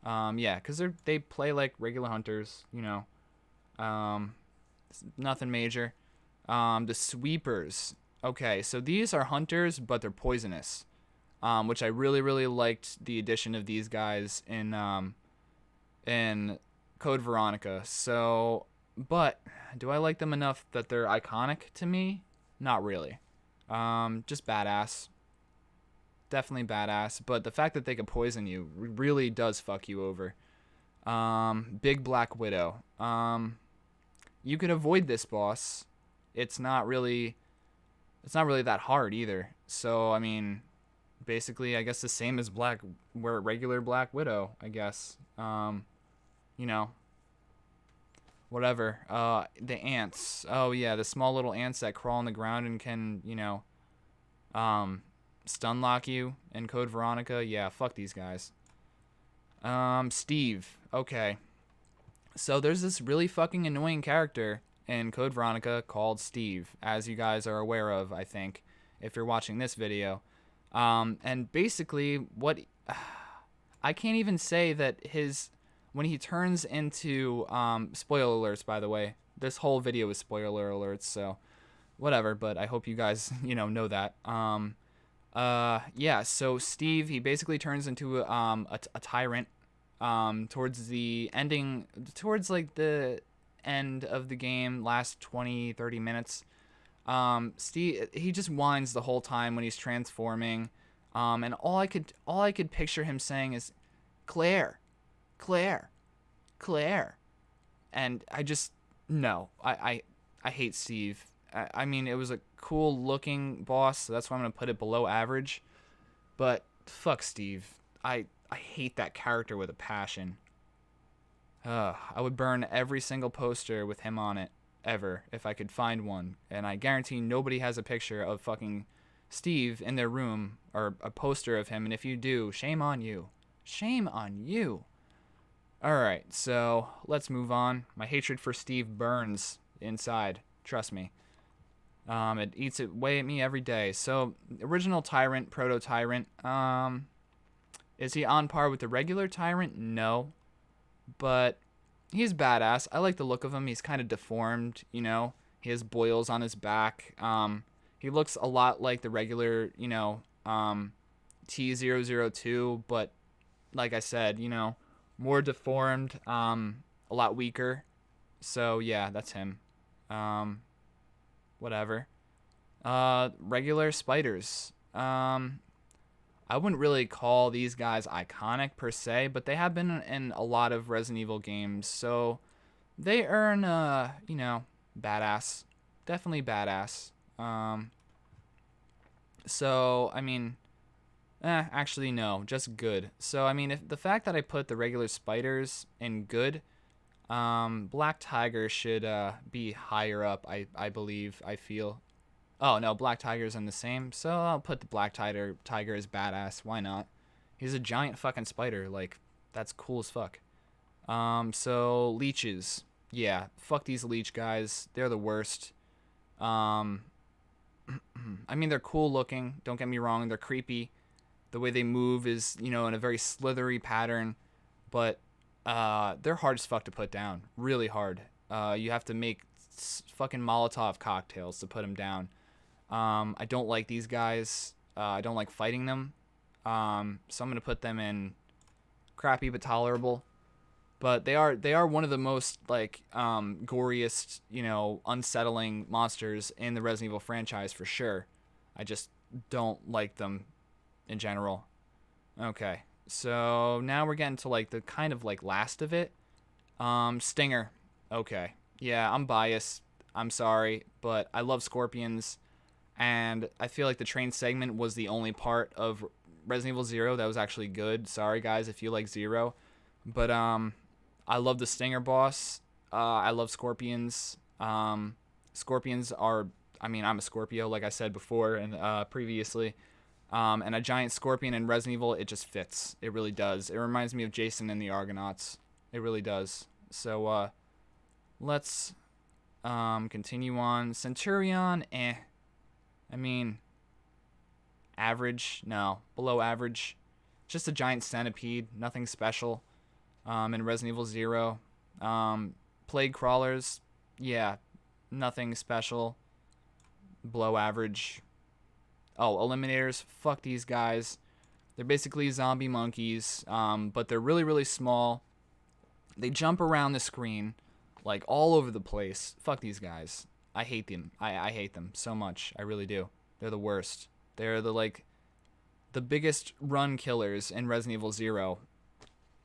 Yeah, because they play like regular hunters. Nothing major. The sweepers. Okay, so these are hunters, but they're poisonous. Which I really, really liked the addition of these guys in Code Veronica. So, but do I like them enough that they're iconic to me? Not really. Just badass. Definitely badass. But the fact that they could poison you really does fuck you over. Big Black Widow. You could avoid this boss. It's not really that hard either. So, I mean, basically, I guess the same as regular Black Widow, I guess. Whatever. The ants. Oh, yeah, the small little ants that crawl on the ground and can, stun lock you in Code Veronica. Yeah, fuck these guys. Steve. Okay. So there's this really fucking annoying character in Code Veronica called Steve, as you guys are aware of, I think, if you're watching this video. And basically, I can't even say that when he turns into, spoiler alerts, by the way, this whole video is spoiler alerts, so whatever, but I hope you guys, know that. Yeah, so Steve, he basically turns into a tyrant towards the end of the game, last 20-30 minutes. Steve, he just whines the whole time when he's transforming, and all I could picture him saying is Claire, and I hate Steve. I mean, it was a cool looking boss, so that's why I'm gonna put it below average. But fuck Steve. I hate that character with a passion. I would burn every single poster with him on it ever if I could find one, and I guarantee nobody has a picture of fucking Steve in their room or a poster of him. And if you do, shame on you. Shame on you. All right, so let's move on. My hatred for Steve burns inside. Trust me. It eats away at me every day. So, original Tyrant, Proto Tyrant. Is he on par with the regular Tyrant? No, but he's badass. I like the look of him. He's kind of deformed, you know. He has boils on his back. He looks a lot like the regular, you know, T002, but like I said, you know, more deformed, a lot weaker. So yeah, that's him. Whatever. Regular spiders. I wouldn't really call these guys iconic per se, but they have been in a lot of Resident Evil games, so they earn, you know, badass. Definitely badass. So, I mean, actually, no, just good. So, I mean, if the fact that I put the regular spiders in good, Black Tiger should be higher up, I believe, I feel. Oh, no, Black Tiger's in the same, so I'll put the Black Tiger as badass. Why not? He's a giant fucking spider. Like, that's cool as fuck. So, leeches. Yeah, fuck these leech guys. They're the worst. I mean, they're cool looking. Don't get me wrong. They're creepy. The way they move is, you know, in a very slithery pattern. But they're hard as fuck to put down. Really hard. You have to make fucking Molotov cocktails to put them down. I don't like these guys. I don't like fighting them. So I'm going to put them in crappy but tolerable. But they are one of the most, like, goriest, you know, unsettling monsters in the Resident Evil franchise for sure. I just don't like them in general. Okay, so now we're getting to, like, the kind of, like, last of it. Stinger. Okay. Yeah, I'm biased. I'm sorry, but I love scorpions. And I feel like the train segment was the only part of Resident Evil 0 that was actually good. Sorry, guys, if you like 0. But, I love the Stinger boss. I love scorpions. Scorpions are, I mean, I'm a Scorpio, like I said before and previously. And a giant scorpion in Resident Evil, it just fits. It really does. It reminds me of Jason and the Argonauts. It really does. So, let's continue on. Centurion, I mean, average? No, below average. Just a giant centipede, nothing special. In Resident Evil 0. Plague crawlers, yeah, nothing special. Below average. Oh, eliminators, fuck these guys. They're basically zombie monkeys, but they're really, really small. They jump around the screen, like, all over the place. Fuck these guys. I hate them. I hate them so much. I really do. They're the worst. They're the biggest run killers in Resident Evil 0.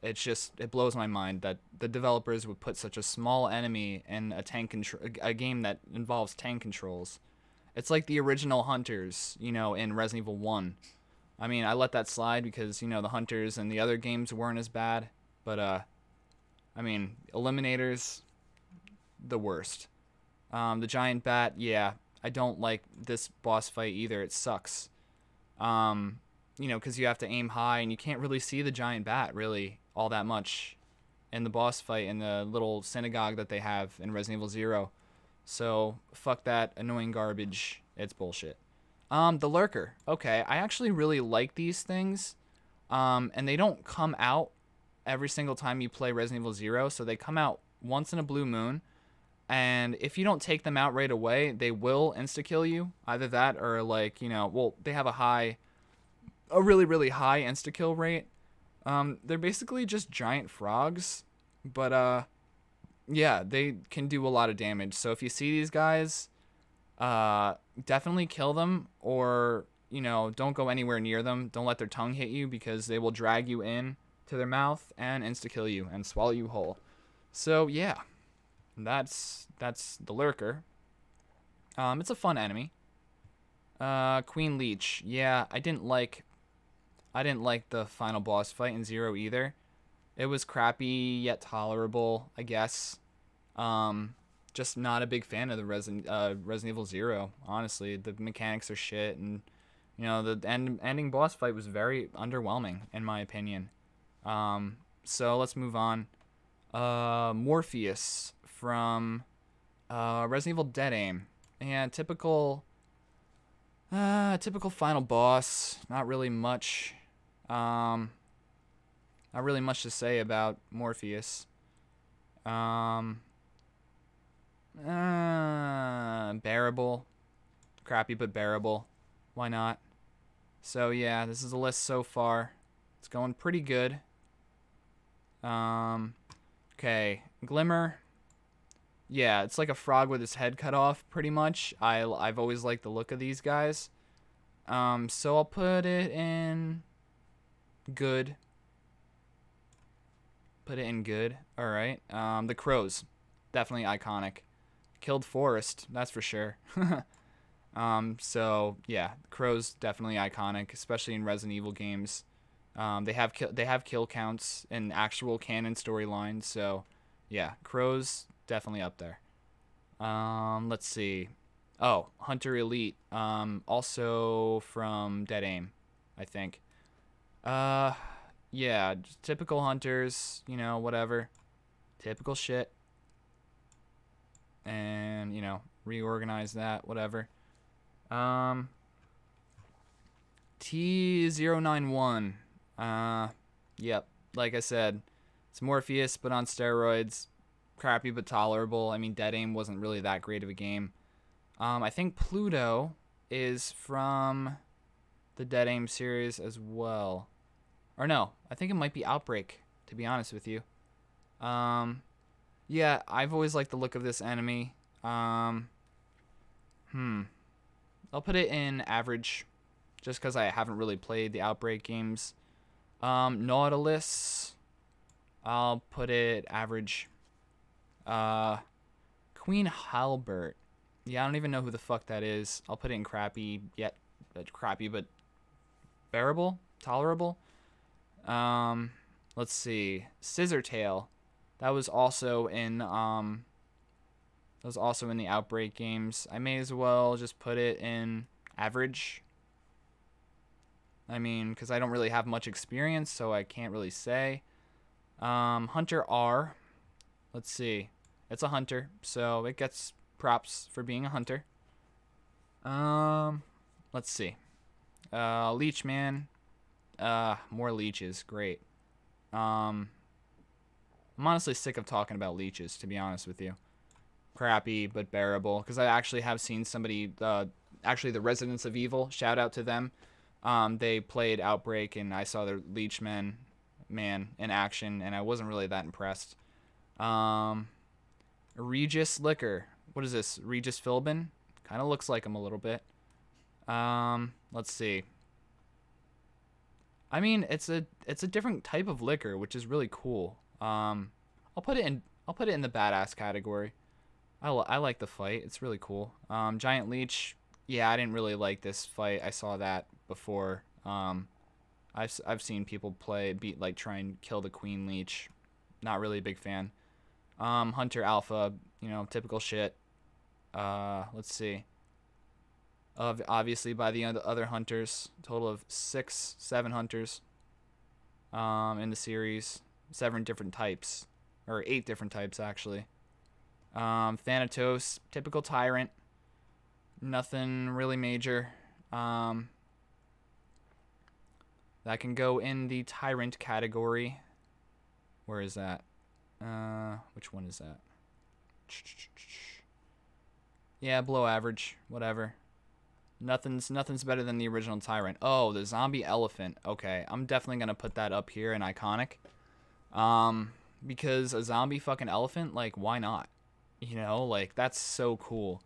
It blows my mind that the developers would put such a small enemy in a game that involves tank controls. It's like the original Hunters, you know, in Resident Evil 1. I mean, I let that slide because, you know, the Hunters and the other games weren't as bad. But, I mean, Eliminators, the worst. The Giant Bat, yeah, I don't like this boss fight either. It sucks. You know, because you have to aim high and you can't really see the Giant Bat, really, all that much in the boss fight in the little synagogue that they have in Resident Evil 0. So, fuck that annoying garbage. It's bullshit. The Lurker. Okay, I actually really like these things. And they don't come out every single time you play Resident Evil 0, so they come out once in a blue moon. And if you don't take them out right away, they will insta-kill you. Either that or, like, you know, well, they have a really, really high insta-kill rate. They're basically just giant frogs. But, yeah, they can do a lot of damage. So if you see these guys, definitely kill them. Or, you know, don't go anywhere near them. Don't let their tongue hit you because they will drag you in to their mouth and insta-kill you and swallow you whole. So, yeah. That's the Lurker. It's a fun enemy. Queen Leech. Yeah, I didn't like the final boss fight in Zero either. It was crappy yet tolerable, I guess. Um, just not a big fan of the Resident Evil Zero. Honestly, the mechanics are shit, and the ending boss fight was very underwhelming in my opinion. So let's move on. Morpheus from Resident Evil Dead Aim. And typical final boss. Not really much. Not really much to say about Morpheus. Bearable. Crappy but bearable. Why not? So yeah, this is a list so far. It's going pretty good. Okay, Glimmer. Yeah, it's like a frog with his head cut off, pretty much. I've always liked the look of these guys. So I'll put it in good. Put it in good. All right. The crows, definitely iconic. Killed Forrest, that's for sure. So yeah, crows definitely iconic, especially in Resident Evil games. They have kill counts in actual canon storylines, so yeah, crows definitely up there. Let's see. Oh, Hunter Elite. Also from Dead Aim, I think. Uh, yeah, just typical hunters, whatever. Typical shit. And, reorganize that, whatever. Um, T091. Yep. Like I said, it's Morpheus, but on steroids. Crappy, but tolerable. I mean, Dead Aim wasn't really that great of a game. I think Pluto is from the Dead Aim series as well. Or no, I think it might be Outbreak, to be honest with you. Yeah, I've always liked the look of this enemy. I'll put it in average, just because I haven't really played the Outbreak games. Nautilus, I'll put it average. Queen Halbert. Yeah, I don't even know who the fuck that is. I'll put it in crappy, crappy but bearable, tolerable. Let's see. Scissortail. That was also in the Outbreak games. I may as well just put it in average. I mean, because I don't really have much experience, so I can't really say. Hunter R. Let's see. It's a hunter, so it gets props for being a hunter. Let's see. Leech Man. More leeches. Great. I'm honestly sick of talking about leeches, to be honest with you. Crappy, but bearable. Because I actually have seen somebody, actually the Residents of Evil, shout out to them. They played Outbreak, and I saw their Leech Man in action, and I wasn't really that impressed. Regis Liquor. What is this? Regis Philbin? Kind of looks like him a little bit. Let's see. I mean, it's a different type of liquor, which is really cool. I'll put it in the badass category. I like the fight. It's really cool. Giant Leech. Yeah, I didn't really like this fight. I saw that before. I've seen people try and kill the Queen Leech. Not really a big fan. Hunter Alpha, typical shit. Let's see. Obviously by the other hunters, total of 7 hunters. In the series, 7 different types, or 8 different types actually. Thanatos, typical tyrant. Nothing really major. That can go in the tyrant category. Where is that? Which one is that? Yeah, below average. Whatever. Nothing's better than the original tyrant. Oh, the zombie elephant. Okay, I'm definitely gonna put that up here in iconic. Because a zombie fucking elephant, why not? That's so cool.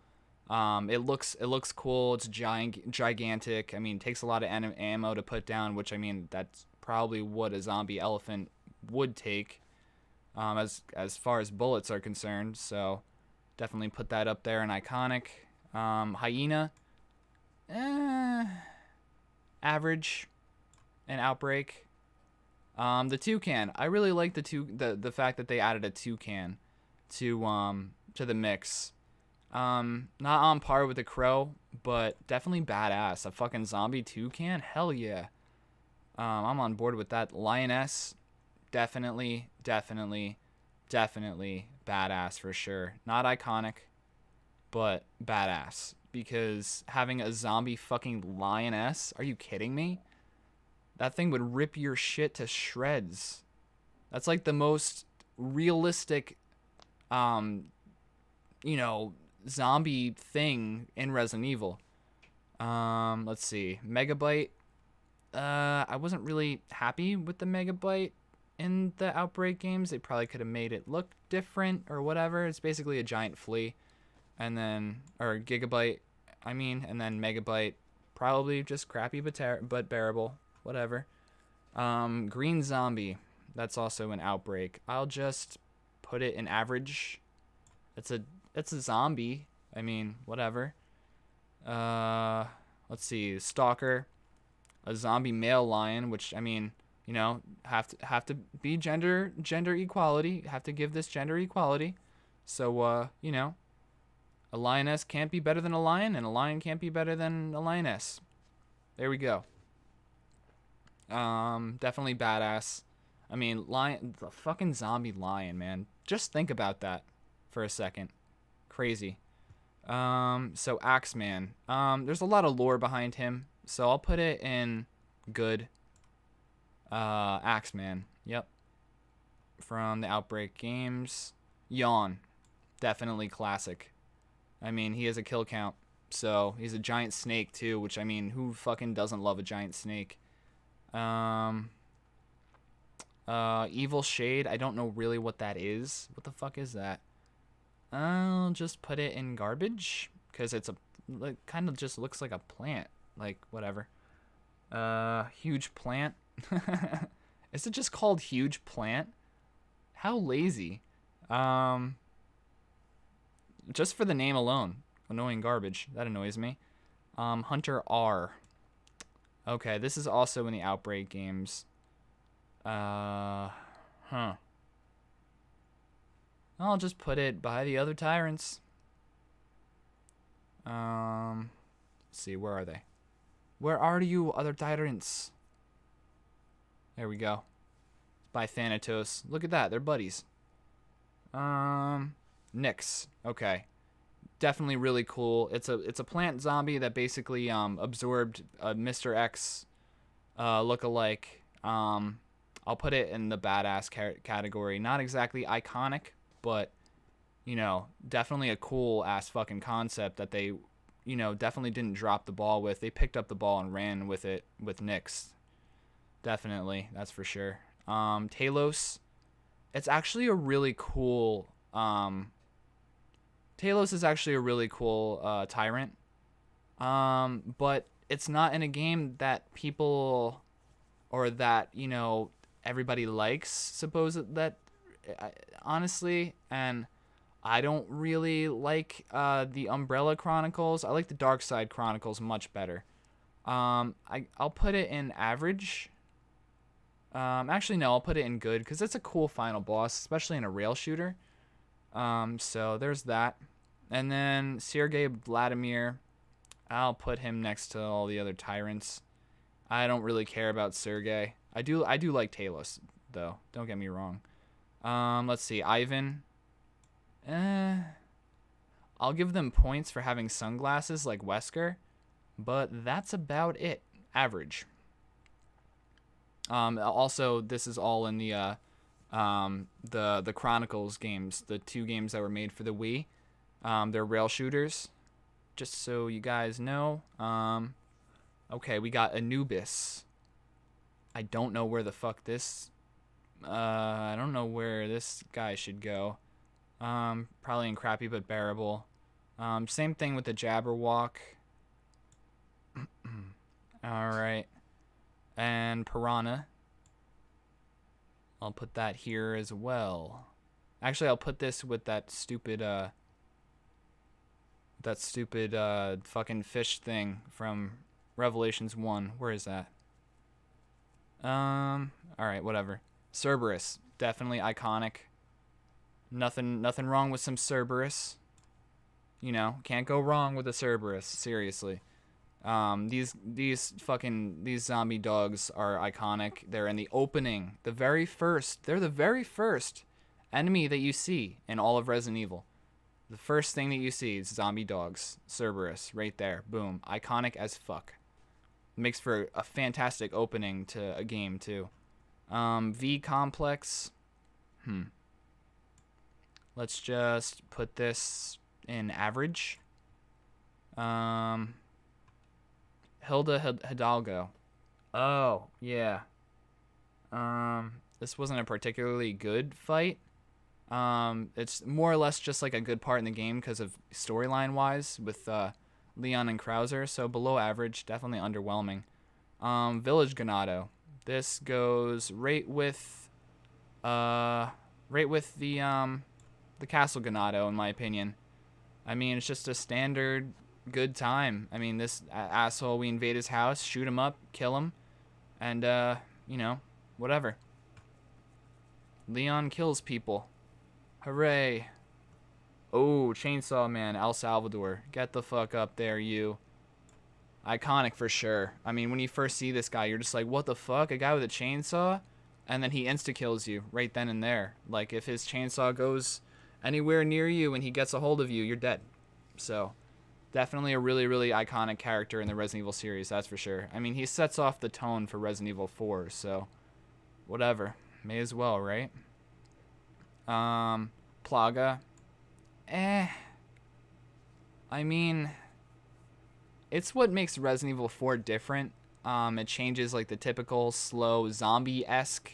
It looks cool. It's gigantic. I mean, it takes a lot of ammo to put down, which, I mean, that's probably what a zombie elephant would take, as far as bullets are concerned. So definitely put that up there in iconic. Hyena, eh, average. And Outbreak. The toucan. I really like the fact that they added a toucan to the mix. Not on par with the crow, but definitely badass. A fucking zombie toucan? Hell yeah. I'm on board with that. Lioness, definitely, definitely, definitely badass for sure. Not iconic, but badass. Because having a zombie fucking lioness, are you kidding me? That thing would rip your shit to shreds. That's like the most realistic, um, you know, zombie thing in Resident Evil. Let's see. Megabyte. I wasn't really happy with the Megabyte in the Outbreak games. They probably could have made it look different or whatever. It's basically a giant flea. And then, or Gigabyte, I mean, and then Megabyte. Probably just crappy but bearable. Whatever. Green Zombie. That's also an Outbreak. I'll just put it in average. It's a zombie. I mean, whatever. Let's see. Stalker. A zombie male lion, which I mean, you know, have to be gender equality. Have to give this gender equality. So you know, a lioness can't be better than a lion, and a lion can't be better than a lioness. There we go. Definitely badass. I mean, the fucking zombie lion, man. Just think about that for a second. Crazy. So Axeman. There's a lot of lore behind him, so I'll put it in good. Axeman. Yep. From the Outbreak games. Yawn. Definitely classic. I mean, he has a kill count, so he's a giant snake too, which I mean, who fucking doesn't love a giant snake? Evil Shade. I don't know really what that is. What the fuck is that? I'll just put it in garbage because it's kind of just looks like a plant. Like whatever. Huge plant. Is it just called Huge Plant? How lazy. Just for the name alone. Annoying garbage. That annoys me. Hunter R. Okay, this is also in the Outbreak games. Huh. I'll just put it by the other tyrants. Let's see, where are they? Where are you, other tyrants? There we go. By Thanatos. Look at that, they're buddies. Nyx. Okay. Definitely really cool. It's a plant zombie that basically absorbed a Mr.X lookalike. I'll put it in the badass category. Not exactly iconic, but you know, definitely a cool ass fucking concept that they, you know, definitely didn't drop the ball with. They picked up the ball and ran with it with Nyx. Definitely, that's for sure. Talos. It's actually a really cool Talos is actually a really cool tyrant. But it's not in a game that people or that, you know, everybody likes, honestly, and I don't really like the Umbrella Chronicles. I like the Dark Side Chronicles much better. I'll put it in average. Actually, no, I'll put it in good because it's a cool final boss, especially in a rail shooter. So there's that. And then Sergei Vladimir, I'll put him next to all the other tyrants. I don't really care about Sergei. I do like Talos, though. Don't get me wrong. Let's see. Ivan. I'll give them points for having sunglasses like Wesker, but that's about it. Average. Also, this is all in the Chronicles games, the 2 games that were made for the Wii. They're rail shooters, just so you guys know. Okay, we got Anubis. I don't know where the fuck this. I don't know where this guy should go. Probably in crappy but bearable. Same thing with the Jabberwock. All right. And Piranha. I'll put that here as well. Actually, I'll put this with that stupid That stupid fucking fish thing from Revelations 1. Where is that? Alright, whatever. Cerberus. Definitely iconic. Nothing wrong with some Cerberus. You know, can't go wrong with a Cerberus. Seriously. These zombie dogs are iconic. They're in the opening. They're the very first enemy that you see in all of Resident Evil. The first thing that you see is zombie dogs. Cerberus, right there. Boom. Iconic as fuck. Makes for a fantastic opening to a game, too. V Complex. Let's just put this in average. Hilda Hidalgo. Oh, yeah. This wasn't a particularly good fight. It's more or less just like a good part in the game because of storyline-wise with Leon and Krauser. So below average, definitely underwhelming. Village Ganado. This goes right with the Castle Ganado, in my opinion. I mean, it's just a standard good time. I mean, this asshole, we invade his house, shoot him up, kill him, and, you know, whatever. Leon kills people. Hooray. Oh, Chainsaw Man, El Salvador. Get the fuck up there, you. Iconic for sure. I mean, when you first see this guy, you're just like, what the fuck? A guy with a chainsaw? And then he insta-kills you right then and there. Like, if his chainsaw goes anywhere near you and he gets a hold of you, you're dead. So, definitely a really, really iconic character in the Resident Evil series, that's for sure. I mean, he sets off the tone for Resident Evil 4, so whatever. May as well, right? Plaga. I mean, it's what makes Resident Evil 4 different. It changes, like, the typical slow zombie-esque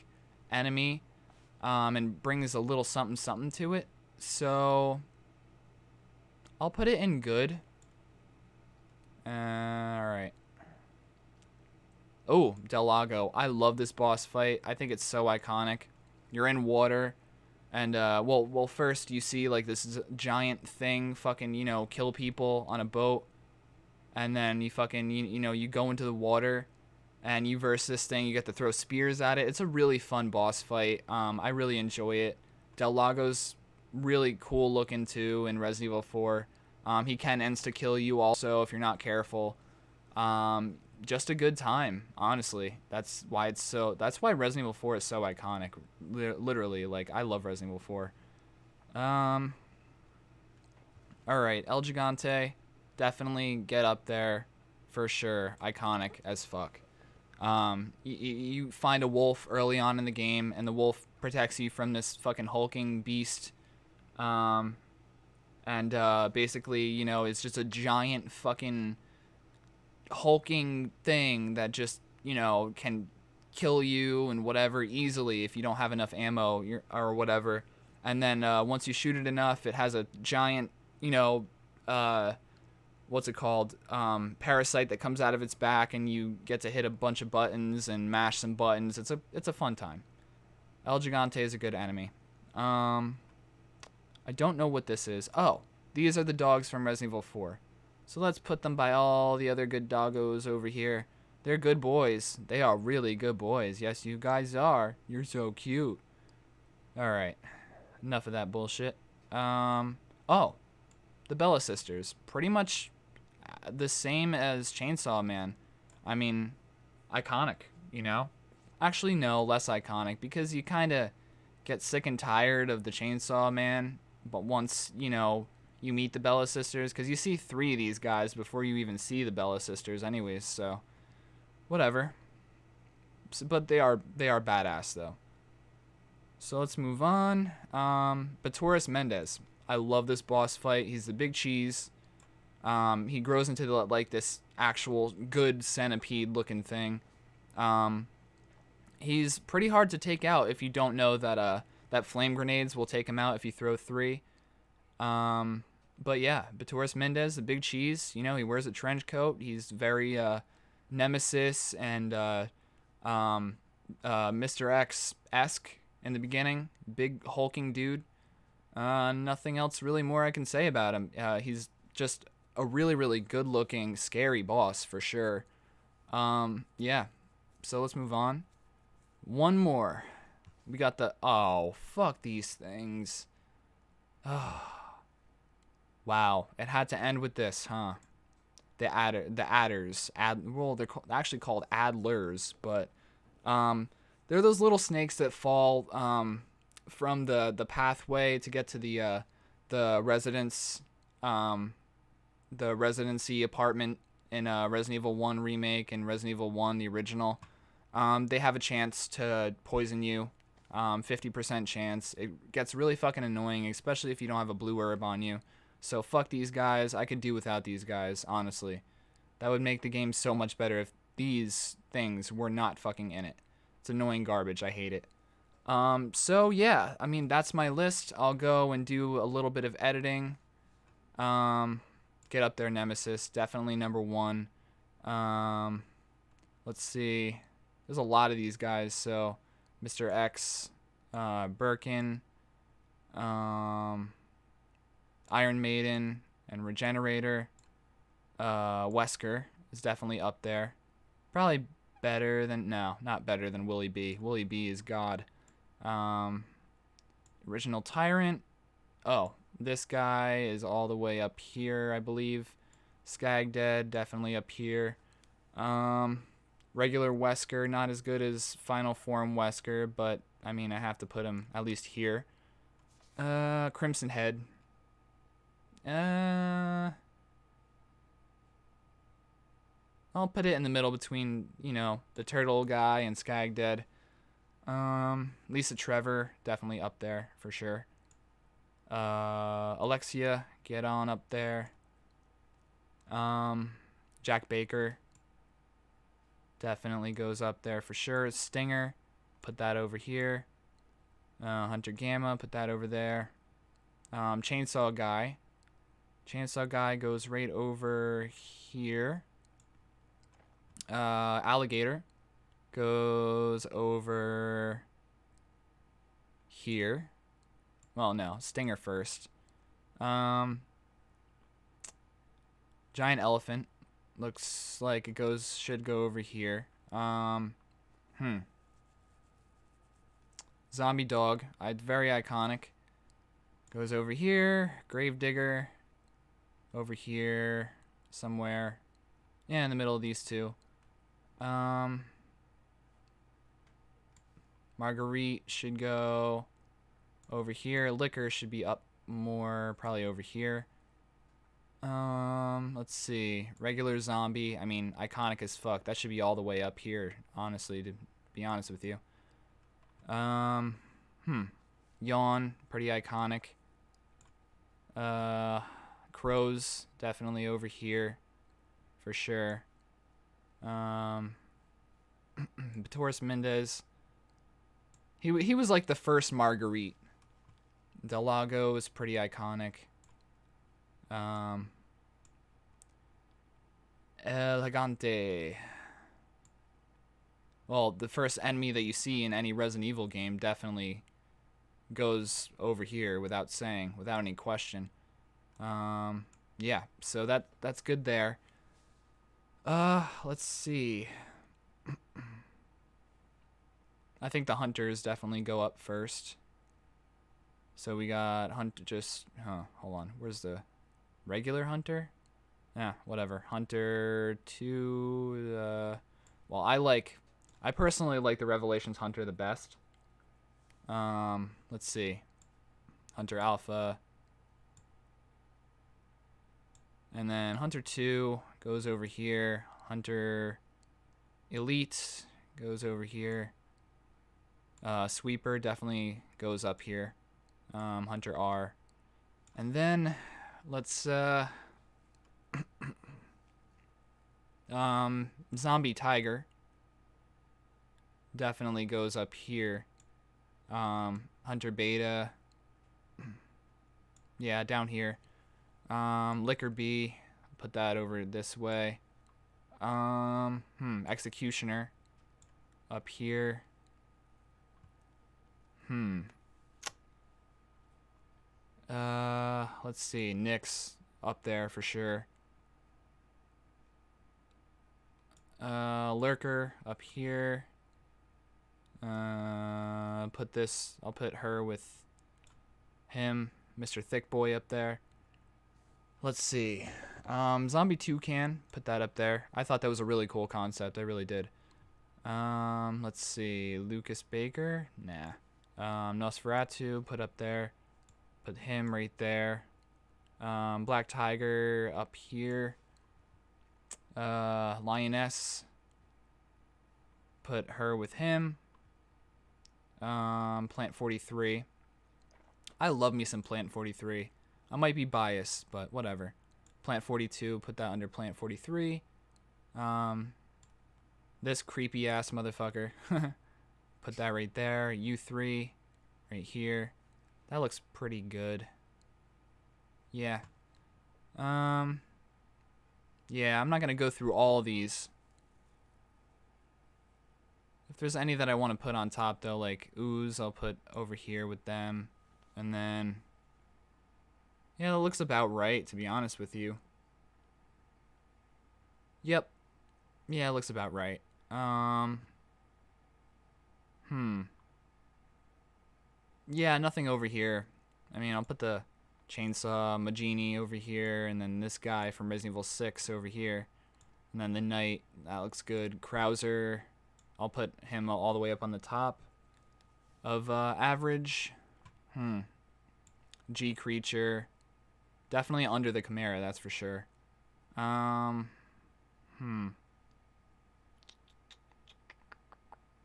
enemy, and brings a little something to it. So, I'll put it in good. Alright. Oh, Del Lago. I love this boss fight. I think it's so iconic. You're in water. And, well, first you see, like, this giant thing fucking, you know, kill people on a boat. And then you fucking, you know, you go into the water. And you verse this thing. You get to throw spears at it. It's a really fun boss fight. I really enjoy it. Del Lago's really cool looking, too, in Resident Evil 4. He can insta-kill you also if you're not careful. Just a good time, honestly. That's why Resident Evil 4 is so iconic. Literally, like, I love Resident Evil 4. Alright, El Gigante. Definitely get up there. For sure. Iconic as fuck. You find a wolf early on in the game, and the wolf protects you from this fucking hulking beast. And basically, you know, it's just a giant fucking hulking thing that just, you know, can kill you and whatever easily if you don't have enough ammo or whatever. And then once you shoot it enough, it has a giant, you know, what's it called? Parasite that comes out of its back, and you get to hit a bunch of buttons and mash some buttons. It's a fun time. El Gigante is a good enemy. I don't know what this is. Oh, these are the dogs from Resident Evil 4. So let's put them by all the other good doggos over here. They're good boys. They are really good boys. Yes, you guys are. You're so cute. Alright. Enough of that bullshit. Oh. The Bella Sisters. Pretty much the same as Chainsaw Man. I mean, iconic, you know? Actually, no, less iconic, because you kind of get sick and tired of the Chainsaw Man. But once, you know, you meet the Bella Sisters, because you see 3 of these guys before you even see the Bella Sisters anyways, so whatever. But they are badass, though. So let's move on. Batoris Mendez. I love this boss fight. He's the big cheese. He grows into like this actual good centipede-looking thing. He's pretty hard to take out if you don't know that that flame grenades will take him out if you throw 3. But yeah, Batoris Mendez, the big cheese, you know, he wears a trench coat. He's very Nemesis and Mr.X-esque in the beginning. Big hulking dude. Nothing else really more I can say about him. He's just a really, really good looking, scary boss for sure. Yeah. So let's move on. One more. We got the, oh, fuck these things. Wow, it had to end with this, huh? The adders, well, they're actually called adlers, but they're those little snakes that fall from the pathway to get to the residence, the residency apartment in Resident Evil 1 remake and Resident Evil 1 the original. They have a chance to poison you. 50% chance. It gets really fucking annoying, especially if you don't have a blue herb on you. So fuck these guys. I could do without these guys, honestly. That would make the game so much better if these things were not fucking in it. It's annoying garbage. I hate it. So yeah, I mean, that's my list. I'll go and do a little bit of editing. Get up there, Nemesis. Definitely number one. Let's see. There's a lot of these guys, so Mr.X, Birkin, Iron Maiden, and Regenerator. Wesker is definitely up there. Probably better than, no, not better than Willie B. Willie B is God. Original Tyrant. Oh, this guy is all the way up here, I believe. Skag Dead, definitely up here. Regular Wesker, not as good as Final Form Wesker, but I mean, I have to put him at least here. Crimson Head. I'll put it in the middle between, you know, the turtle guy and Skag Dead. Lisa Trevor, definitely up there for sure. Alexia, get on up there. Jack Baker definitely goes up there for sure. Stinger, put that over here. Hunter Gamma, put that over there. Chainsaw Guy. Chainsaw Guy goes right over here. Alligator goes over here. Well, no, Stinger first. Giant Elephant looks like it should go over here. Zombie Dog, very iconic. Goes over here. Gravedigger over here somewhere. Yeah, in the middle of these two. Marguerite should go over here. Liquor should be up more, probably over here. Let's see. Regular Zombie, I mean, iconic as fuck. That should be all the way up here, honestly, to be honest with you. Yawn, pretty iconic. Crows, definitely over here, for sure. Torres Mendez. He was like the first Marguerite. Del Lago is pretty iconic. Elegante. Well, the first enemy that you see in any Resident Evil game definitely goes over here without saying, without any question. Yeah, so that's good there. Let's see. I think the hunters definitely go up first. So we got hold on. Where's the regular hunter? Yeah, whatever. Hunter 2, well, I personally like the Revelations Hunter the best. Let's see. Hunter Alpha. And then Hunter 2 goes over here. Hunter Elite goes over here. Sweeper definitely goes up here. Hunter R. And then let's Zombie Tiger definitely goes up here. Hunter Beta, yeah, down here. Liquor B, put that over this way. Executioner up here. Let's see, Nyx up there for sure. Lurker up here. Put this. I'll put her with him, Mr. Thick Boy up there. Let's see. Zombie Toucan. Put that up there. I thought that was a really cool concept. I really did. Let's see. Lucas Baker. Nah. Nosferatu. Put up there. Put him right there. Black Tiger up here. Lioness. Put her with him. Plant 43. I love me some Plant 43. I might be biased, but whatever. Plant 42, put that under Plant 43. This creepy ass motherfucker. Put that right there. U3 right here. That looks pretty good. Yeah. Yeah, I'm not going to go through all of these. If there's any that I want to put on top, though, like Ooze, I'll put over here with them. And then, yeah, that looks about right, to be honest with you. Yep. Yeah, it looks about right. Yeah, nothing over here. I mean, I'll put the Chainsaw Majini over here, and then this guy from Resident Evil 6 over here. And then the Knight, that looks good. Krauser, I'll put him all the way up on the top of average. G Creature, definitely under the Chimera, that's for sure. The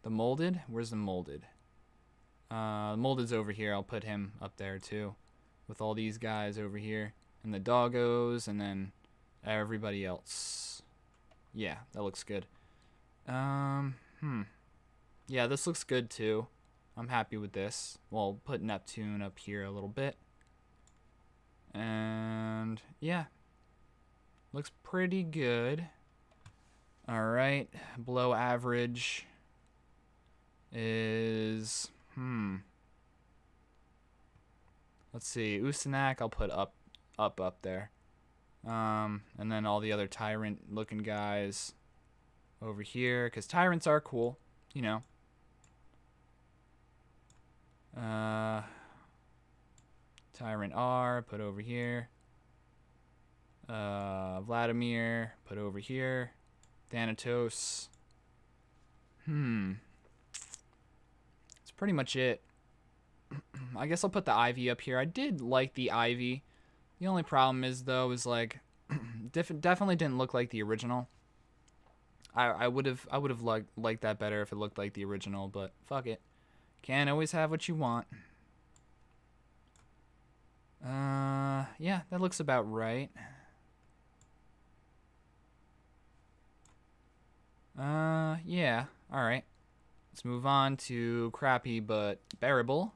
Molded, where's the Molded? Molded's over here. I'll put him up there too, with all these guys over here, and the Doggos, and then everybody else. Yeah, that looks good. Yeah, this looks good too. I'm happy with this. Well, put Neptune up here a little bit. And yeah, looks pretty good. All right, below average is let's see, Usanak I'll put up there. And then all the other tyrant looking guys over here, because tyrants are cool, you know. Tyrant R, put over here. Vladimir, put over here. Thanatos. That's pretty much it. I guess I'll put the Ivy up here. I did like the Ivy. The only problem is, though, is like definitely didn't look like the original. I would have liked that better if it looked like the original, but fuck it. Can't always have what you want. Yeah, that looks about right. Yeah, alright. Let's move on to crappy but bearable.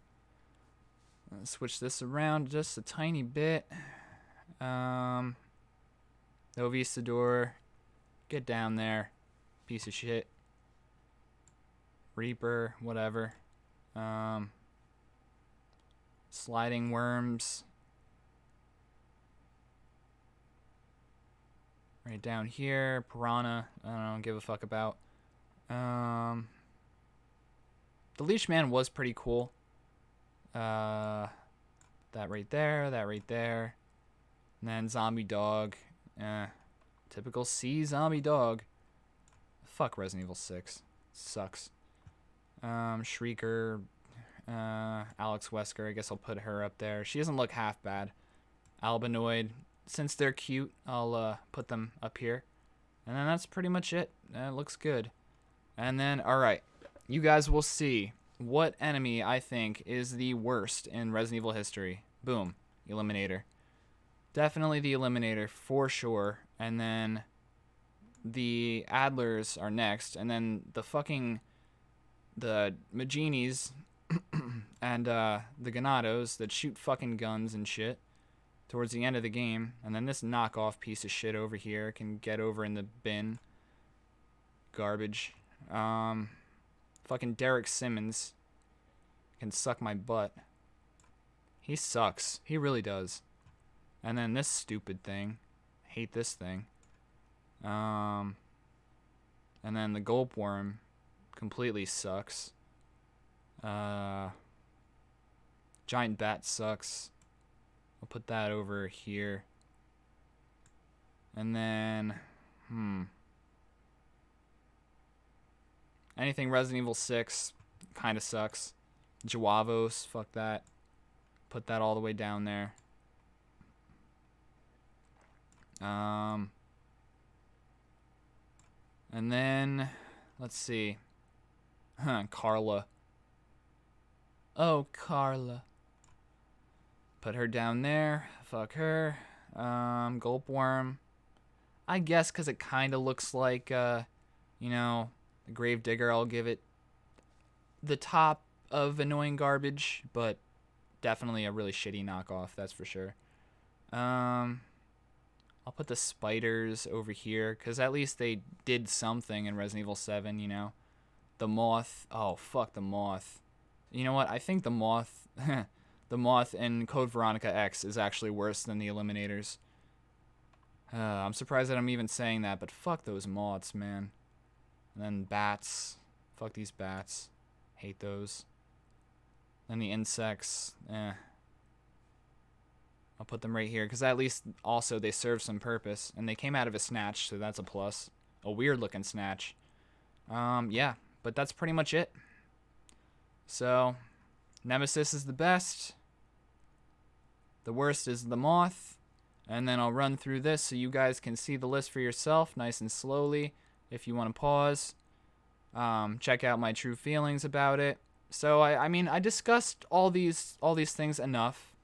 Let's switch this around just a tiny bit. Novistador, get down there. Piece of shit. Reaper, whatever. Sliding worms. Right down here. Piranha, I don't give a fuck about. The Leash Man was pretty cool. That right there, that right there. And then Zombie Dog. Typical C Zombie Dog. Fuck Resident Evil 6. Sucks. Shrieker. Alex Wesker, I guess I'll put her up there. She doesn't look half bad. Albinoid. Since they're cute, I'll put them up here. And then that's pretty much it. It looks good. And then, alright. You guys will see what enemy I think is the worst in Resident Evil history. Boom. Eliminator. Definitely the Eliminator, for sure. And then the Adlers are next. And then the Maginis and the Ganados that shoot fucking guns and shit towards the end of the game. And then this knockoff piece of shit over here can get over in the bin. Garbage. Fucking Derek Simmons can suck my butt. He sucks. He really does. And then this stupid thing. Hate this thing. And then the gulp worm completely sucks. Giant bat sucks. I'll put that over here. And then, anything Resident Evil 6 kind of sucks. Jawavos, fuck that. Put that all the way down there. And then, let's see. Carla. Oh, Carla. Put her down there. Fuck her. Gulp worm. I guess because it kind of looks like, you know, a Gravedigger. I'll give it the top of annoying garbage, but definitely a really shitty knockoff, that's for sure. I'll put the spiders over here, because at least they did something in Resident Evil 7, you know. The moth. Oh, fuck the moth. You know what? I think the moth... the moth in Code Veronica X is actually worse than the Eliminators. I'm surprised that I'm even saying that, but fuck those moths, man. And then bats. Fuck these bats. Hate those. Then the insects. I'll put them right here, because at least also they serve some purpose. And they came out of a snatch, so that's a plus. A weird looking snatch. Yeah, but that's pretty much it. So, Nemesis is the best. The worst is the moth. And then I'll run through this so you guys can see the list for yourself, nice and slowly, if you want to pause. Check out my true feelings about it. So I mean, I discussed all these things enough.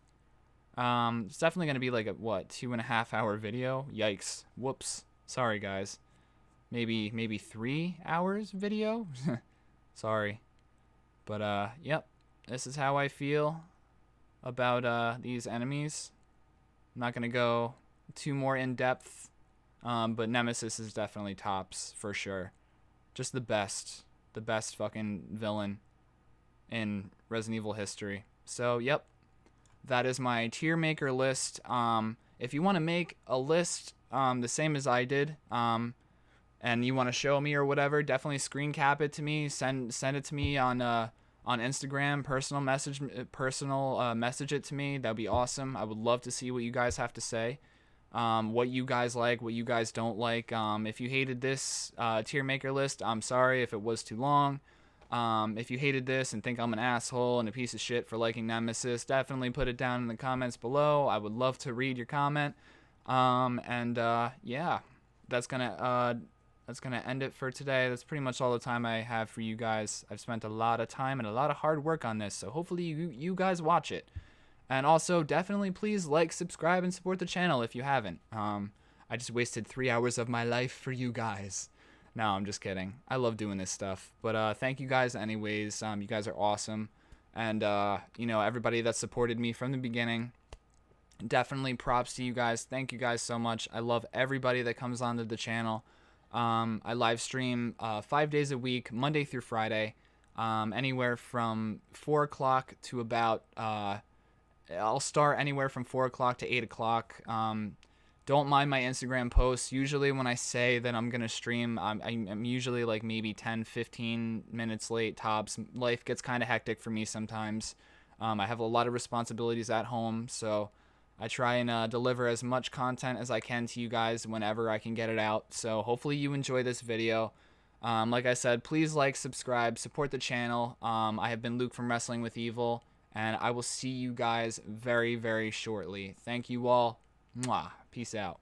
It's definitely gonna be like a 2.5 hour video. Yikes! Whoops. Sorry guys. Maybe 3 hours video. Sorry. But yep. This is how I feel about these enemies. I'm not gonna go too more in depth, but Nemesis is definitely tops for sure. Just the best fucking villain in Resident Evil history. So yep, that is my tier maker list. If you want to make a list the same as I did, and you want to show me or whatever, definitely screen cap it to me. Send it to me on Instagram, personal message it to me. That'd be awesome. I would love to see what you guys have to say, what you guys like, what you guys don't like. If you hated this tier maker list, I'm sorry if it was too long. If you hated this and think I'm an asshole and a piece of shit for liking Nemesis, definitely put it down in the comments below. I would love to read your comment. Yeah, that's gonna end it for today. That's pretty much all the time I have for you guys. I've spent a lot of time and a lot of hard work on this, so hopefully you guys watch it. And also, definitely please like, subscribe, and support the channel if you haven't. I just wasted 3 hours of my life for you guys. No, I'm just kidding. I love doing this stuff. But thank you guys anyways. You guys are awesome. And, you know, everybody that supported me from the beginning, definitely props to you guys. Thank you guys so much. I love everybody that comes onto the channel. I live stream 5 days a week, Monday through Friday, anywhere from 4 o'clock to about, I'll start anywhere from 4 o'clock to 8 o'clock. Don't mind my Instagram posts. Usually when I say that I'm going to stream, I'm usually like maybe 10-15 minutes late tops. Life gets kind of hectic for me sometimes. I have a lot of responsibilities at home, so I try and deliver as much content as I can to you guys whenever I can get it out. So hopefully you enjoy this video. Like I said, please like, subscribe, support the channel. I have been Luke from Wrestling with Evil, and I will see you guys very, very shortly. Thank you all. Mwah. Peace out.